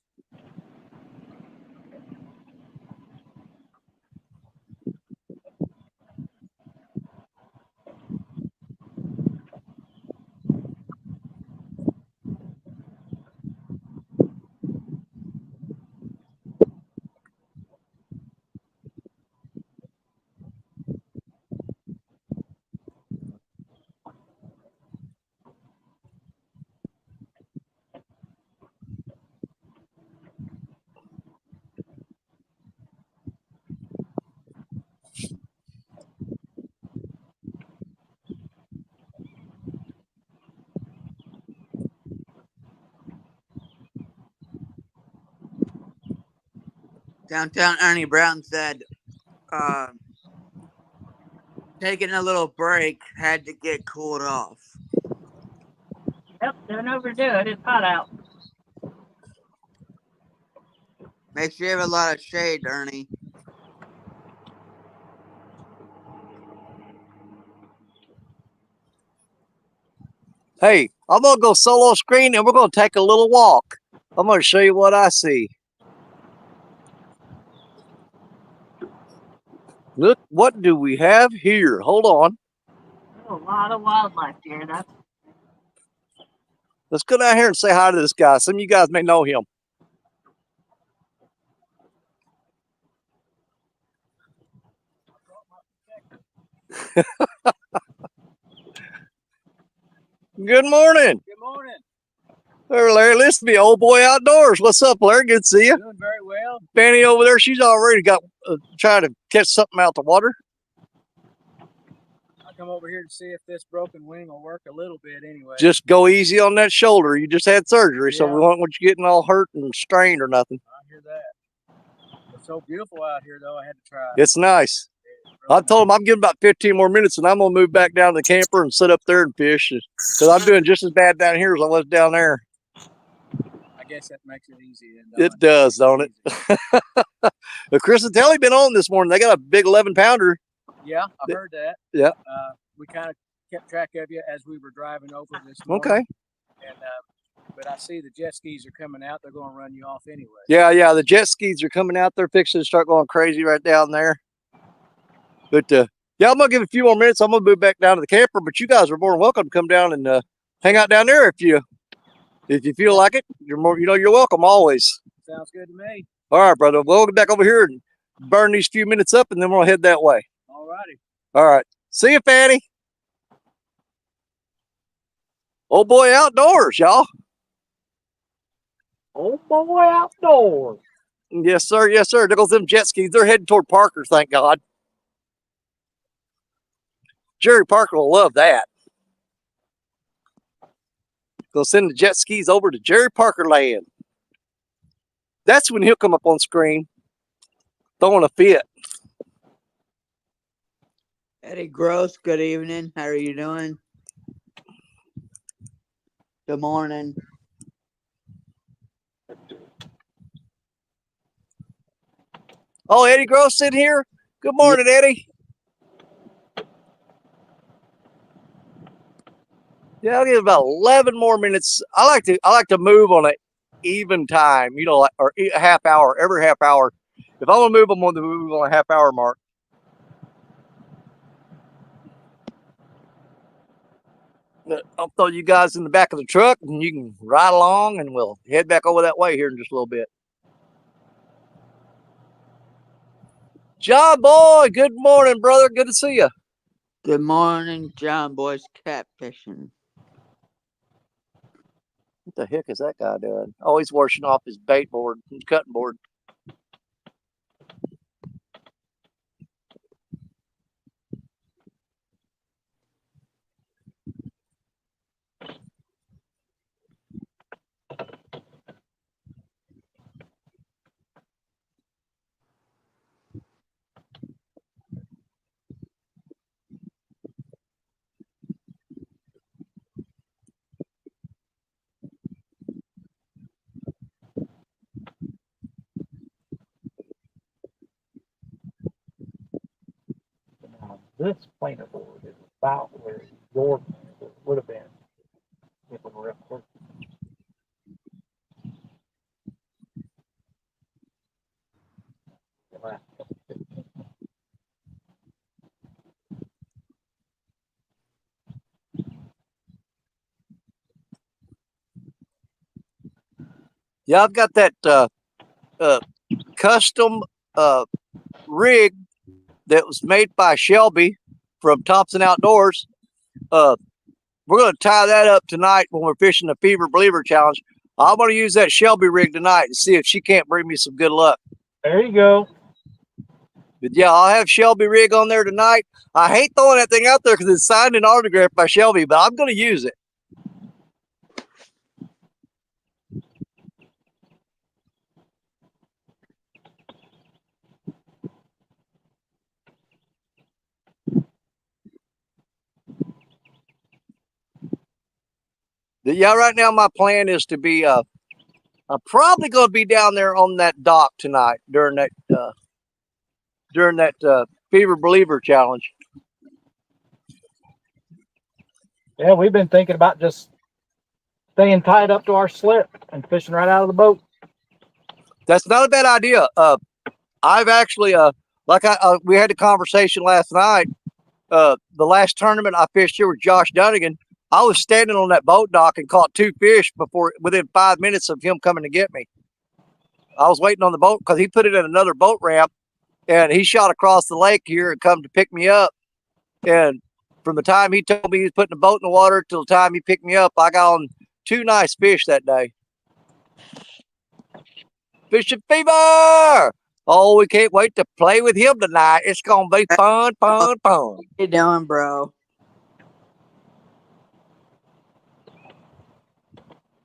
Downtown Ernie Brown said, taking a little break, had to get cooled off. Yep, don't overdo it. It's hot out. Make sure you have a lot of shade, Ernie. Hey, I'm going to go solo screen and we're going to take a little walk. I'm going to show you what I see. Look, what do we have here? Hold on. There's a lot of wildlife here. Let's go down here and say hi to this guy. Some of you guys may know him. Good morning. Good morning. There, Larry. Listen to me, old boy outdoors. What's up, Larry? Good to see you. Doing very well. Fanny over there, she's already got trying to catch something out the water. I come over here to see if this broken wing will work a little bit anyway. Just go easy on that shoulder. You just had surgery, so Yeah. we don't want you getting all hurt and strained or nothing. I hear that. It's so beautiful out here, though. I had to try. It's nice. I told him I'm giving about 15 more minutes and I'm going to move back down to the camper and sit up there and fish. Because I'm doing just as bad down here as I was down there. I guess that makes it easy. It does, don't it? But Chris and Telly been on this morning. They got a big 11-pounder. Yeah, I heard that. Yeah. We kind of kept track of you as we were driving over this morning. Okay. And but I see the jet skis are coming out. They're going to run you off anyway. Yeah. The jet skis are coming out. They're fixing to start going crazy right down there. But yeah, I'm gonna give it a few more minutes. I'm gonna move back down to the camper. But you guys are more than welcome to come down and hang out down there if you feel like it. You're welcome always. Sounds good to me. All right, brother. We'll get back over here and burn these few minutes up, and then we'll head that way. All righty. All right. See you, Fanny. Old boy outdoors, y'all. Old boy outdoors. Yes, sir. Yes, sir. There goes them jet skis. They're heading toward Parker, thank God. Jerry Parker will love that. Gonna send the jet skis over to Jerry Parker land. That's when he'll come up on screen throwing a fit. Eddie Gross, good evening. How are you doing? Good morning. Oh, Eddie Gross in here. Good morning, Eddie. Yeah, I'll give it about 11 more minutes. I like to move on an even time, you know, like, or a half hour, every half hour. If I want to move, I'm going to move on a half hour mark. I'll throw you guys in the back of the truck and you can ride along and we'll head back over that way here in just a little bit. John Boy, good morning, brother. Good to see you. Good morning, John Boy's catfishing. What the heck is that guy doing? Oh, he's washing off his bait board, his cutting board. Now, this planer board is about where your planer board would have been if it were up close. Yeah, I've got that custom rig that was made by Shelby from Thompson Outdoors. We're going to tie that up tonight when we're fishing the Fever Believer Challenge. I'm going to use that Shelby rig tonight and see if she can't bring me some good luck. There you go. But yeah, I'll have Shelby rig on there tonight. I hate throwing that thing out there because it's signed and autographed by Shelby, but I'm going to use it. But yeah, right now my plan is to be I'm probably going to be down there on that dock tonight during that Fever Believer Challenge. Yeah, we've been thinking about just staying tied up to our slip and fishing right out of the boat. That's not a bad idea. I've actually we had a conversation last night. The last tournament I fished here with Josh Dunnigan, I was standing on that boat dock and caught 2 fish within 5 minutes of him coming to get me. I was waiting on the boat because he put it in another boat ramp and he shot across the lake here and come to pick me up. And from the time he told me he was putting the boat in the water till the time he picked me up, I got on 2 nice fish that day. Fishing fever! Oh, we can't wait to play with him tonight. It's gonna be fun, fun, fun. How you doing, bro?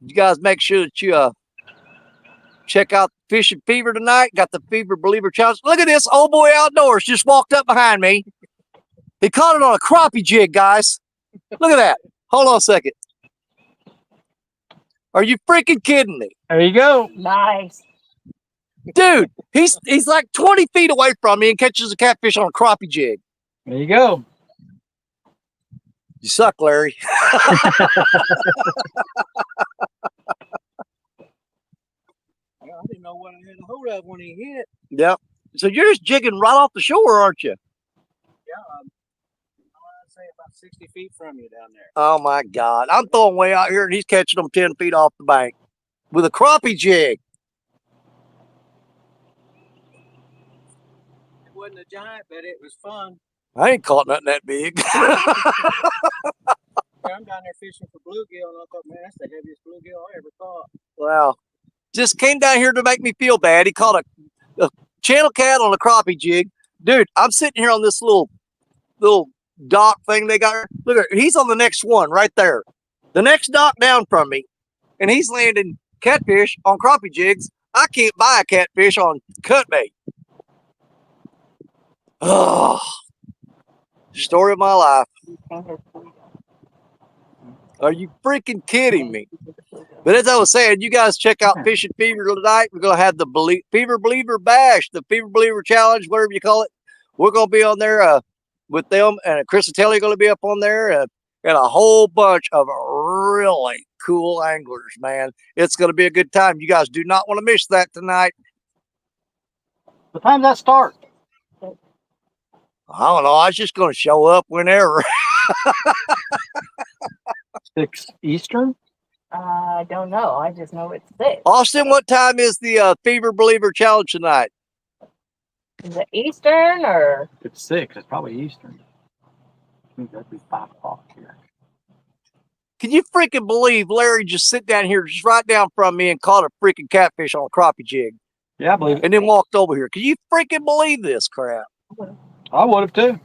You guys make sure that you check out Fishing Fever tonight. Got the Fever Believer Challenge. Look at this old boy outdoors just walked up behind me. He caught it on a crappie jig, guys. Look at that. Hold on a second. Are you freaking kidding me? There you go. Nice. Dude, he's like 20 feet away from me and catches a catfish on a crappie jig. There you go. You suck, Larry. I didn't know what I had a hold of when he hit. Yep. So you're just jigging right off the shore, aren't you? Yeah, I'd say about 60 feet from you down there. Oh my God. I'm throwing way out here and he's catching them 10 feet off the bank with a crappie jig. It wasn't a giant, but it was fun. I ain't caught nothing that big. I'm down there fishing for bluegill, and I thought, man, that's the heaviest bluegill I ever caught. Wow. Just came down here to make me feel bad. He caught a channel cat on a crappie jig. Dude, I'm sitting here on this little dock thing they got. Look at, he's on the next one right there. The next dock down from me, and he's landing catfish on crappie jigs. I can't buy a catfish on cut bait. Oh, story of my life. Are you freaking kidding me? But as I was saying, you guys check out Fishing Fever tonight. We're going to have the Fever Believer Bash, the Fever Believer Challenge, whatever you call it. We're going to be on there with them, and Chris and Telly are going to be up on there, and a whole bunch of really cool anglers, man. It's going to be a good time. You guys do not want to miss that tonight. What time does that start? I don't know. I was just going to show up whenever. 6 Eastern? I don't know. I just know it's 6. Austin, what time is the Fever Believer Challenge tonight? Is it Eastern or? It's 6. It's probably Eastern. I think that'd be 5 o'clock here. Can you freaking believe Larry just sit down here just right down from me and caught a freaking catfish on a crappie jig? Yeah, I believe it. And then walked over here. Can you freaking believe this crap? I would have too.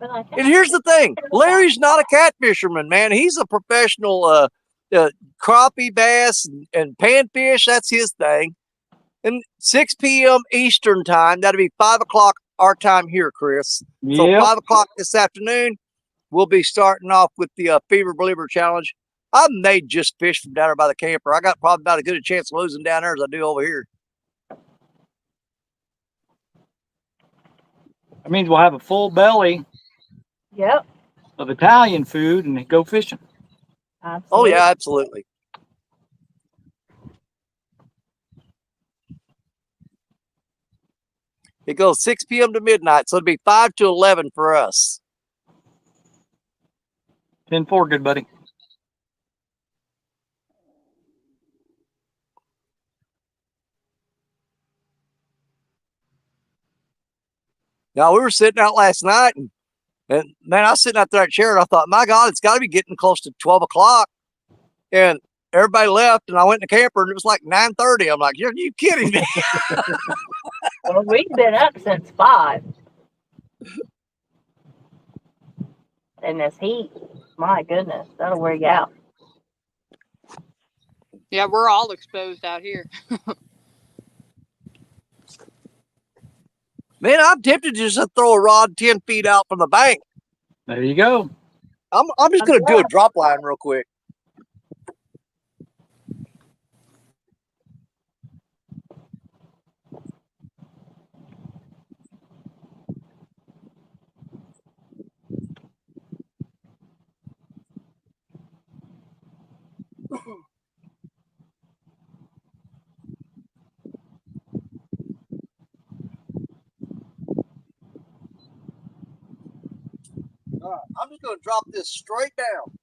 And here's the thing. Larry's not a catfisherman, man. He's a professional crappie, bass, and panfish. That's his thing. And 6 p.m. Eastern time, that'll be 5 o'clock our time here, Chris. So Yep. 5 o'clock this afternoon, we'll be starting off with the Fever Believer Challenge. I may just fish from down there by the camper. I got probably about as good a chance of losing down there as I do over here. That means we'll have a full belly Yep. of Italian food and go fishing. Absolutely. Oh, yeah, absolutely. It goes 6 p.m. to midnight, so it'll be 5 to 11 for us. 10-4, good buddy. Now, we were sitting out last night, and man, I was sitting out there at chair, and I thought, my God, it's got to be getting close to 12 o'clock. And everybody left, and I went in the camper, and it was like 9:30. I'm like, are you kidding me? Well, we've been up since 5. And this heat, my goodness, that'll wear you out. Yeah, we're all exposed out here. Man, I'm tempted just to throw a rod 10 feet out from the bank. There you go. I'm just going to do a drop line real quick. All right, I'm just going to drop this straight down.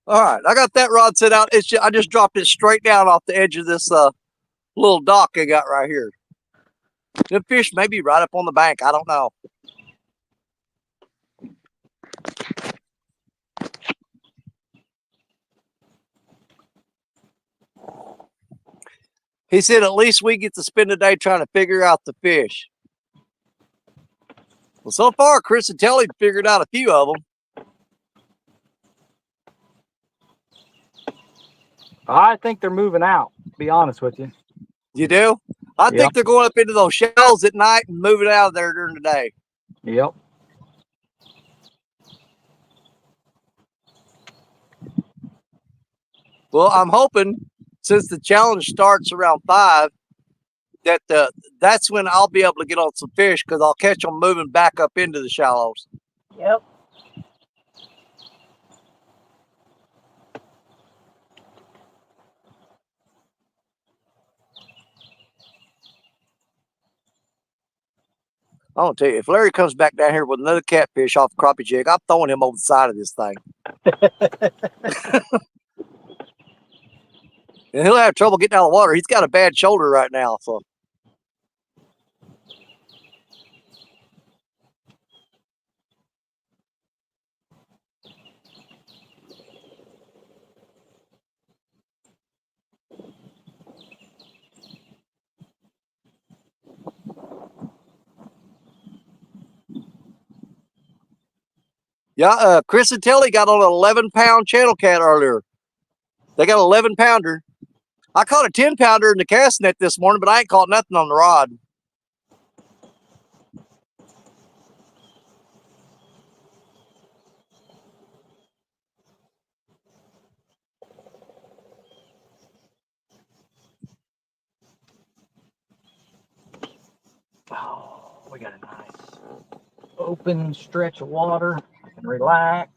All right, I got that rod set out. I just dropped it straight down off the edge of this little dock I got right here. The fish may be right up on the bank. I don't know. He said at least we get to spend the day trying to figure out the fish. Well, so far, Chris and Telly figured out a few of them. I think they're moving out, to be honest with you. You do? I think they're going up into those shells at night and moving out of there during the day. Yep. Well, I'm hoping since the challenge starts around 5, that that's when I'll be able to get on some fish because I'll catch them moving back up into the shallows. Yep. I'll tell you, if Larry comes back down here with another catfish off a crappie jig, I'm throwing him over the side of this thing. And he'll have trouble getting out of the water. He's got a bad shoulder right now, so. Yeah, Chris and Telly got on an 11-pound channel cat earlier. They got an 11-pounder. I caught a 10-pounder in the cast net this morning, but I ain't caught nothing on the rod. Oh, we got a nice open stretch of water. I can relax.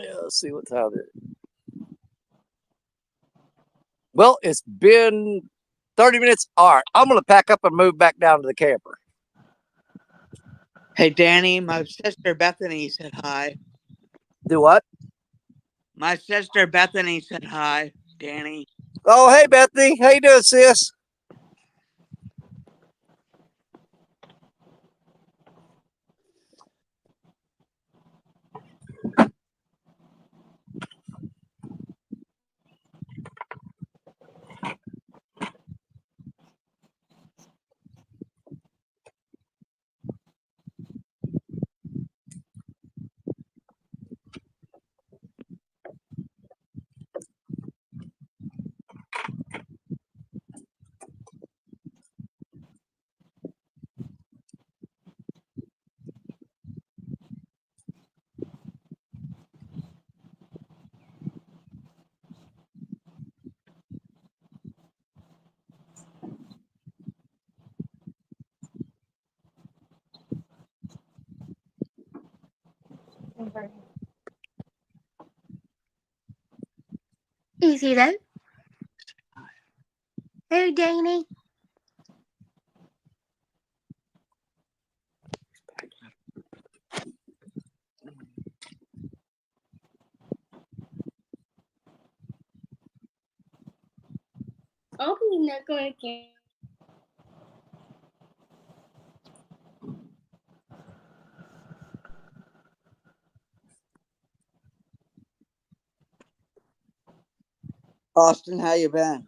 Yeah, let's see what time it is. Well, it's been 30 minutes. All right, I'm going to pack up and move back down to the camper. Hey, Danny, my sister Bethany said hi. Do what? My sister Bethany said hi, Danny. Oh, hey, Bethany. How you doing, sis? Easy then. Hey, Danny. Open not going to. Austin, how you been?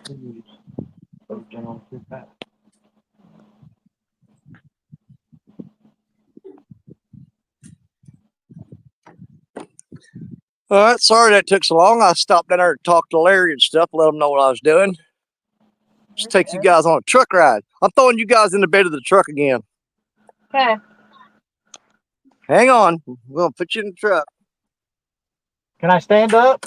All right, sorry that took so long. I stopped down there to talk to Larry and stuff, let him know what I was doing. Just take you guys on a truck ride. I'm throwing you guys in the bed of the truck again. Okay. Hang on. We're going to put you in the truck. Can I stand up?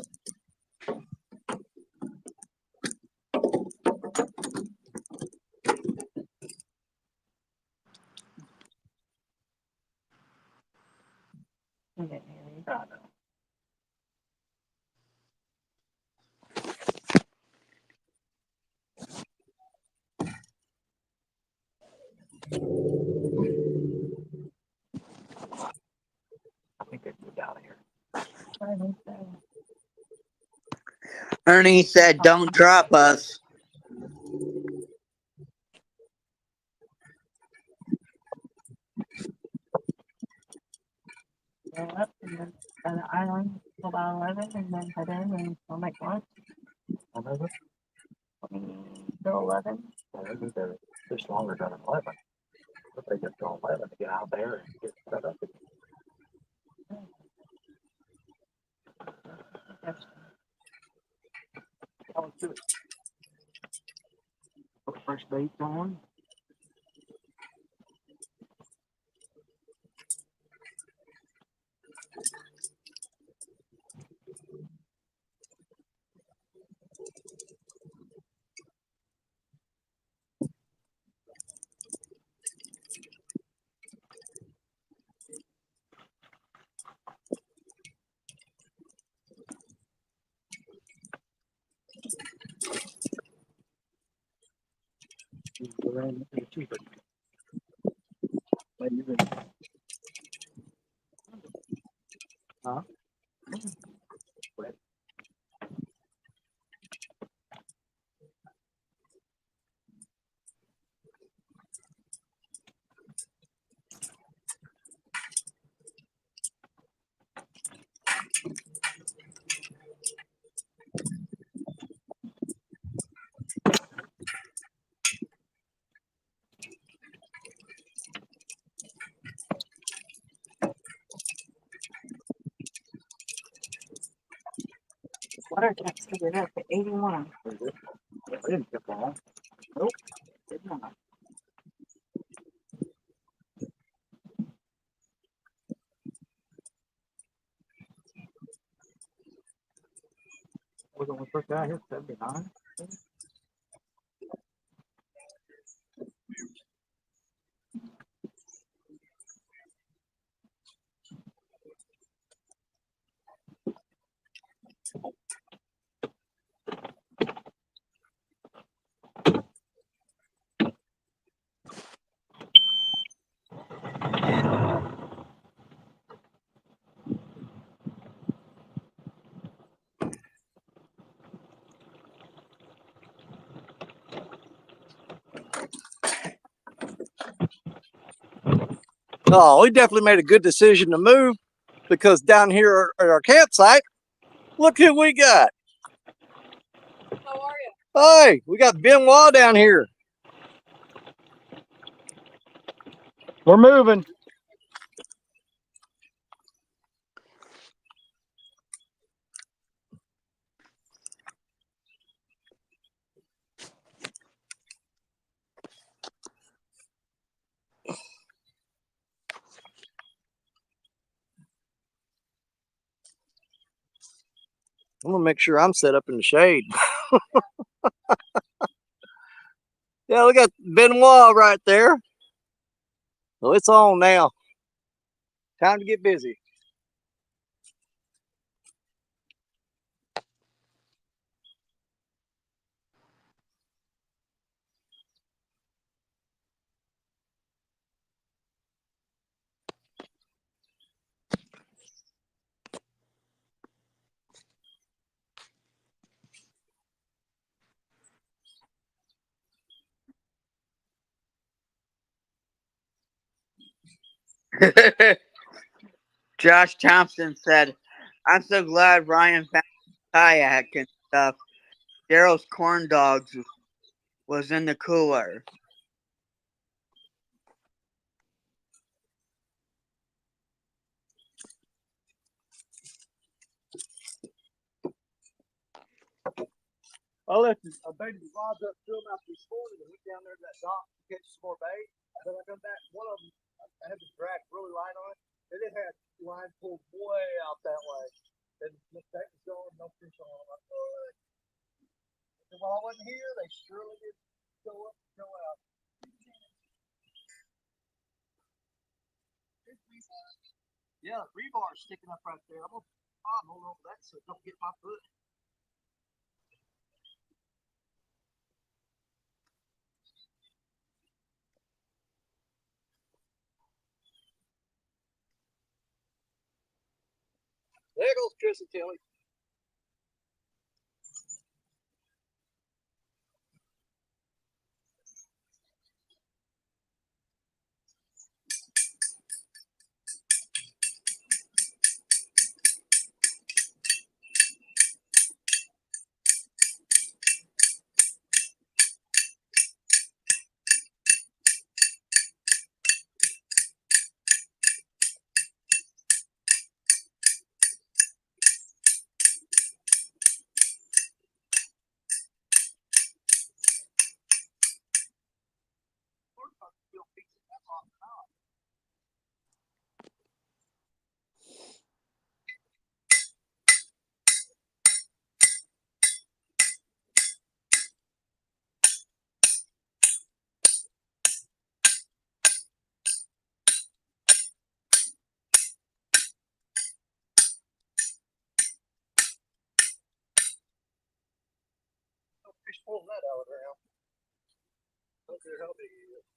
I think they moved out of here. Ernie said, "Don't drop us." Up and then on the island till about 11 and then head in and we'll make lunch. Till 11. They're just longer than 11. But they get to 11 to get out there and get set up. Put fresh baits on. Huh? Water temps to get up to 81. I didn't get long. Nope. Did not. Was the first guy hit 79? Oh, we definitely made a good decision to move because down here at our campsite, look who we got. How are you? Hey, we got Benoit down here. We're moving. I'm gonna make sure I'm set up in the shade. Yeah, we got Benoit right there. Well, it's on now. Time to get busy. Josh Thompson said, "I'm so glad Ryan found kayak and stuff. Daryl's corn dogs was in the cooler. I left I baited the rods up to them after this morning and went down there to that dock to catch some more bait. And then I come back, one of them, I had the drag really light on it, and it had line pulled way out that way. And the bait was going, no fish on them. Like, what? And while I wasn't here, they surely did go up and go out. Yeah, rebar is sticking up right there. I'm gonna hold on to that so it don't get my foot. There goes Chris and Tilly. Fish pulling that out of there now. I don't care how big he is.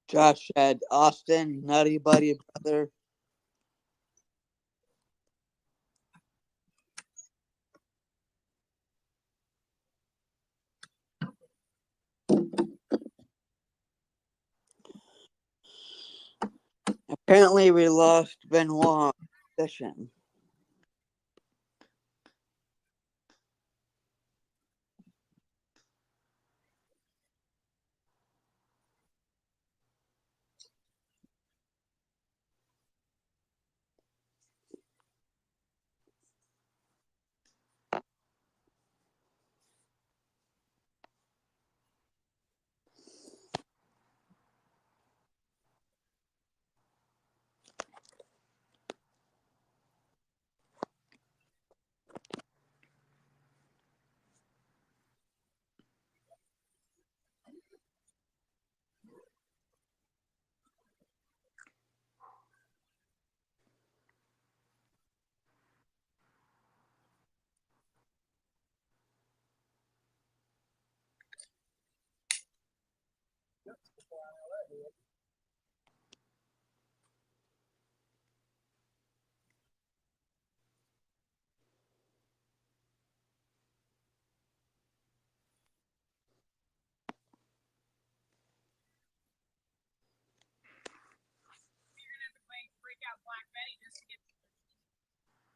Josh said, Austin, Nutty Buddy brother. Apparently, we lost Benoit fishing.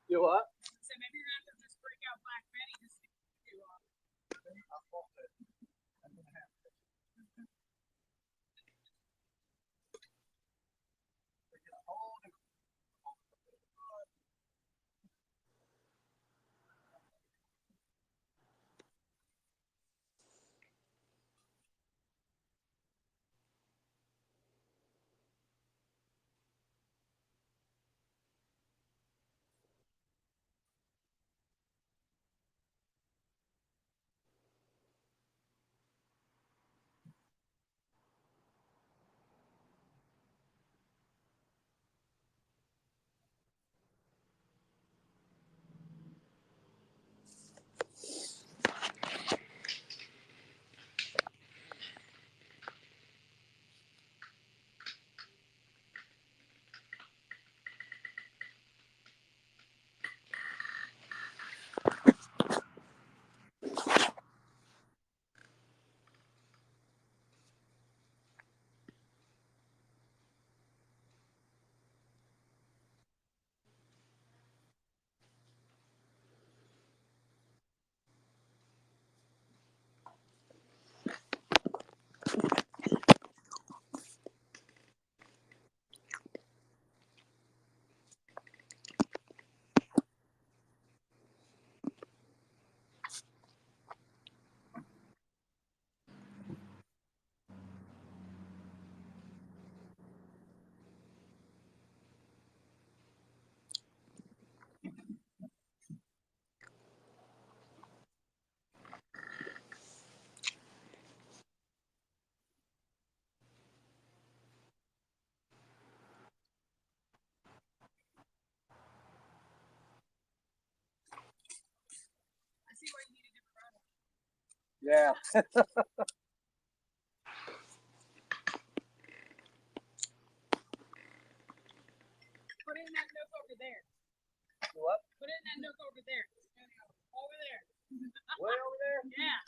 You what? So maybe you're gonna have to just break out Black Betty just to get you on. Yeah. Put it in that nook over there. What? Put it in that nook over there. Over there. Way over there? Yeah.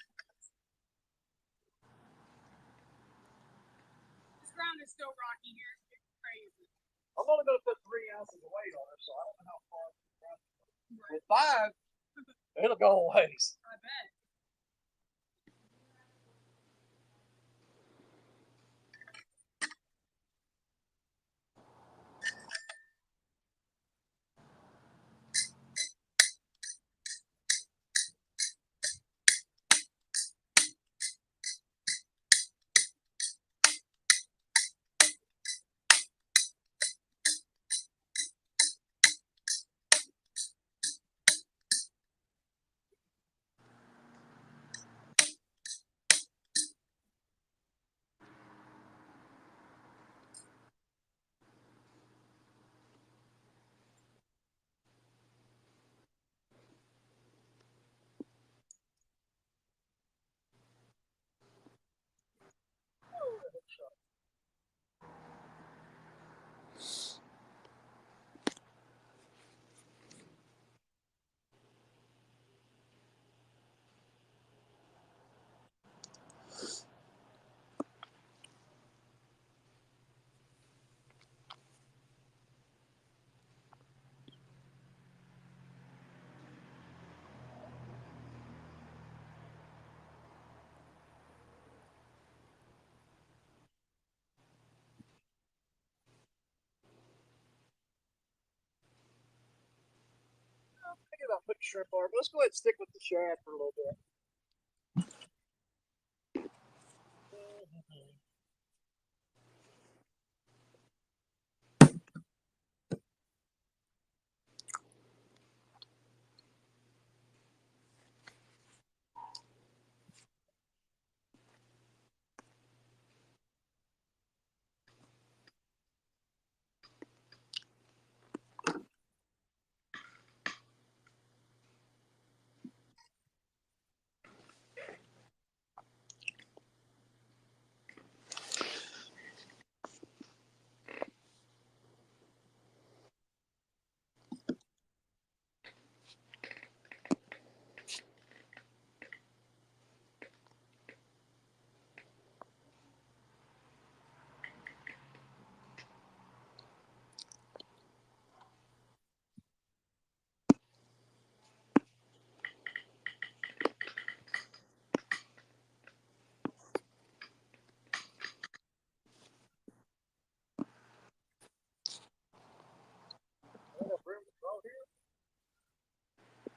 This ground is still rocky here. It's crazy. I'm only going to put 3 ounces of weight on it, so I don't know how far. With 5, it'll go a ways. I bet. I'm thinking about putting shrimp on it, but let's go ahead and stick with the shad for a little bit.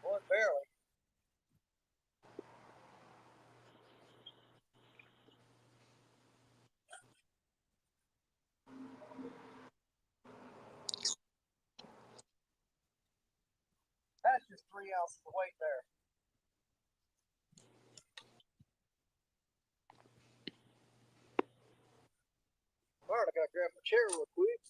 Boy, barely. That's just 3 ounces of weight there. All right, I gotta grab my chair real quick.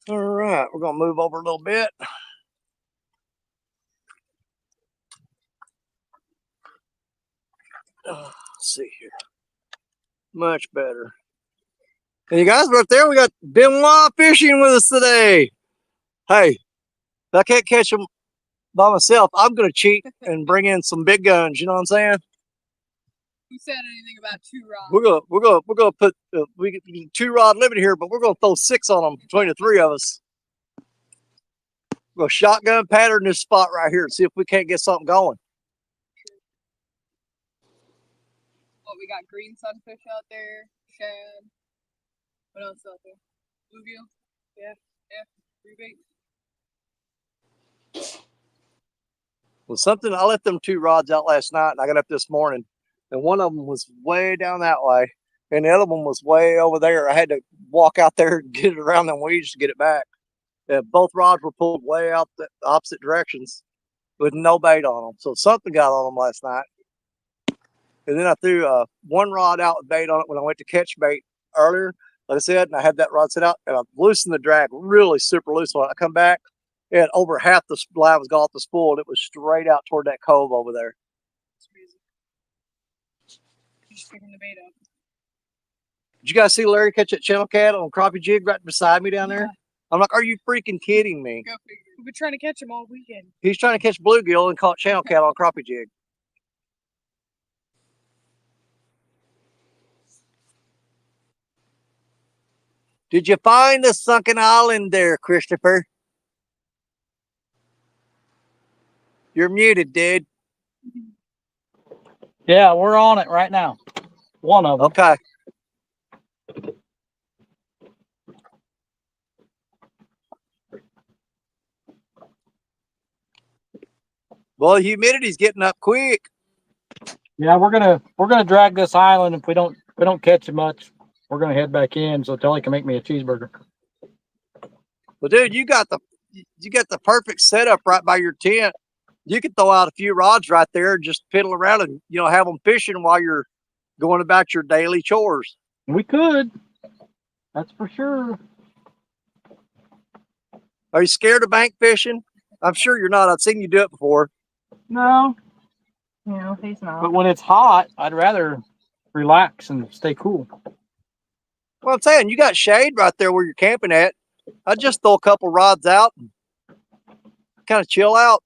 All right, we're gonna move over a little bit. Let's see here. Much better. And you guys right there, we got Benoit fishing with us today. Hey, if I can't catch them by myself, I'm gonna cheat and bring in some big guns. You know what I'm saying? Who said anything about 2 rods? We're gonna put we can 2-rod limit here, but we're gonna throw 6 on them between the 3 of us. We're gonna shotgun pattern this spot right here and see if we can't get something going. What, we got green sunfish out there, shad. What else out there? Bluegill. Yeah. Pretty big. Well, something, I let them 2 rods out last night and I got up this morning and one of them was way down that way and the other one was way over there. I had to walk out there and get it around them weeds to get it back. Both rods were pulled way out the opposite directions with no bait on them. So something got on them last night. And then I threw one rod out with bait on it when I went to catch bait earlier, like I said, and I had that rod set out and I loosened the drag really super loose on it. I come back and over half the line was gone off the spool and it was straight out toward that cove over there. That's crazy. Just picking the bait up. Did you guys see Larry catch that channel cat on crappie jig right beside me down there? Yeah. I'm like, are you freaking kidding me? Go figure. We've been trying to catch him all weekend. He's trying to catch bluegill and caught channel cat on crappie jig. Did you find the sunken island there, Christopher? You're muted, dude. Yeah, we're on it right now. One of them. Okay. Well, humidity's getting up quick. Yeah, we're gonna drag this island. If we don't catch it much, we're gonna head back in so Telly can make me a cheeseburger. Well, dude, you got the perfect setup right by your tent. You could throw out a few rods right there and just piddle around and have them fishing while you're going about your daily chores. We could. That's for sure. Are you scared of bank fishing? I'm sure you're not. I've seen you do it before. No. No, he's not. But when it's hot, I'd rather relax and stay cool. Well, I'm saying you got shade right there where you're camping at. I'd just throw a couple rods out and kind of chill out.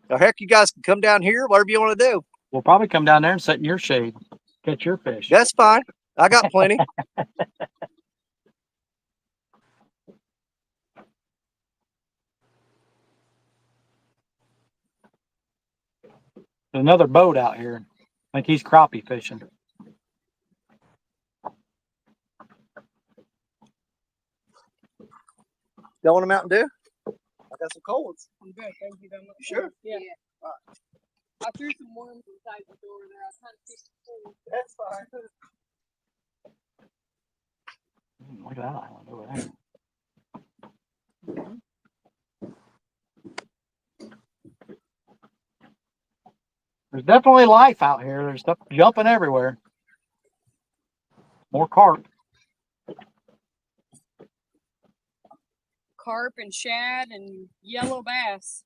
Or heck, you guys can come down here, whatever you want to do. We'll probably come down there and sit in your shade, catch your fish. That's fine. I got plenty. There's another boat out here. I think he's crappie fishing. Y'all want a Mountain Dew? I got some cold ones. I'm good. Thank you very much. Sure. Yeah. I threw some worms inside the door there. I was trying to see some food. That's fine. Look at that island over there. There's definitely life out here. There's stuff jumping everywhere. More carp. Carp and shad and yellow bass.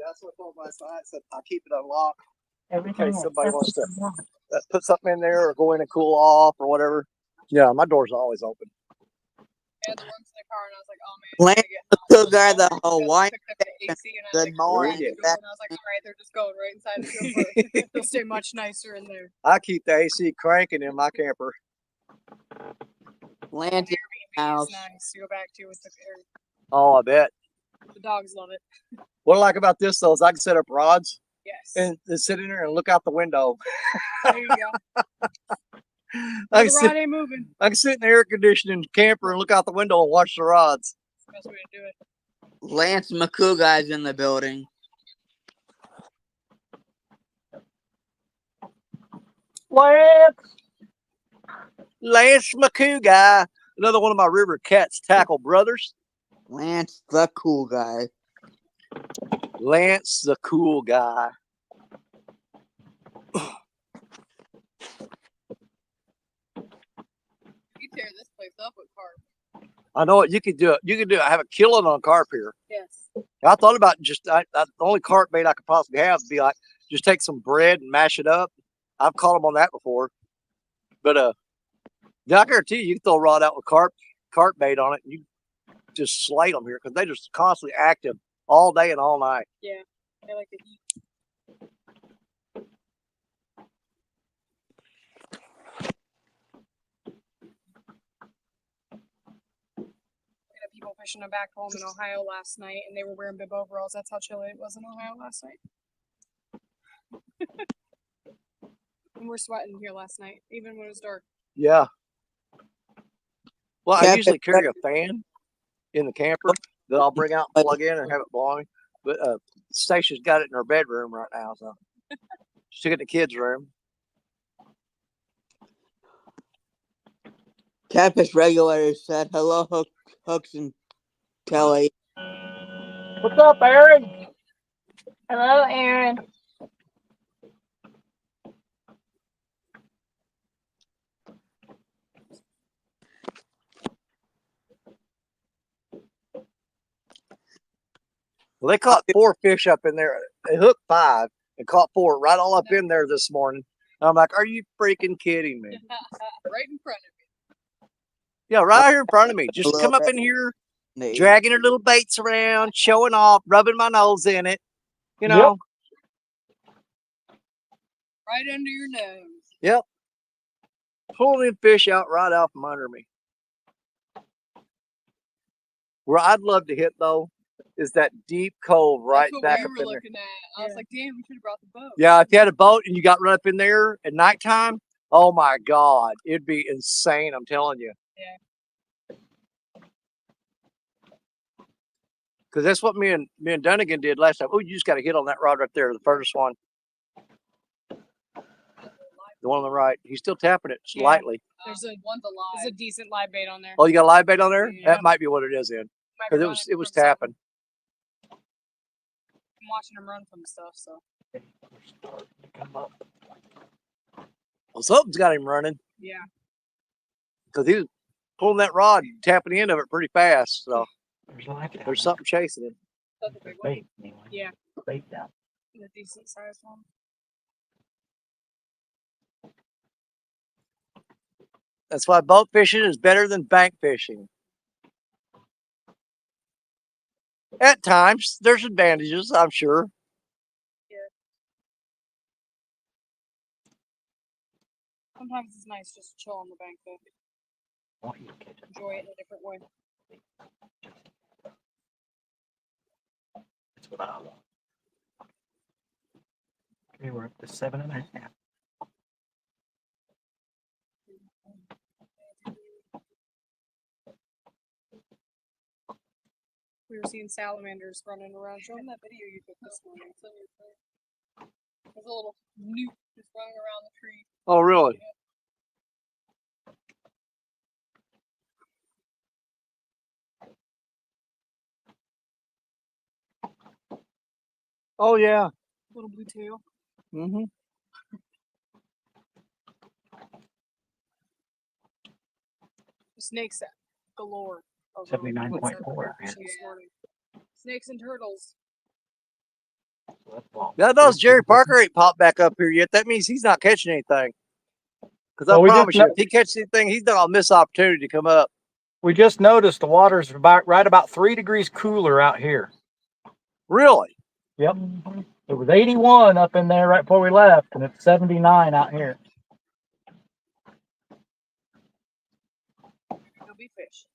That's what I told last night. I said I'll keep it unlocked in Everything case somebody wants to except put something in there or go in and cool off or whatever. Yeah, my door's always open. I had the worms in the car and I was like, oh man. Lance took out the Hawaiian. Good morning. And I was like, all right, they're just going right inside the camper. They'll stay much nicer in there. I keep the AC cranking in my camper. Lance Airbnb is nice to go back to with the air. Oh, I bet. The dogs love it. What I like about this though is I can set up rods Yes. and sit in there and look out the window. There you go. I The can, rod ain't moving. I can sit in the air conditioning camper and look out the window and watch the rods. Best way to do it. Lance McCouguy's in the building. Lance McCougui, another one of my River Cats tackle brothers. Lance the cool guy. Lance the cool guy. You tear this place up with carp. I know what you could do. You could do. I have a killing on carp here. Yes. I thought about just the only carp bait I could possibly have would be like just take some bread and mash it up. I've caught them on that before, but yeah, I guarantee you can throw a rod out with carp bait on it, and you just slay them here because they're just constantly active all day and all night. Yeah. They like to eat. People fishing back home in Ohio last night, and they were wearing bib overalls. That's how chilly it was in Ohio last night. And we're sweating here last night, even when it was dark. Yeah. Well, I Captain, usually carry a fan. in the camper that I'll bring out and plug in and have it blowing. But Stacia's got it in her bedroom right now, so she took it in the kids' room. Campus regulators said hello, Hooks and Kelly. What's up, Aaron? Hello, Aaron. Well, they caught 4 fish up in there. They hooked 5 and caught 4 right all up in there this morning. And I'm like, are you freaking kidding me? Right in front of Yeah, right here in front of me. A Just little come up bit. in here, They- dragging her little baits around, showing off, rubbing my nose in it. You know, right under your nose. Yep. Pulling fish out right out from under me. Where I'd love to hit though is that deep cove right That's what back we up were in there. looking at. I was like, damn, we should have brought the boat. Yeah, if you had a boat and you got run up in there at nighttime, oh my God, it'd be insane. I'm telling you. Yeah. Because that's what me and Dunnigan did last time. Oh, you just got to hit on that rod right there, the first one. The one on the right. He's still tapping it lightly. There's a decent live bait on there. Oh, you got a live bait on there? Yeah. That might be what it is then. Because it was tapping. I'm watching him run from stuff, so. Well, something's got him running. Yeah. Because he was pulling that rod, tapping the end of it pretty fast. So there's something chasing him. That's a big one. Bait, anyway. Yeah. Bait down. A decent sized one. That's why boat fishing is better than bank fishing. At times, there's advantages, I'm sure. Sometimes it's nice just to chill on the bank, though. Want you to catch it. Enjoy it in a different way. That's what I want. Okay, we're up to 7.5. We were seeing salamanders running around. Show them that video you took this morning. There's a little newt just running around the tree. Oh, really? Oh, yeah. Little blue tail. Mm-hmm. Snakes galore. 79.4. Snakes and turtles. Now, those Jerry Parker ain't popped back up here yet. That means he's not catching anything. Because I promise you, if he catches anything, he's not going to miss opportunity to come up. We just noticed the water's right about 3 degrees cooler out here. Really? Yep. It was 81 up in there right before we left, and it's 79 out here. There'll be fish.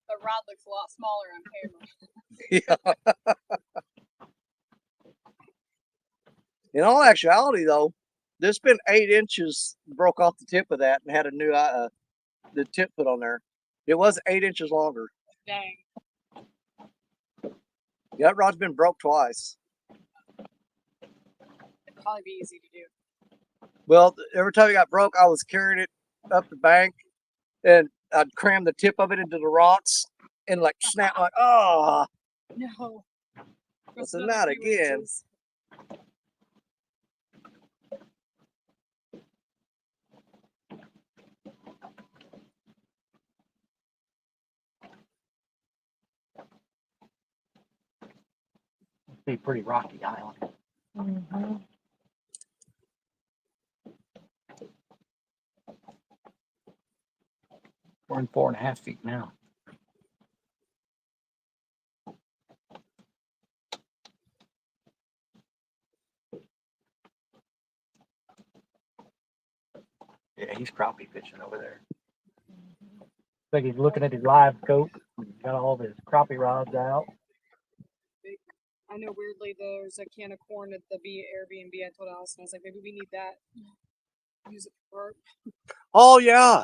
The rod looks a lot smaller on camera. Yeah. In all actuality, though, there's been 8 inches broke off the tip of that and had a new the tip put on there. It was 8 inches longer. Dang. Yeah, that rod's been broke twice. It'd probably be easy to do. Well, every time it got broke, I was carrying it up the bank, and I'd cram the tip of it into the rocks and like snap, like, oh. No. So not again. Inches. Be pretty rocky island. Mm-hmm. We're in 4.5 feet now. Yeah, he's crappie fishing over there. Like he's looking at his live coat. He's got all his crappie rods out. I know weirdly there's a can of corn at the Airbnb I told Allison. I was like, maybe we need that. Use it for Oh yeah,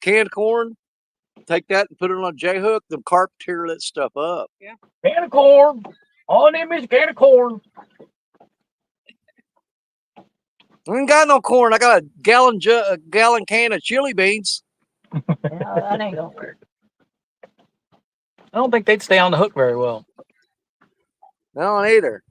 canned corn. Take that and put it on a J hook. The carp tear that stuff up. Can of corn. All I need is a can of corn. I ain't got no corn. I got a gallon can of chili beans. No, that ain't gonna work. I don't think they'd stay on the hook very well. I don't either.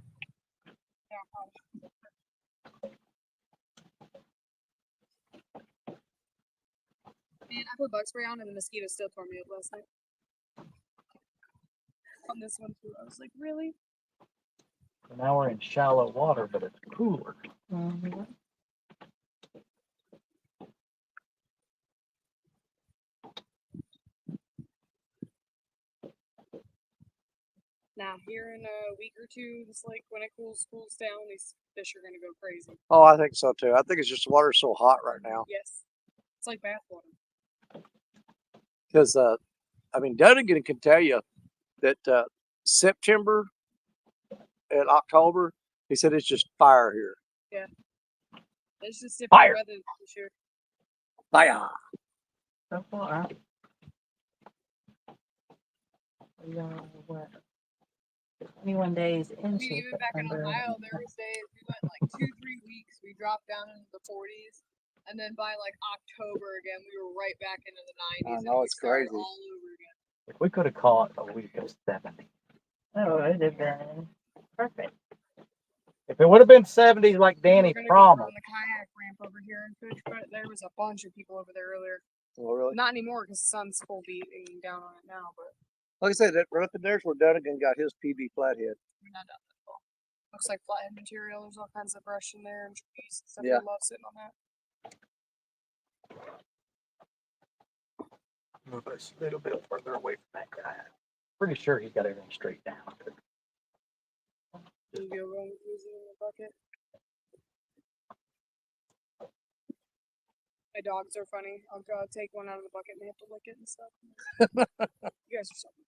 Man, I put bug spray on and the mosquitoes still tore me up last night. On this one too. I was like, really? So now we're in shallow water, but it's cooler. Mm-hmm. Now, here in a week or two, it's like when it cools down, these fish are gonna go crazy. Oh, I think so too. I think it's just the water's so hot right now. Yes. It's like bath water. Because I mean, Dunnigan can tell you that September and October, he said it's just fire here. Yeah. It's just different Fire. weather this year. Fire. So far. We are what? 21 days I into mean, even back in September. Ohio, there was days we went like 2-3 weeks. We dropped down into the 40s, and then by like October again, we were right back into the 90s. I know, and we it's started crazy. all over again. If we could have caught a week of 70. Oh, it'd have been perfect. If it would have been 70s like Danny We're gonna go promised. on the kayak ramp over here and fish, but there was a bunch of people over there earlier. Oh, really? Not anymore because the sun's full beating down on it now, but Like I said, that right up in there's where Dunnigan got his PB flathead. we're not down that far. Looks like flathead material. There's all kinds of brush in there and trees and stuff. Yeah. I love sitting on that. Move us a little bit further away from that guy. Pretty sure he's got everything straight down. You go wrong with using in the bucket. My dogs are funny. I'll go take one out of the bucket and they have to lick it and stuff. You guys are something.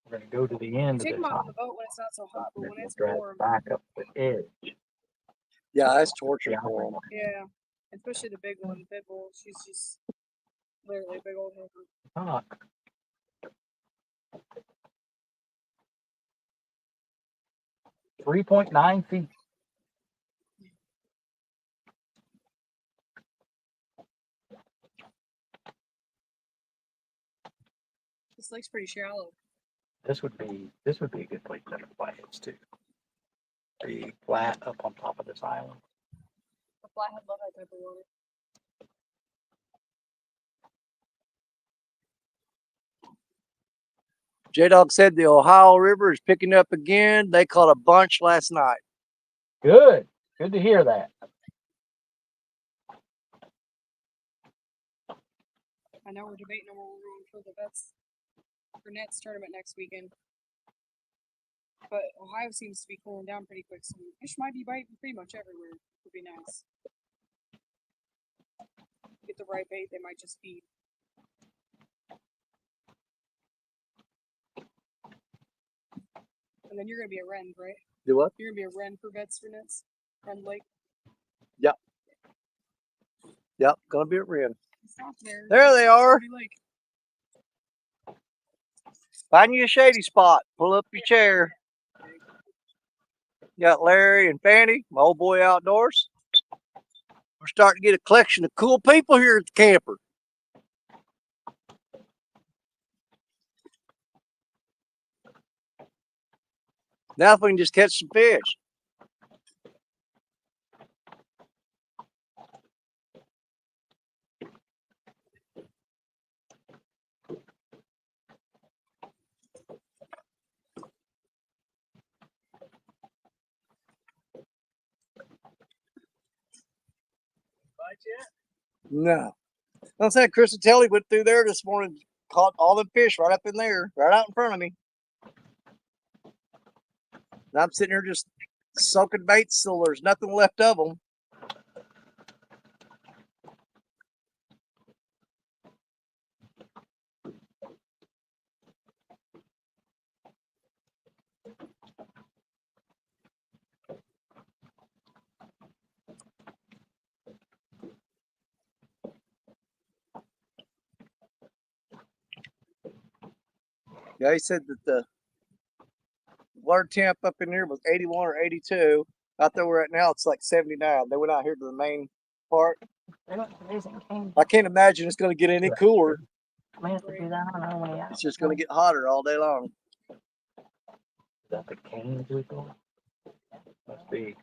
We're going to go to the end of Take this them out on hike. the boat when it's not so hot, but Then when we'll it's drive warm, back up the edge. Yeah, that's torture Yeah. for them. yeah. Especially the big one, Pitbull. She's just literally a big old heifer. Hot. .9 feet. This lake's pretty shallow. This would be a good place to set flatheads too. Be flat up on top of this island. The flathead love that type of water. J-Dog said the Ohio River is picking up again. They caught a bunch last night. Good. Good to hear that. I know we're debating on what we're doing for the vets for Nets tournament next weekend. But Ohio seems to be cooling down pretty quick, so fish might be biting pretty much everywhere. Would be nice. Get the right bait, they might just feed. And then you're gonna be a Ren, right? Do what? You're gonna be a Ren for vets for Nets? Ren Lake? Yep, gonna be at Ren. Stop there. There they are. Pretty Lake. Find you a shady spot. Pull up your chair. Got Larry and Fanny, my old boy outdoors. We're starting to get a collection of cool people here at the camper. Now if we can just catch some fish. Bite yet? No. I'm saying Chris and Telly went through there this morning, caught all the fish right up in there, right out in front of me. And I'm sitting here just soaking baits till there's nothing left of them. Yeah, he said that the water temp up in here was 81 or 82. Out there we're at now, it's like 79. They went out here to the main part. I can't imagine it's going to get any cooler. We have to do that on our way out. It's just going to get hotter all day long. Is that the canes we going? Must be.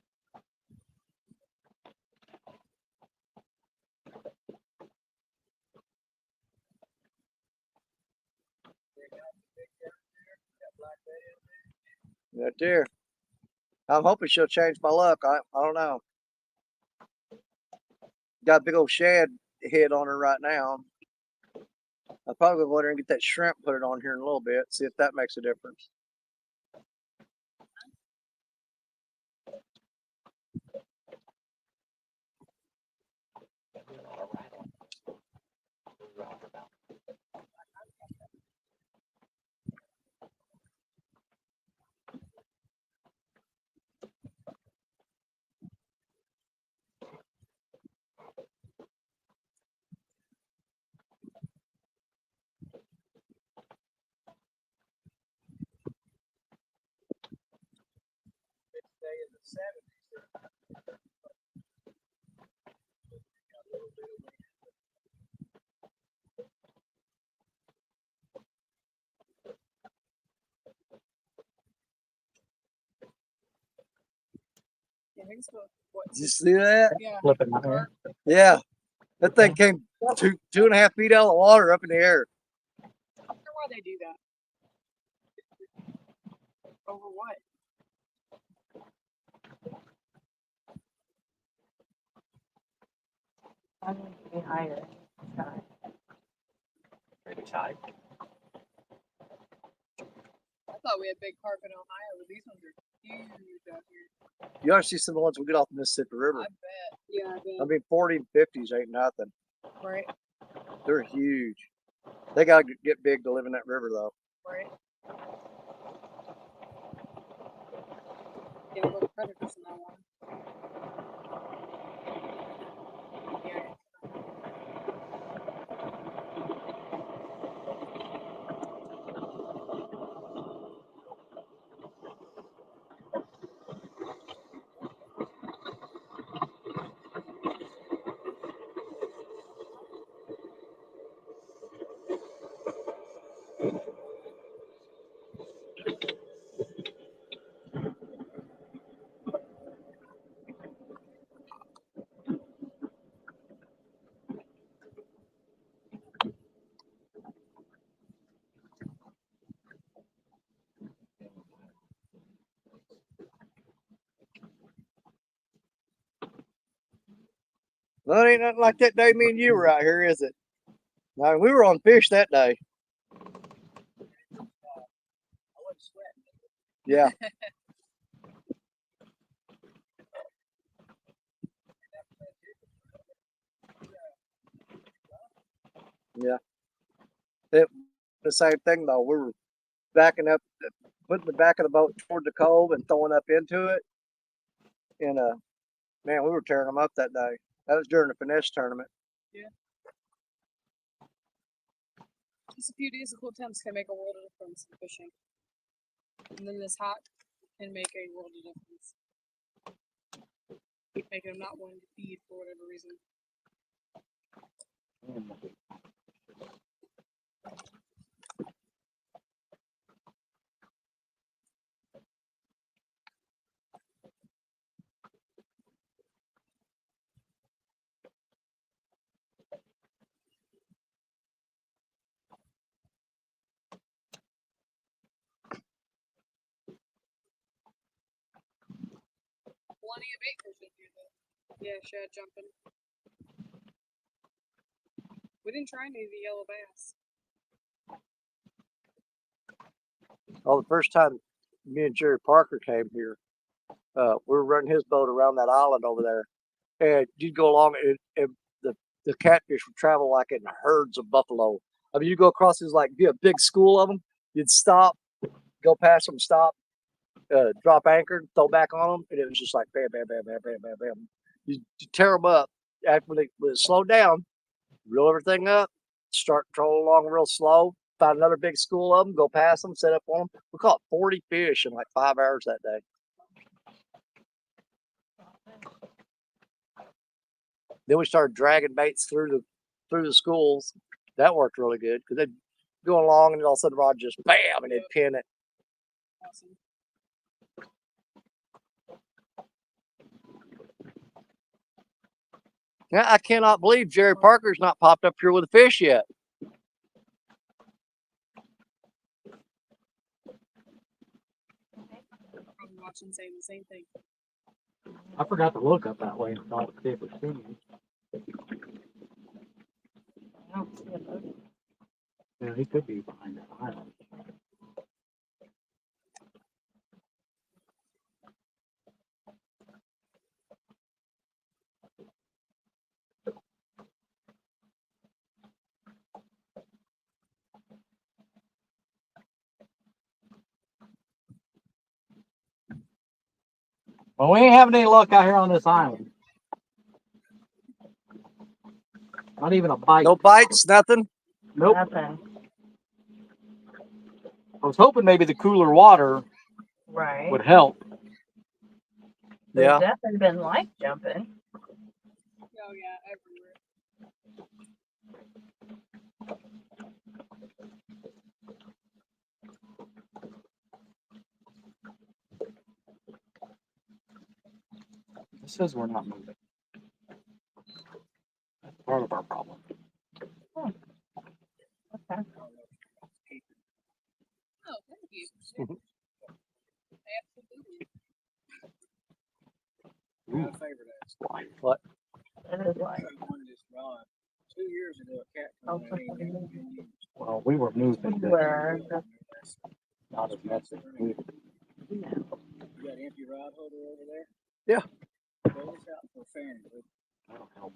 Right there. I'm hoping she'll change my luck. I don't know. Got a big old shad head on her right now. I'll probably go over there and get that shrimp, put it on here in a little bit, see if that makes a difference. Yeah, I think it's about what? Did you see that? Yeah. Flipping my hair. Yeah. That thing came 2.5 feet out of the water up in the air. I wonder why they do that. Over what? I need to be higher. Pretty tight. I thought we had big carpet on Ohio, but these ones are huge out here. You ought to see some of the ones we get off the Mississippi River. I bet. Yeah, I bet. I mean, 40 and 50s ain't nothing. Right. They're huge. They got to get big to live in that river, though. Right. Yeah, little predators in that one. Yeah. Well, it ain't nothing like that day me and you were out here, is it? No, we were on fish that day. Yeah. Yeah. The same thing, though. We were backing up, putting the back of the boat toward the cove and throwing up into it. And, man, we were tearing them up that day. That was during the finesse tournament. Just a few days of cool temps can make a world of difference in fishing. And then this hot can make a world of difference. Making them not wanting to feed for whatever reason. Plenty of bait fishing here, though. Yeah, shad jumping. We didn't try any of the yellow bass. Oh, the first time me and Jerry Parker came here, we were running his boat around that island over there. And you'd go along, and the catfish would travel like in herds of buffalo. I mean, you go across, there's like be a big school of them. You'd stop, go past them, stop, drop anchor, throw back on them, and it was just like bam, bam, bam, bam, bam, bam, bam. You tear them up. After when it slowed down, reel everything up, start trolling along real slow. found another big school of them, go past them, set up on them. We caught 40 fish in like 5 hours that day. Then we started dragging baits through the schools. That worked really good because they'd go along and all of a sudden the rod just bam and they'd pin it. Awesome. Yeah, I cannot believe Jerry Parker's not popped up here with a fish yet. Probably watching saying the same thing. I forgot to look up that way and thought it was singing. I don't see a boat. Yeah, he could be behind that island. Well, we ain't having any luck out here on this island. Not even a bite. No bites, nothing. Nope. Nothing. I was hoping maybe the cooler water Right. would help. There's Yeah. definitely been light jumping. Oh yeah, everywhere. It says we're not moving. That's part of our problem. Okay. Oh, thank you. Absolutely. My favorite ass. What? It is light. I won this rod 2 years ago. A cat Oh, told me it ain't never been used. Well, we were moving, but Where? not as much as we needed. You got an empty rod holder over there? Yeah. Roll this out for a fan. That'll help.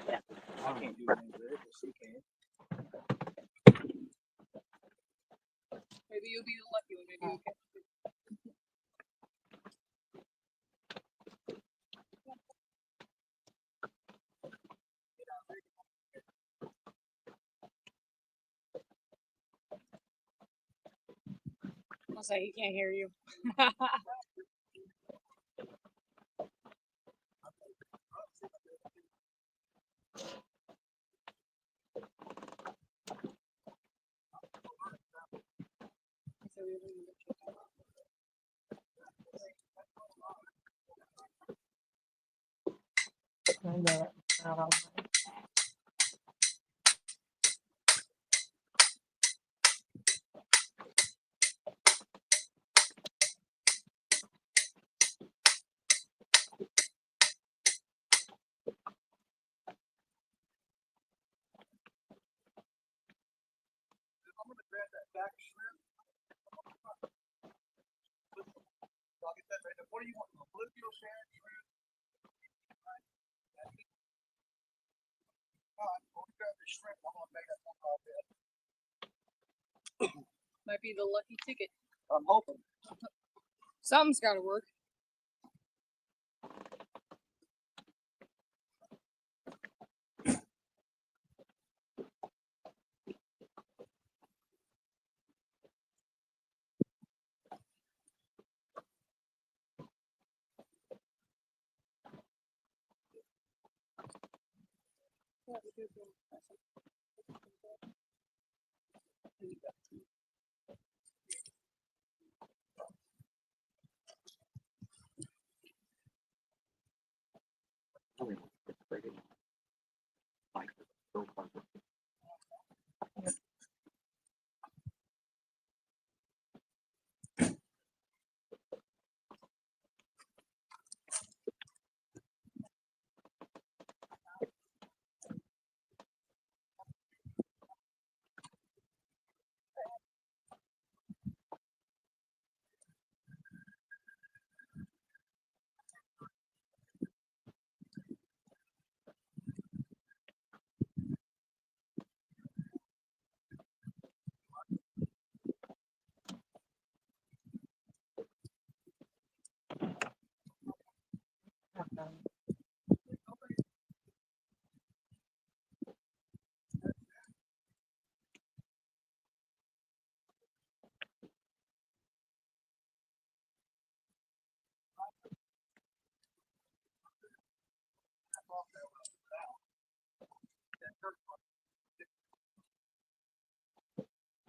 I can't do anything with it, but she can. Maybe you'll be the lucky one. Maybe you'll catch it. I'll say he can't hear you. I know it's not on my- What do you want? Bluegill, shad, shrimp? All right, well, we grab the shrimp. I'm gonna make that one all bit. Might be the lucky ticket. I'm hoping. Something's got to work.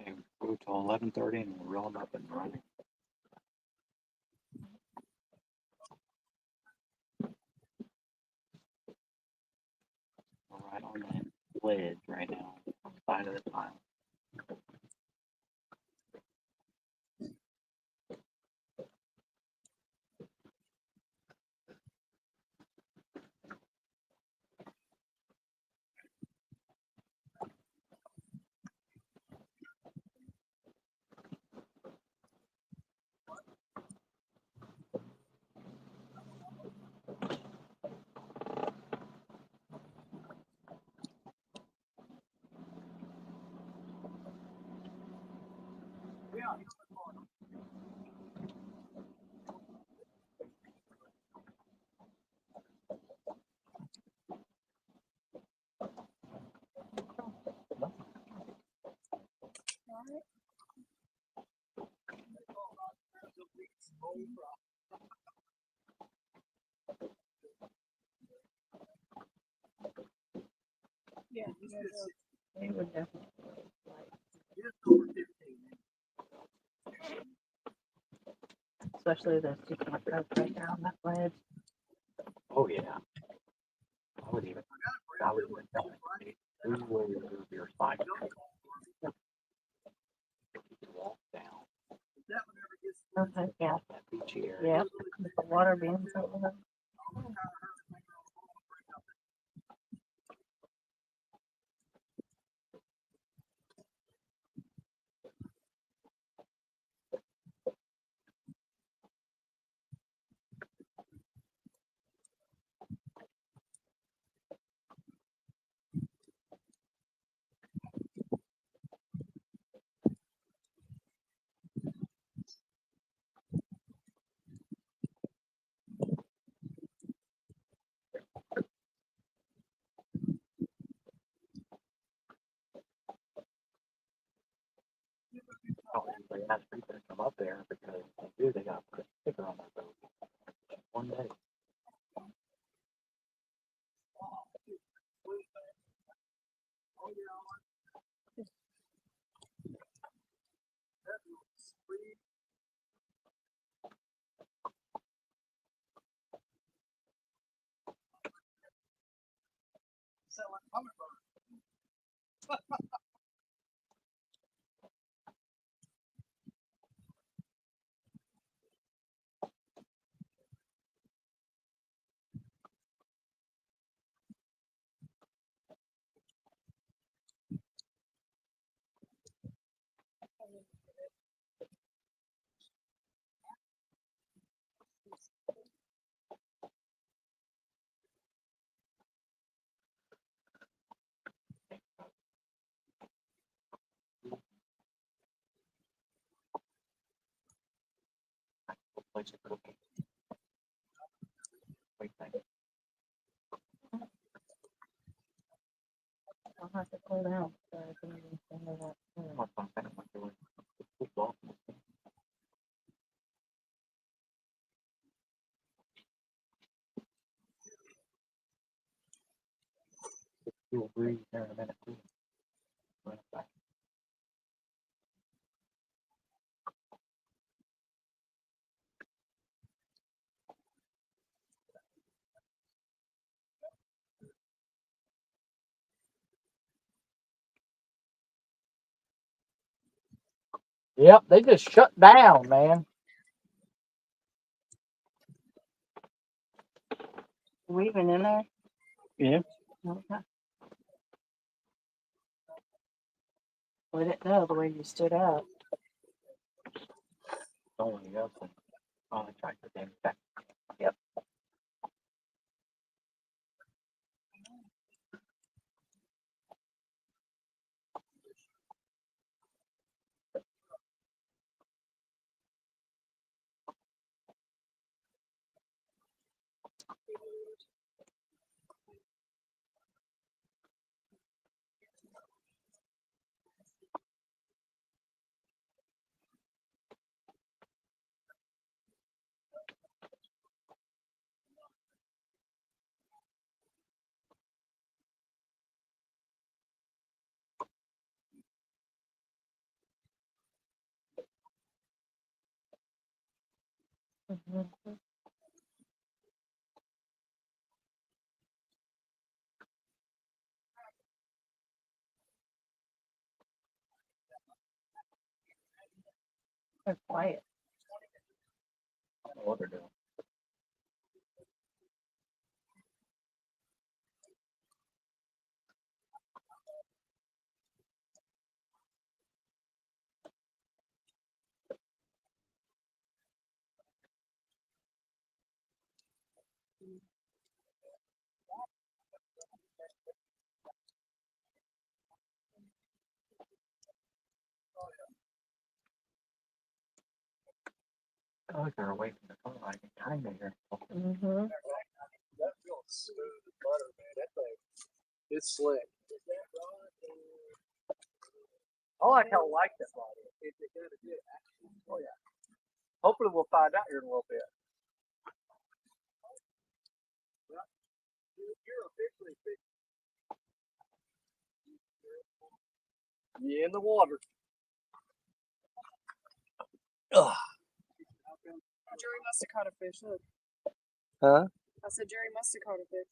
And go till 11:30 and we'll reel them up and running. We're right on that ledge right now, on the side of the pile. Yeah. They would definitely especially those two front rows right there on that ledge. Oh yeah. I would even tell you, who will remove your spike? Walk down Okay, yeah, that beachy area. yeah. With the water being so low. Oh, anybody has people to come up there because if they do, they got to put a sticker on their boat. One day. Place of cooking. Wait, thank you. I'll have to pull down. So I can even stand it up. What's on that? What they were- football. You'll breathe there in a minute too. Run it back. Yep, they just shut down, man. We even in there? Yeah. Okay. We didn't know the way you stood up. Only us and on the tractor thing. Back. Yep. They're quiet. I don't know what they're doing. Oh, they're away from the phone. I can kind of hear. Mm-hmm. That feels smooth as butter, man. That thing, it's slick. I like how light that body is. Oh yeah. Hopefully we'll find out here in a little bit. You're officially you in the water. Ugh. Jerry must have caught a fish. Look. Huh? I said Jerry must have caught a fish.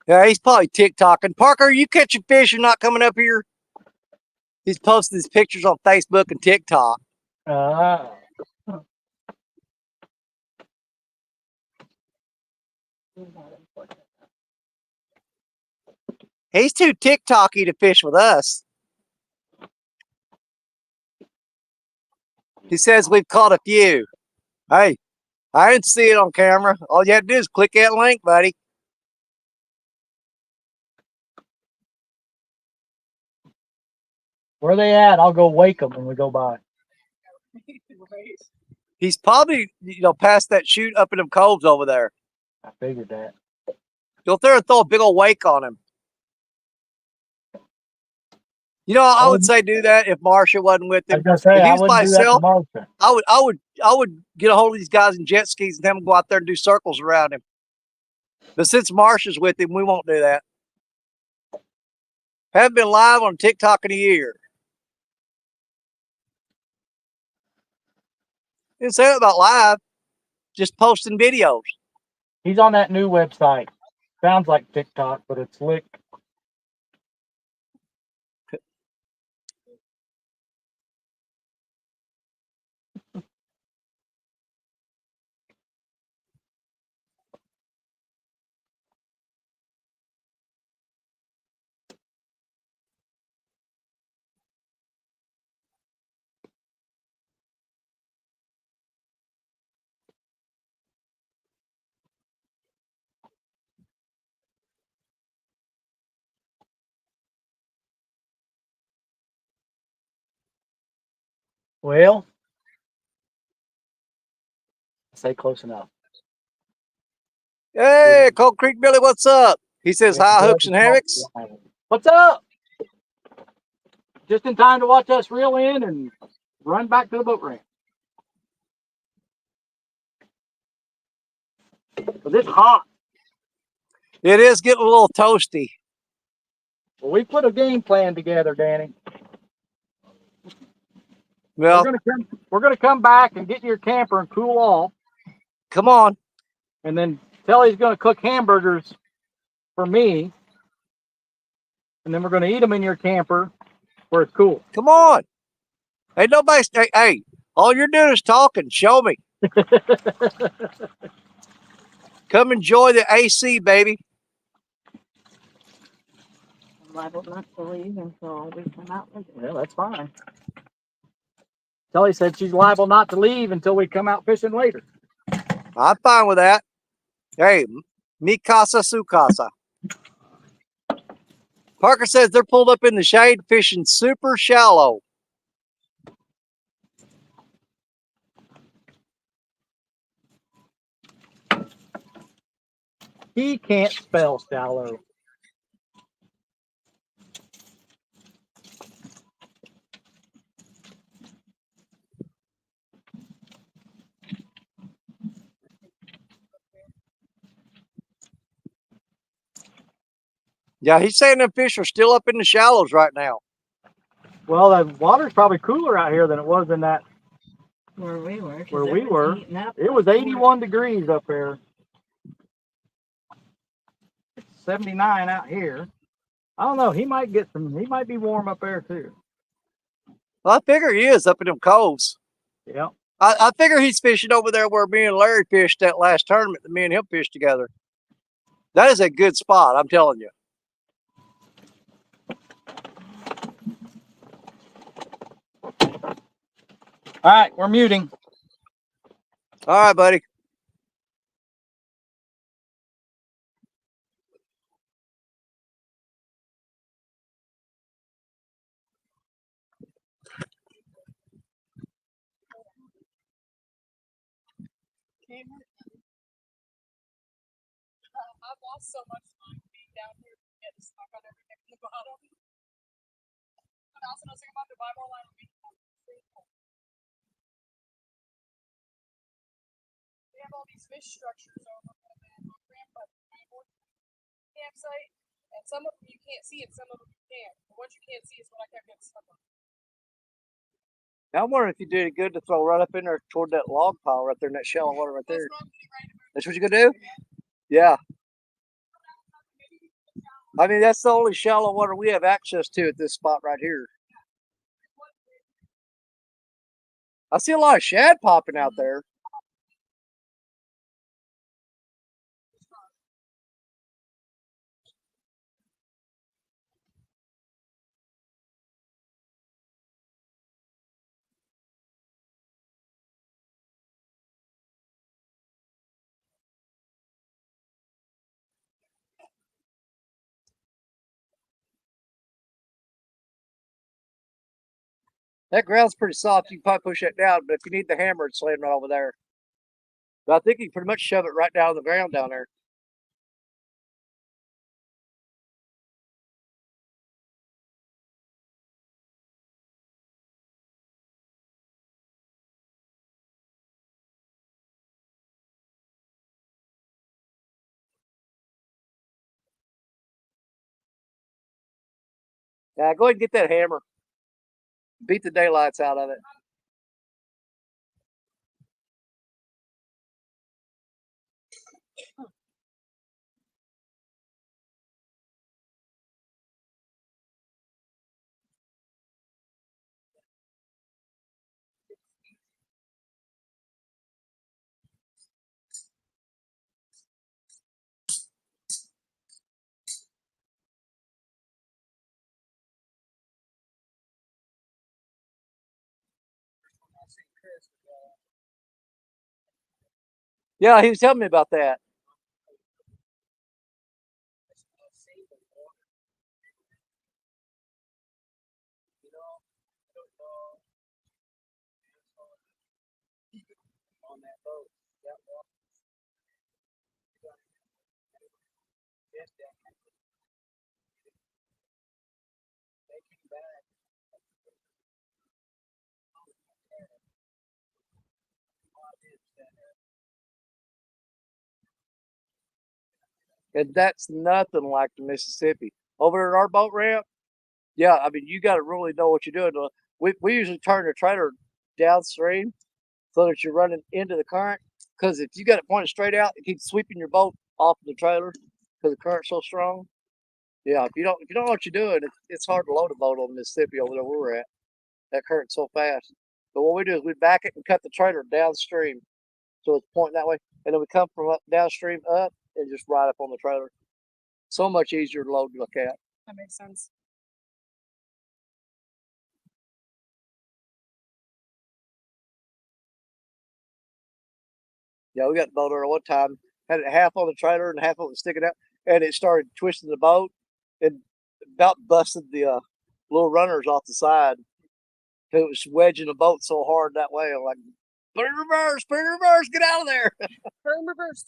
Yeah, he's probably TikToking. Parker, you catching fish and not coming up here? He's posting his pictures on Facebook and TikTok. He's too TikToky to fish with us. He says we've caught a few. Hey, I didn't see it on camera. All you have to do is click that link, buddy. Where they at? I'll go wake them when we go by. Right. He's probably, past that chute up in them coves over there. I figured that. Go there and throw a big old wake on him. I would say do that if Marsha wasn't with I him. was gonna say If he I was wouldn't by do that to himself, Marsha. I would get a hold of these guys in jet skis and have them go out there and do circles around him. But since Marsha's with him, we won't do that. Haven't been live on TikTok in a year. Didn't say that about live, just posting videos. He's on that new website. Sounds like TikTok, but it's slick. Well, say close enough. Hey, Cold Creek Billy, what's up? He says hi, hooks and hammocks. What's up? Just in time to watch us reel in and run back to the boat ramp. But it's hot. It is getting a little toasty. Well, we put a game plan together, Danny. Well, we're gonna come back and get in your camper and cool off. Come on. And then Telly's gonna cook hamburgers for me. And then we're gonna eat them in your camper where it's cool. Come on. Hey, nobody. Hey, all you're doing is talking. Show me. Come enjoy the AC, baby. I'm liable not to leave until we come out. Well, that's fine. Telly said she's liable not to leave until we come out fishing later. I'm fine with that. Hey, mi casa, su casa. Parker says they're pulled up in the shade fishing super shallow. He can't spell shallow. Yeah, he's saying them fish are still up in the shallows right now. Well, the water's probably cooler out here than it was in that Where we were. 'cause Where it we was were, heating up it was before. 81 degrees up there. It's 79 out here. I don't know. He might get some. He might be warm up there too. Well, I figure he is up in them coves. Yeah. I figure he's fishing over there where me and Larry fished that last tournament that me and him fished together. That is a good spot, I'm telling you. All right, we're muting. All right, buddy. I've lost so much time being down here getting stuck on everything at the bottom. But I also know something about the Bible line. They have all these fish structures over at the campsite, and some of them you can't see, and some of them you can. The ones you can't see is what I kept getting stuck on. Now, I'm wondering if you did it good to throw right up in there toward that log pile right there in that shallow water right there. That's what you're gonna do? Yeah. I mean, that's the only shallow water we have access to at this spot right here. I see a lot of shad popping out there. That ground's pretty soft. You can probably push that down, but if you need the hammer, it's laying right over there. But I think you can pretty much shove it right down on the ground down there. Yeah, go ahead and get that hammer. Beat the daylights out of it. Yeah, he was telling me about that. And that's nothing like the Mississippi. Over at our boat ramp, yeah, I mean, you got to really know what you're doing. We usually turn the trailer downstream so that you're running into the current. Because if you got it pointed straight out, it keeps sweeping your boat off the trailer because the current's so strong. Yeah, if you don't know what you're doing, it's hard to load a boat on Mississippi over there where we're at. That current's so fast. But what we do is we back it and cut the trailer downstream, so it's pointing that way, and then we come from up downstream up and just ride up on the trailer. So much easier to load and look at. That makes sense. Yeah, we got the boat there one time, had it half on the trailer and half of it sticking out, and it started twisting the boat and about busted the little runners off the side. It was wedging the boat so hard that way. I'm like, put it in reverse, get out of there. Firm reverse.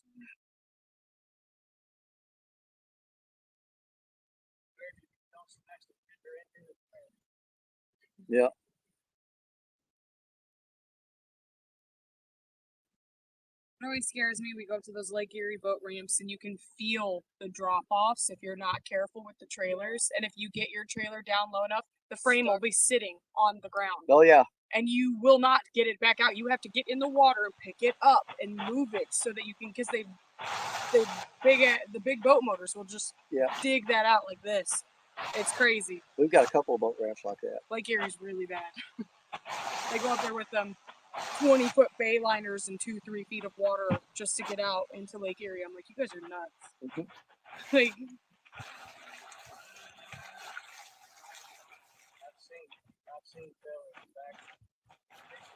Yeah. It always scares me. We go to those Lake Erie boat ramps and you can feel the drop offs if you're not careful with the trailers. And if you get your trailer down low enough, the frame will be sitting on the ground. Oh yeah. and you will not get it back out. You have to get in the water and pick it up and move it so that you can, because the big boat motors will just dig that out like this. It's crazy. We've got a couple of boat ramps like that. Lake Erie's really bad. They go up there with 20-foot bay liners and 2-3 feet of water just to get out into Lake Erie. I'm like, you guys are nuts. Like,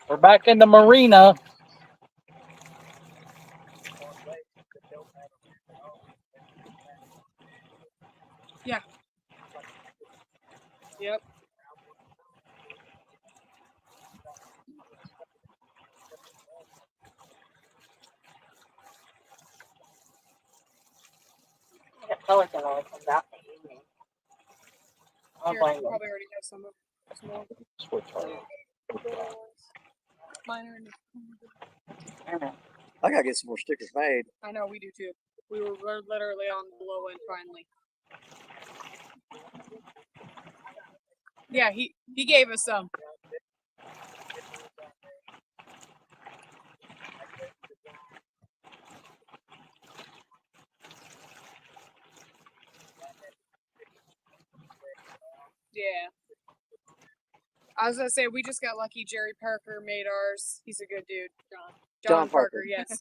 We're back in the marina. yeah. Yep. Pelican only comes out in the evening. I'll Here, blame you them. probably already have some more. Switch Minor and I know. I gotta get some more stickers made. I know, we do too. We're literally on the low end finally. Yeah, he gave us some. Yeah. I was gonna say, we just got lucky. Jerry Parker made ours. He's a good dude. John Parker, yes.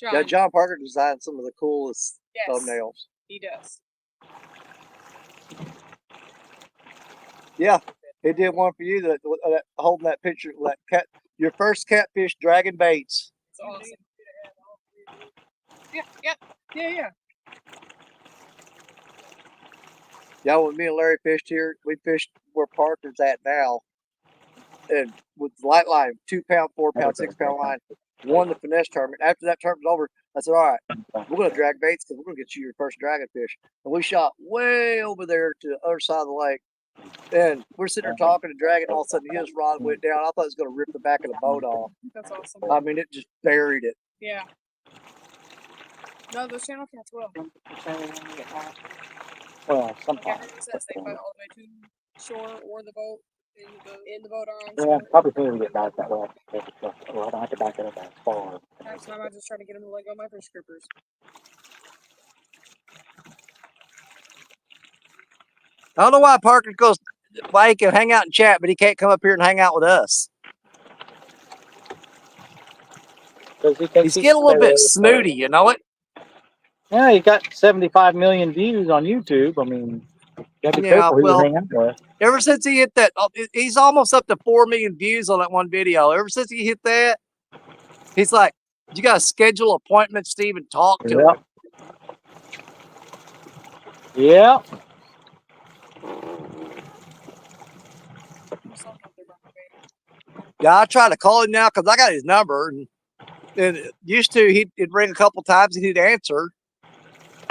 John. Yeah, John Parker designed some of the coolest Yes, thumbnails. he does. Yeah, he did one for you that holding that picture, that cat, your first catfish dragging baits. It's awesome. Yeah. Yeah, when me and Larry fished here, we fished where Parker's at now, and with light line, 2 pound, 4 pound, 6 pound line, won the finesse tournament. After that tournament was over, I said, all right, we're gonna drag baits because we're gonna get you your first dragonfish. And we shot way over there to the other side of the lake. And we're sitting there talking and dragging, and all of a sudden his rod went down. I thought it was gonna rip the back of the boat off. That's awesome. I mean, it just buried it. Yeah. No, those channel cats will. Well, Like sometimes. everyone says, they fight all the way to shore or the boat. In the boat or on Yeah, shore. probably couldn't get back that way. Well, I don't have to back it up that far. Next time I just try to get him to let go of my fish grippers. I don't know why Parker goes, why he can hang out and chat, but he can't come up here and hang out with us. He's getting a little bit snooty, you know it? Yeah, he got 75 million views on YouTube. I mean, you gotta be Yeah, careful who you well, hang out with. ever since he hit that, he's almost up to 4 million views on that one video. Ever since he hit that, he's like, you got to schedule appointments, Steve, and talk to him. Yeah. Yeah, I try to call him now because I got his number. And used to, he'd ring a couple times and he'd answer.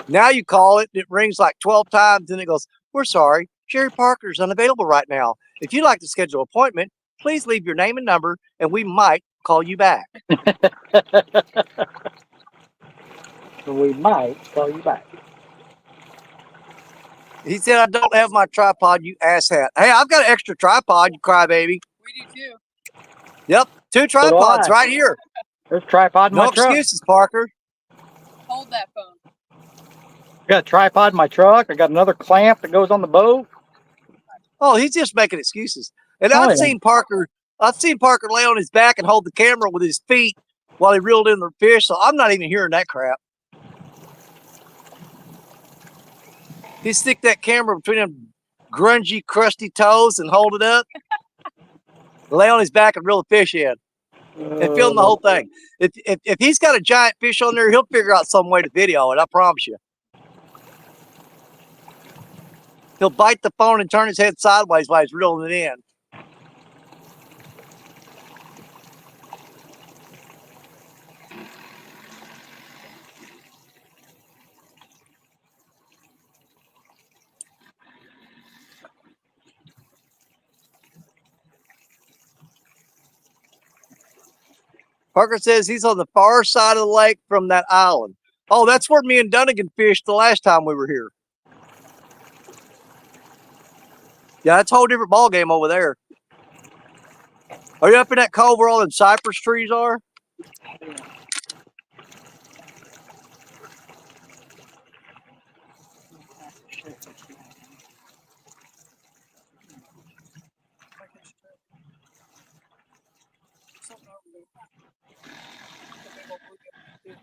Now you call it, it rings like 12 times and it goes, we're sorry, Jerry Parker's unavailable right now. If you'd like to schedule an appointment, please leave your name and number and we might call you back. We might call you back. He said, I don't have my tripod, you asshat. Hey, I've got an extra tripod, you crybaby. We do too. Yep, 2 tripods right here. There's a tripod in no my truck. excuses, Parker. Hold that phone. I got a tripod in my truck. I got another clamp that goes on the boat. Oh, he's just making excuses. And I've seen Parker lay on his back and hold the camera with his feet while he reeled in the fish. So I'm not even hearing that crap. He stick that camera between them grungy, crusty toes and hold it up, lay on his back and reel the fish in, and film the whole thing. If he's got a giant fish on there, he'll figure out some way to video it. I promise you. He'll bite the phone and turn his head sideways while he's reeling it in. Parker says he's on the far side of the lake from that island. Oh, that's where me and Dunnigan fished the last time we were here. Yeah, that's a whole different ball game over there. Are you up in that cove where all them cypress trees are? Something over there. The big old bluegill.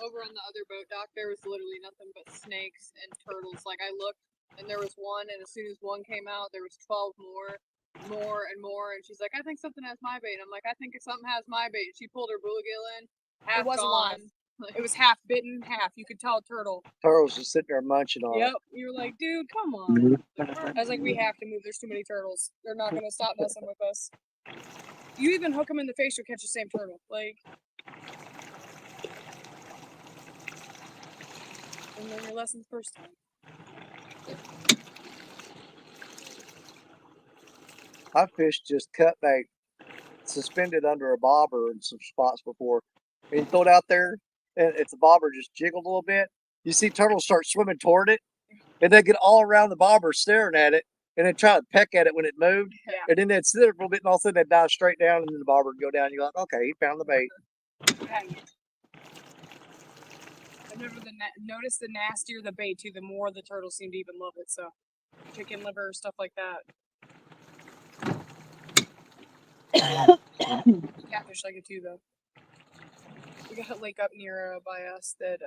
Over on the other boat dock, there was literally nothing but snakes and turtles. Like I looked, and there was one, and as soon as one came out, there was 12 more and more. And she's like, "I think something has my bait." And I'm like, "I think something has my bait." She pulled her bluegill in. Half It wasn't gone. live. It was half bitten, half. You could tell turtle. Turtles just sitting there munching on Yep. You were like, "Dude, come on." I was like, "We have to move. There's too many turtles. They're not gonna stop messing with us." You even hook them in the face, you'll catch the same turtle. Like, and learn your lesson the first time. I fished just cut bait, suspended under a bobber in some spots before. And you throw it out there, and if the bobber just jiggled a little bit, you see turtles start swimming toward it, and they get all around the bobber staring at it, and then try to peck at it when it moved. Yeah. And then they'd sit there for a little bit, and all of a sudden they'd dive straight down, and then the bobber would go down. You're like, okay, he found the bait. I've never noticed the nastier the bait too, the more the turtles seem to even love it. So, chicken liver, stuff like that. Catfish like it too, though. We got a lake up near by us that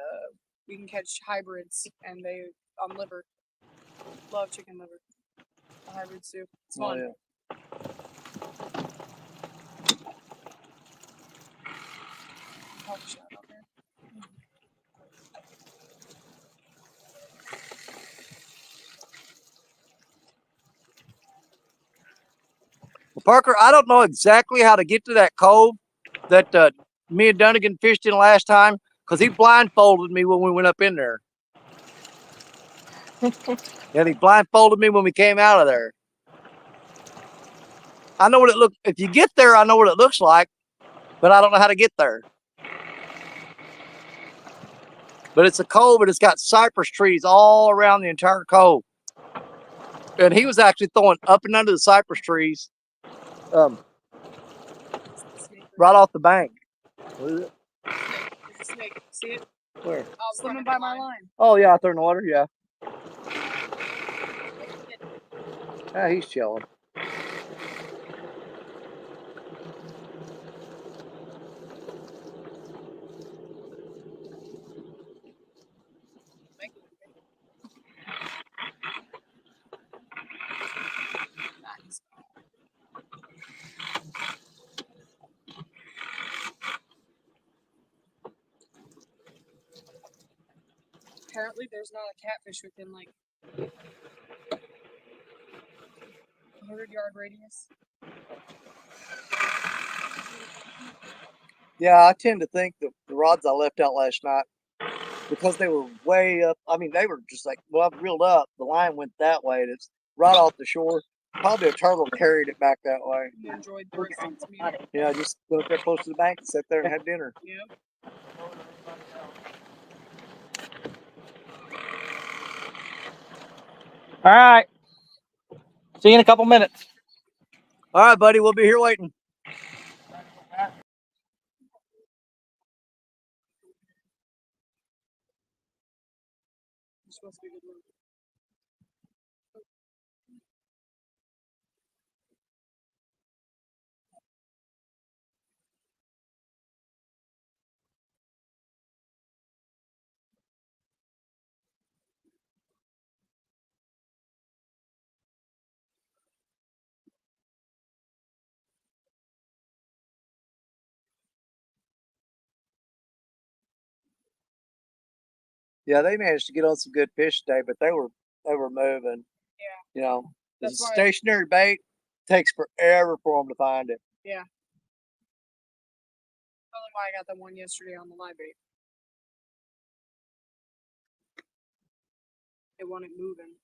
we can catch hybrids, and they on liver. Love chicken liver. The hybrids too. It's fun. Oh, yeah. Coffee shop out there. Well, Parker, I don't know exactly how to get to that cove that me and Dunnigan fished in last time, because he blindfolded me when we went up in there. And he blindfolded me when we came out of there. I know what it looks. If you get there, I know what it looks like, but I don't know how to get there. But it's a cove, and it's got cypress trees all around the entire cove. And he was actually throwing up and under the cypress trees, right off the bank. What is it? There's a snake. See it? Where? Swimming by my line. Oh yeah, out there in the water. Yeah. Ah, he's chilling. Nice. Apparently, there's not a catfish within like 100-yard radius. Yeah, I tend to think that the rods I left out last night, because they were way up. I mean, they were just like, well, I've reeled up. The line went that way, and it's right off the shore. Probably a turtle carried it back that way. You enjoyed the rest of its meal. Yeah, just go up there close to the bank and sit there and have dinner. Yep. All right. See you in a couple minutes. All right, buddy, we'll be here waiting. You're supposed to be a good one. Yeah, they managed to get on some good fish today, but they were moving. Yeah. You know, That's it's a why- stationary bait. Takes forever for them to find it. Yeah. Probably why I got that one yesterday on the live bait. It wanted moving.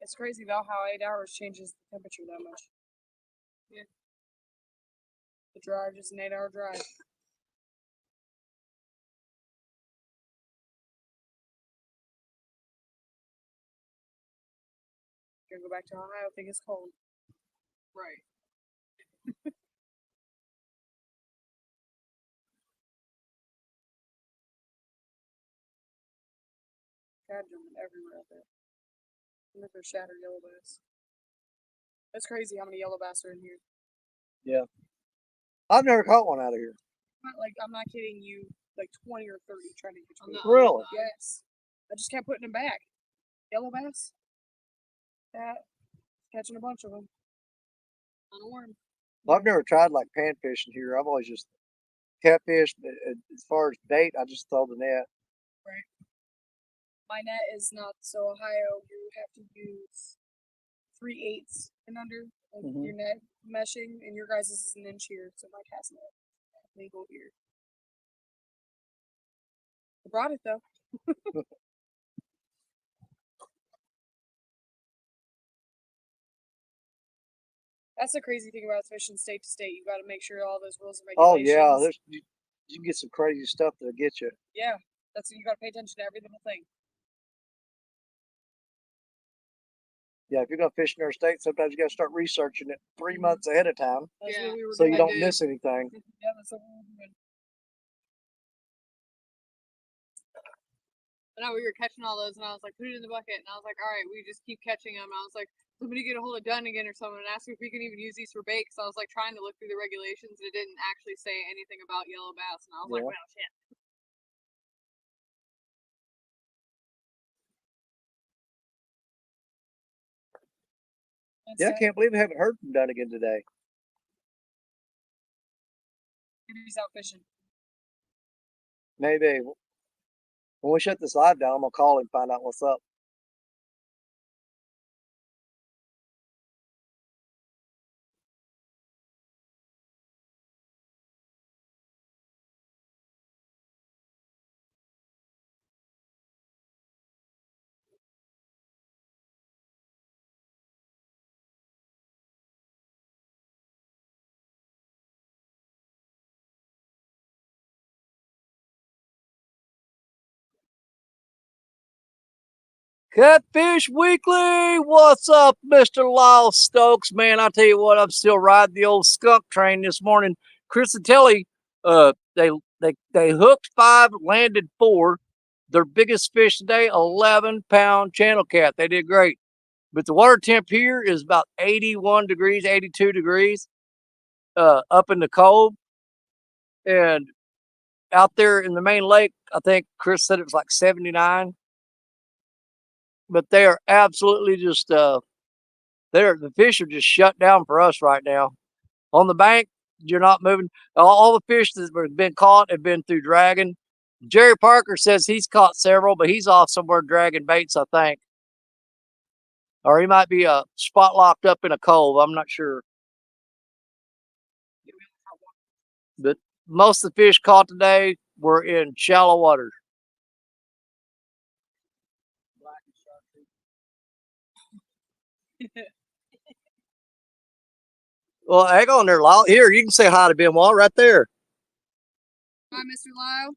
It's crazy though how 8 hours changes the temperature that much. Yeah. The drive, just an 8-hour drive. Gonna go back to Ohio, think it's cold. Right. God, jumping everywhere out there. Look for shattered yellow bass. That's crazy how many yellow bass are in here. Yeah. I've never caught one out of here. I'm not kidding you, like 20 or 30 trying to catch one. Really? Yes. I just kept putting them back. Yellow bass? Yeah. Catching a bunch of them. On a worm. I've never tried like pan fishing here. I've always just catfish. As far as bait, I just throw the net. Right. My net is not so Ohio. You have to use 3/8 and under your net meshing, and your guys' is an inch here, so my cast net legal here. I brought it though. That's the crazy thing about fishing state to state. You got to make sure all those rules and Oh regulations. yeah, you can get some crazy stuff that'll get you. Yeah, that's you got to pay attention to every little thing. Yeah, if you're gonna fish in our state, sometimes you got to start researching it 3 months ahead of time, That's what we were so doing. you don't miss anything. Yeah, that's what we were doing. I know we were catching all those, and I was like, put it in the bucket, and I was like, all right, we just keep catching them. And I was like, somebody get a hold of Dunnigan or someone and ask if we can even use these for bait. So I was like trying to look through the regulations, and it didn't actually say anything about yellow bass, and I was like, well, shit. Yeah, I can't believe I haven't heard from Dunnigan today. Maybe he's out fishing. Maybe when we shut this live down, I'm gonna call him and find out what's up. Catfish Weekly, what's up, Mr. Lyle Stokes? Man, I tell you what, I'm still riding the old skunk train this morning. Chris and Telly, they hooked 5, landed 4. Their biggest fish today, 11-pound channel cat. They did great. But the water temp here is about 81 degrees, 82 degrees up in the cove. And out there in the main lake, I think Chris said it was like 79. But they are absolutely just the fish are just shut down for us right now. On the bank, you're not moving. All the fish that have been caught have been through dragging. Jerry Parker says he's caught several, but he's off somewhere dragging baits, I think. Or he might be spot locked up in a cove. I'm not sure. But most of the fish caught today were in shallow water. Well, hang on there, Lyle. Here, you can say hi to Benoit right there. Hi, Mr. Lyle.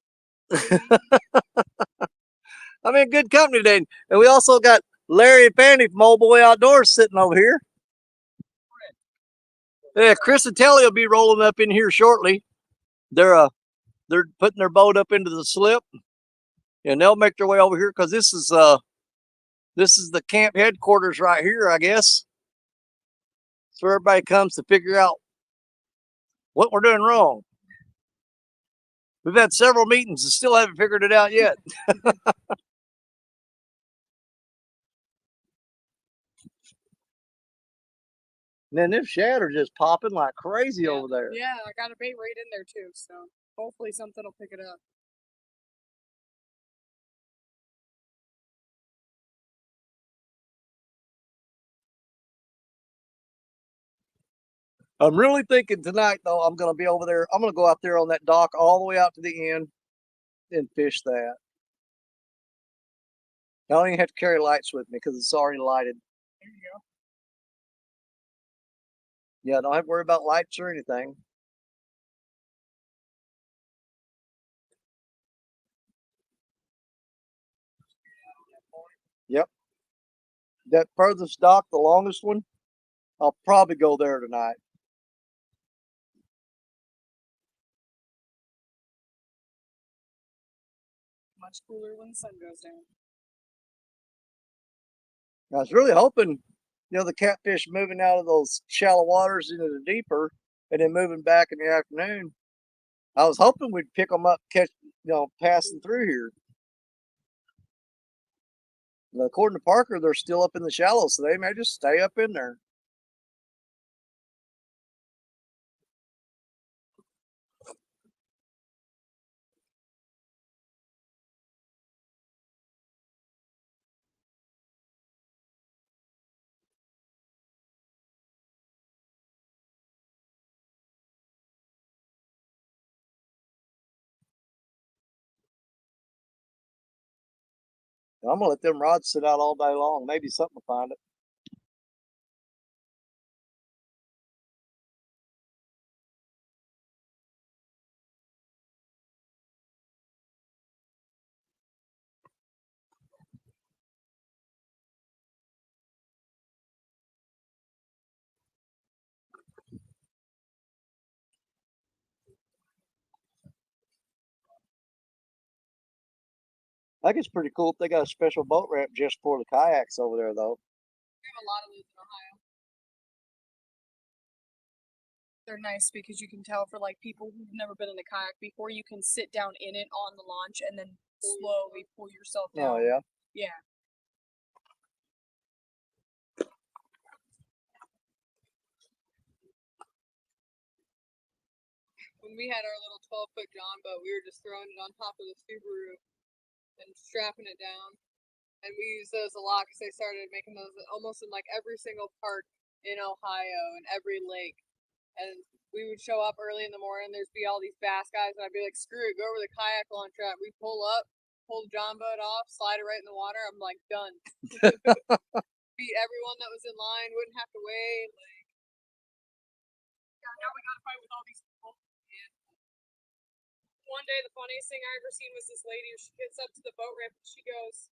I'm in good company today. And we also got Larry and Fanny from Old Boy Outdoors sitting over here. Yeah, Chris and Telly will be rolling up in here shortly. They're putting their boat up into the slip, and they'll make their way over here because this is the camp headquarters right here, I guess. So everybody comes to figure out what we're doing wrong. We've had several meetings and still haven't figured it out yet. Man, them shad are just popping like crazy over there. Yeah, I got a bait right in there too, so hopefully something will pick it up. I'm really thinking tonight, though, I'm going to be over there. I'm going to go out there on that dock all the way out to the end and fish that. I don't even have to carry lights with me because it's already lighted. There you go. Yeah, don't have to worry about lights or anything. Yep. That furthest dock, the longest one, I'll probably go there tonight. Much cooler when the sun goes down. I was really hoping, the catfish moving out of those shallow waters into the deeper and then moving back in the afternoon. I was hoping we'd pick them up, catch, passing through here. But according to Parker, they're still up in the shallows, so they may just stay up in there. I'm gonna let them rods sit out all day long. Maybe something will find it. I think it's pretty cool if they got a special boat ramp just for the kayaks over there, though. We have a lot of those in Ohio. They're nice because you can tell for like people who've never been in a kayak before, you can sit down in it on the launch and then slowly pull yourself down. Oh yeah. Yeah. When we had our little 12-foot John boat, we were just throwing it on top of the Subaru and strapping it down. And we use those a lot because they started making those almost in like every single park in Ohio and every lake. And we would show up early in the morning. There'd be all these bass guys, and I'd be like, "Screw it, go over the kayak launch ramp." We pull up, pull the John boat off, slide it right in the water. I'm like, done. Beat everyone that was in line. Wouldn't have to wait. Like, yeah, now we gotta fight with all these people. And one day, the funniest thing I ever seen was this lady. She gets up to the boat ramp and she goes,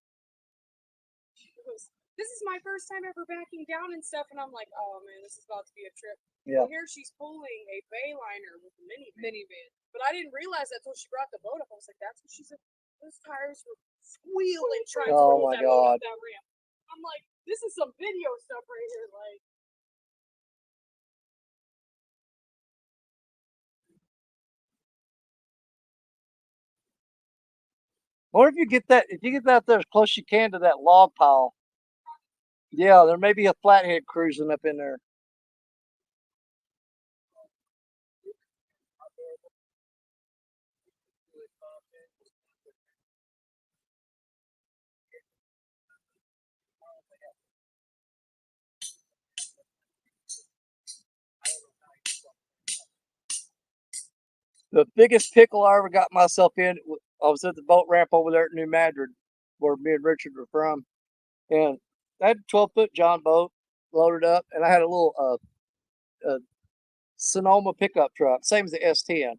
"This is my first time ever backing down and stuff." And I'm like, "Oh man, this is about to be a trip." Yeah. Well, here she's pulling a Bayliner with a minivan. But I didn't realize that until she brought the boat up. I was like, "That's what she said." Those tires were squealing trying to pull that boat up that ramp. I'm like, "This is some video stuff right here." Like, Or if you get that there as close as you can to that log pile. Yeah, there may be a flathead cruising up in there. The biggest pickle I ever got myself in, I was at the boat ramp over there at New Madrid, where me and Richard were from, and I had a 12-foot John boat loaded up, and I had a little Sonoma pickup truck, same as the S10,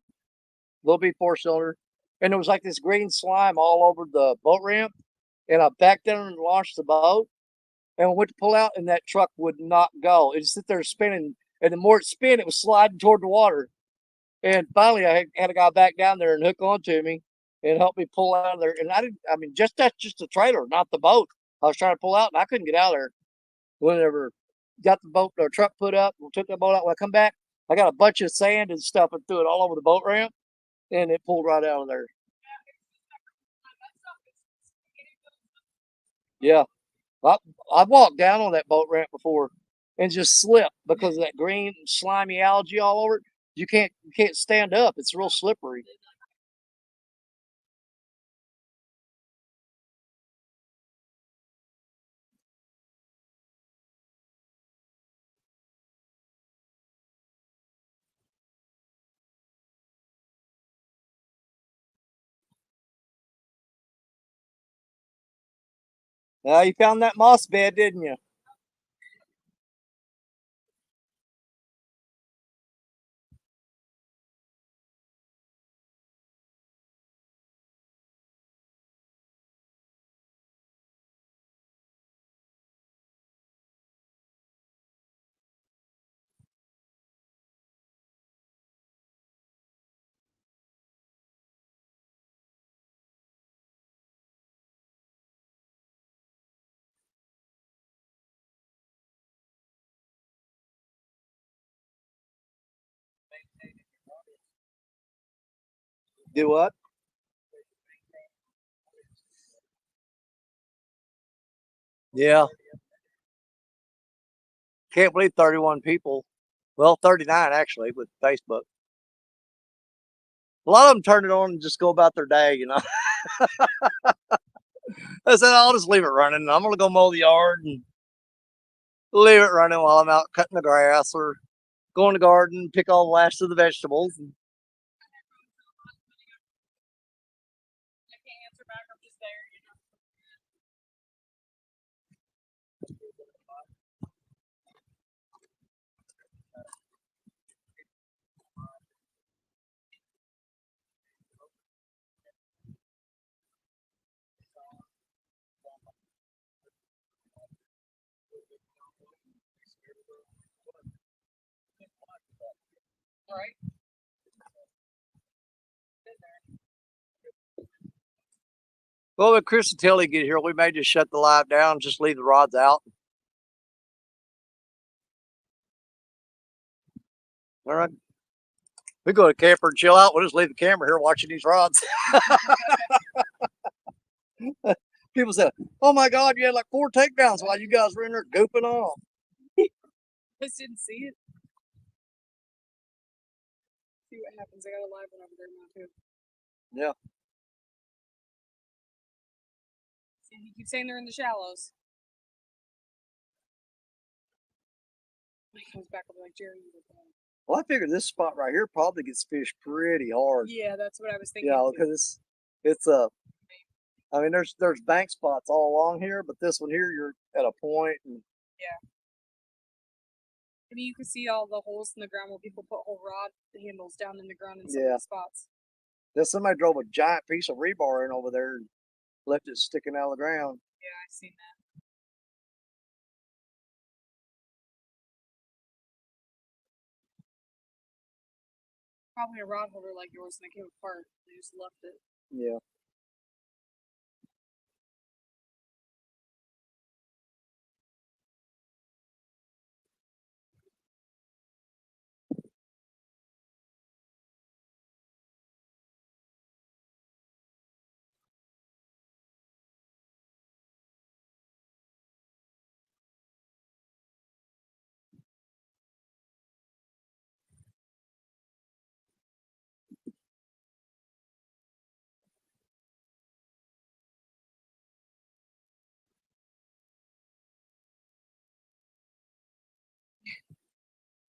little B 4-cylinder, and there was like this green slime all over the boat ramp, and I backed down and launched the boat, and I went to pull out, and that truck would not go. It just sit there spinning, and the more it spun, it was sliding toward the water. And finally, I had a guy back down there and hook onto me and help me pull out of there. And that's just the trailer, not the boat. I was trying to pull out, and I couldn't get out of there. Whenever got the boat or truck put up, we took the boat out. When I come back, I got a bunch of sand and stuff and threw it all over the boat ramp, and it pulled right out of there. Yeah, I walked down on that boat ramp before and just slipped because of that green slimy algae all over it. You can't stand up. It's real slippery. You found that moss bed, didn't you? Do what? Yeah. Can't believe 31 people. Well, 39 actually with Facebook. A lot of them turn it on and just go about their day, you know. I said, I'll just leave it running. I'm going to go mow the yard and leave it running while I'm out cutting the grass or go in the garden, pick all the last of the vegetables. I can't answer back. I'm just there. You know. Right. Well, when Chris and Tilly get here, we may just shut the live down, just leave the rods out. All right. We go to camper and chill out. We'll just leave the camera here watching these rods. People say, oh my God, you had like 4 takedowns while you guys were in there gooping off. Just didn't see it. See what happens. I got a live one over there now too. Yeah. See, you keep saying they're in the shallows. He comes back over like Jerry. Well, I figured this spot right here probably gets fished pretty hard. Yeah, that's what I was thinking. Yeah, because it's I mean, there's bank spots all along here, but this one here, you're at a point. And yeah. I mean, you can see all the holes in the ground where people put whole rod handles down in the ground in some of the spots. Then somebody drove a giant piece of rebar in over there and left it sticking out of the ground. Yeah, I've seen that. Probably a rod holder like yours, and it came apart. They just left it. Yeah.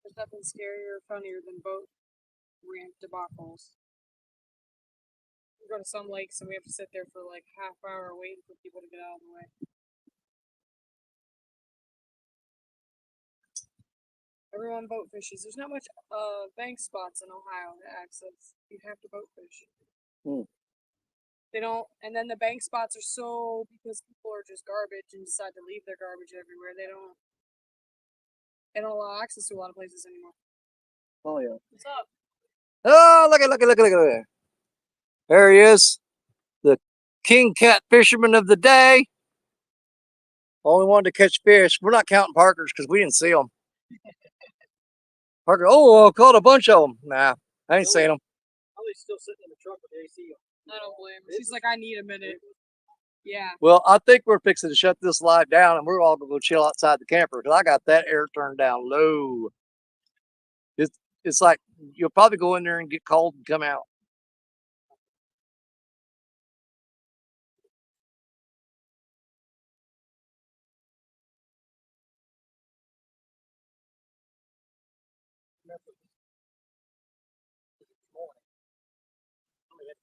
There's nothing scarier or funnier than boat ramp debacles. We go to some lakes and we have to sit there for like half hour waiting for people to get out of the way. Everyone boat fishes. There's not much bank spots in Ohio to access. You have to boat fish. They don't, and then the bank spots are so, because people are just garbage and decide to leave their garbage everywhere. They don't allow access to a lot of places anymore. Oh yeah. What's up? Oh, look at there. There he is, the king cat fisherman of the day. Only wanted to catch fish. We're not counting Parkers because we didn't see them. Parker, I caught a bunch of them. Nah, I ain't seen them. Probably still sitting in the truck with the AC on. I don't blame her. She's like, I need a minute. Yeah. Well, I think we're fixing to shut this live down, and we're all gonna go chill outside the camper because I got that air turned down low. It's like you'll probably go in there and get cold and come out.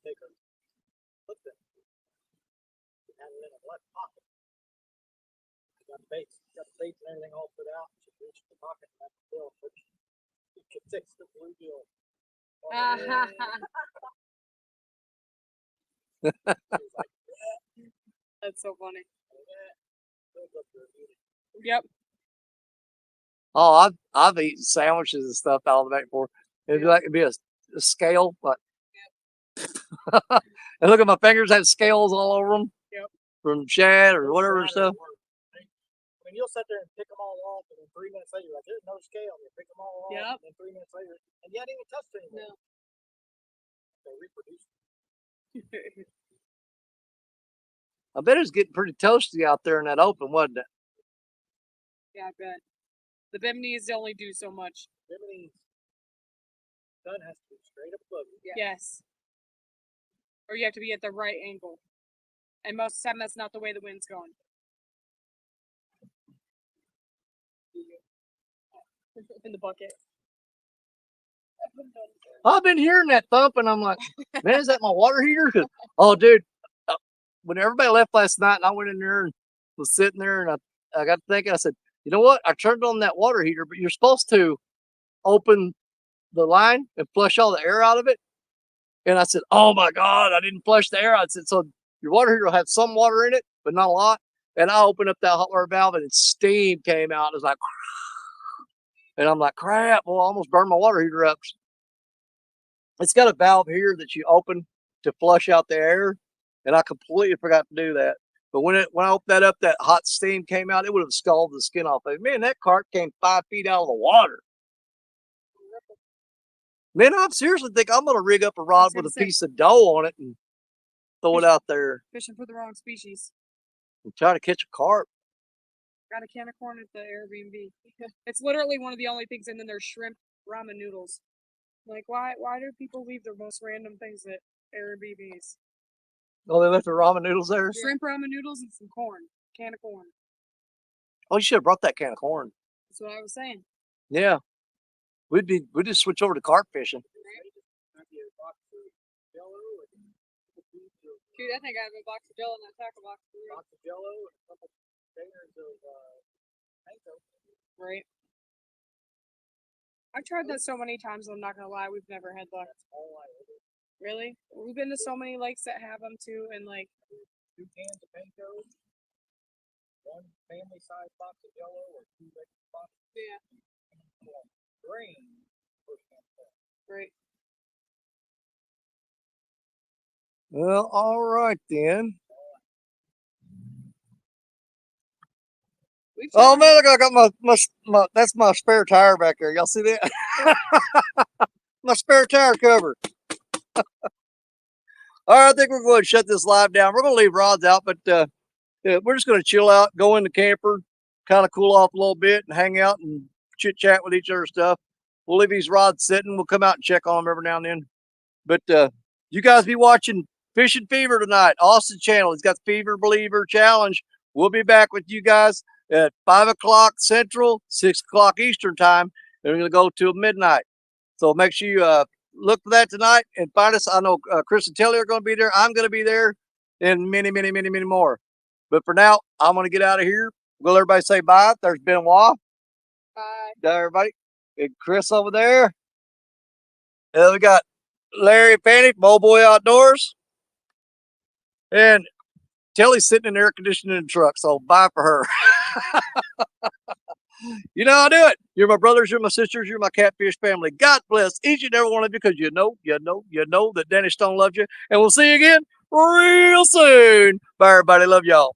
Take her, put them, and in a left pocket. Got baits and everything all put out. She reached the pocket and that's the bill, but you could fix the bluegill. That's so funny. Yep. Oh, I've eaten sandwiches and stuff out of the back before. It'd be a scale, but and look at my fingers have scales all over them. Yep. From shad or whatever stuff. I mean, you'll sit there and pick them all off, and then 3 minutes later, you're like, there's no scale. You pick them all off, Yep. and then 3 minutes later, and you hadn't even touched anything. No. They reproduce. I bet it was getting pretty toasty out there in that open, wasn't it? Yeah, I bet. The Bimini's only do so much. Bimini's sun has to be straight up above you. Yes. Or you have to be at the right angle. And most of the time, that's not the way the wind's going. In the bucket. I've been hearing that thump, and I'm like, man, is that my water heater? 'Cause, oh, dude, when everybody left last night, and I went in there and was sitting there, and I got thinking, I said, you know what? I turned on that water heater, but you're supposed to open the line and flush all the air out of it. And I said, oh my God, I didn't flush the air. I said, so your water heater will have some water in it, but not a lot. And I opened up that hot water valve, and steam came out. It was like, and I'm like, crap, well, I almost burned my water heater up. It's got a valve here that you open to flush out the air, and I completely forgot to do that. But when I opened that up, that hot steam came out. It would have scalded the skin off of it. Man, that cart came 5 feet out of the water. Man, I seriously think I'm gonna rig up a rod with a piece of dough on it and throw it out there Fishing for the wrong species. and try to catch a carp. Got a can of corn at the Airbnb. It's literally one of the only things, and then there's shrimp ramen noodles. Like, why do people leave the most random things at Airbnbs? Oh, they left the ramen noodles there? Shrimp ramen noodles and some corn. Can of corn. Oh, you should have brought that can of corn. That's what I was saying. Yeah. We'd just switch over to carp fishing. Dude, I think I have a box of Jello and a tackle box. Box of Jello and a couple containers of mango. Right. I've tried that so many times, I'm not gonna lie, we've never had luck. That's all I order. Really? We've been to so many lakes that have them too, and like 2 cans of mango, 1 family-sized box of Jello, or 2 regular boxes. Yeah. Green. Right. Well, all right then. We've Oh tried. man, look, I got my that's my spare tire back there. Y'all see that? My spare tire cover. All right, I think we're going to shut this live down. We're going to leave rods out, but yeah, we're just going to chill out, go in the camper, kind of cool off a little bit, and hang out and chit chat with each other stuff. We'll leave these rods sitting. We'll come out and check on them every now and then. But you guys be watching Fishing Fever tonight. Austin channel. He's got the Fever Believer Challenge. We'll be back with you guys at 5 o'clock Central, 6 o'clock Eastern time. And we're going to go till midnight. So make sure you look for that tonight and find us. I know Chris and Telly are going to be there. I'm going to be there, and many, many, many, many more. But for now, I'm going to get out of here. Will everybody say bye? There's Benoit. Bye. Bye, everybody. And Chris over there. And we got Larry Fanny, Mo Boy Outdoors. And Telly's sitting in the air conditioning in the truck, so bye for her. You know I'll do it. You're my brothers, you're my sisters, you're my catfish family. God bless each and every one of you, because you know that Danny Stone loves you. And we'll see you again real soon. Bye, everybody. Love y'all.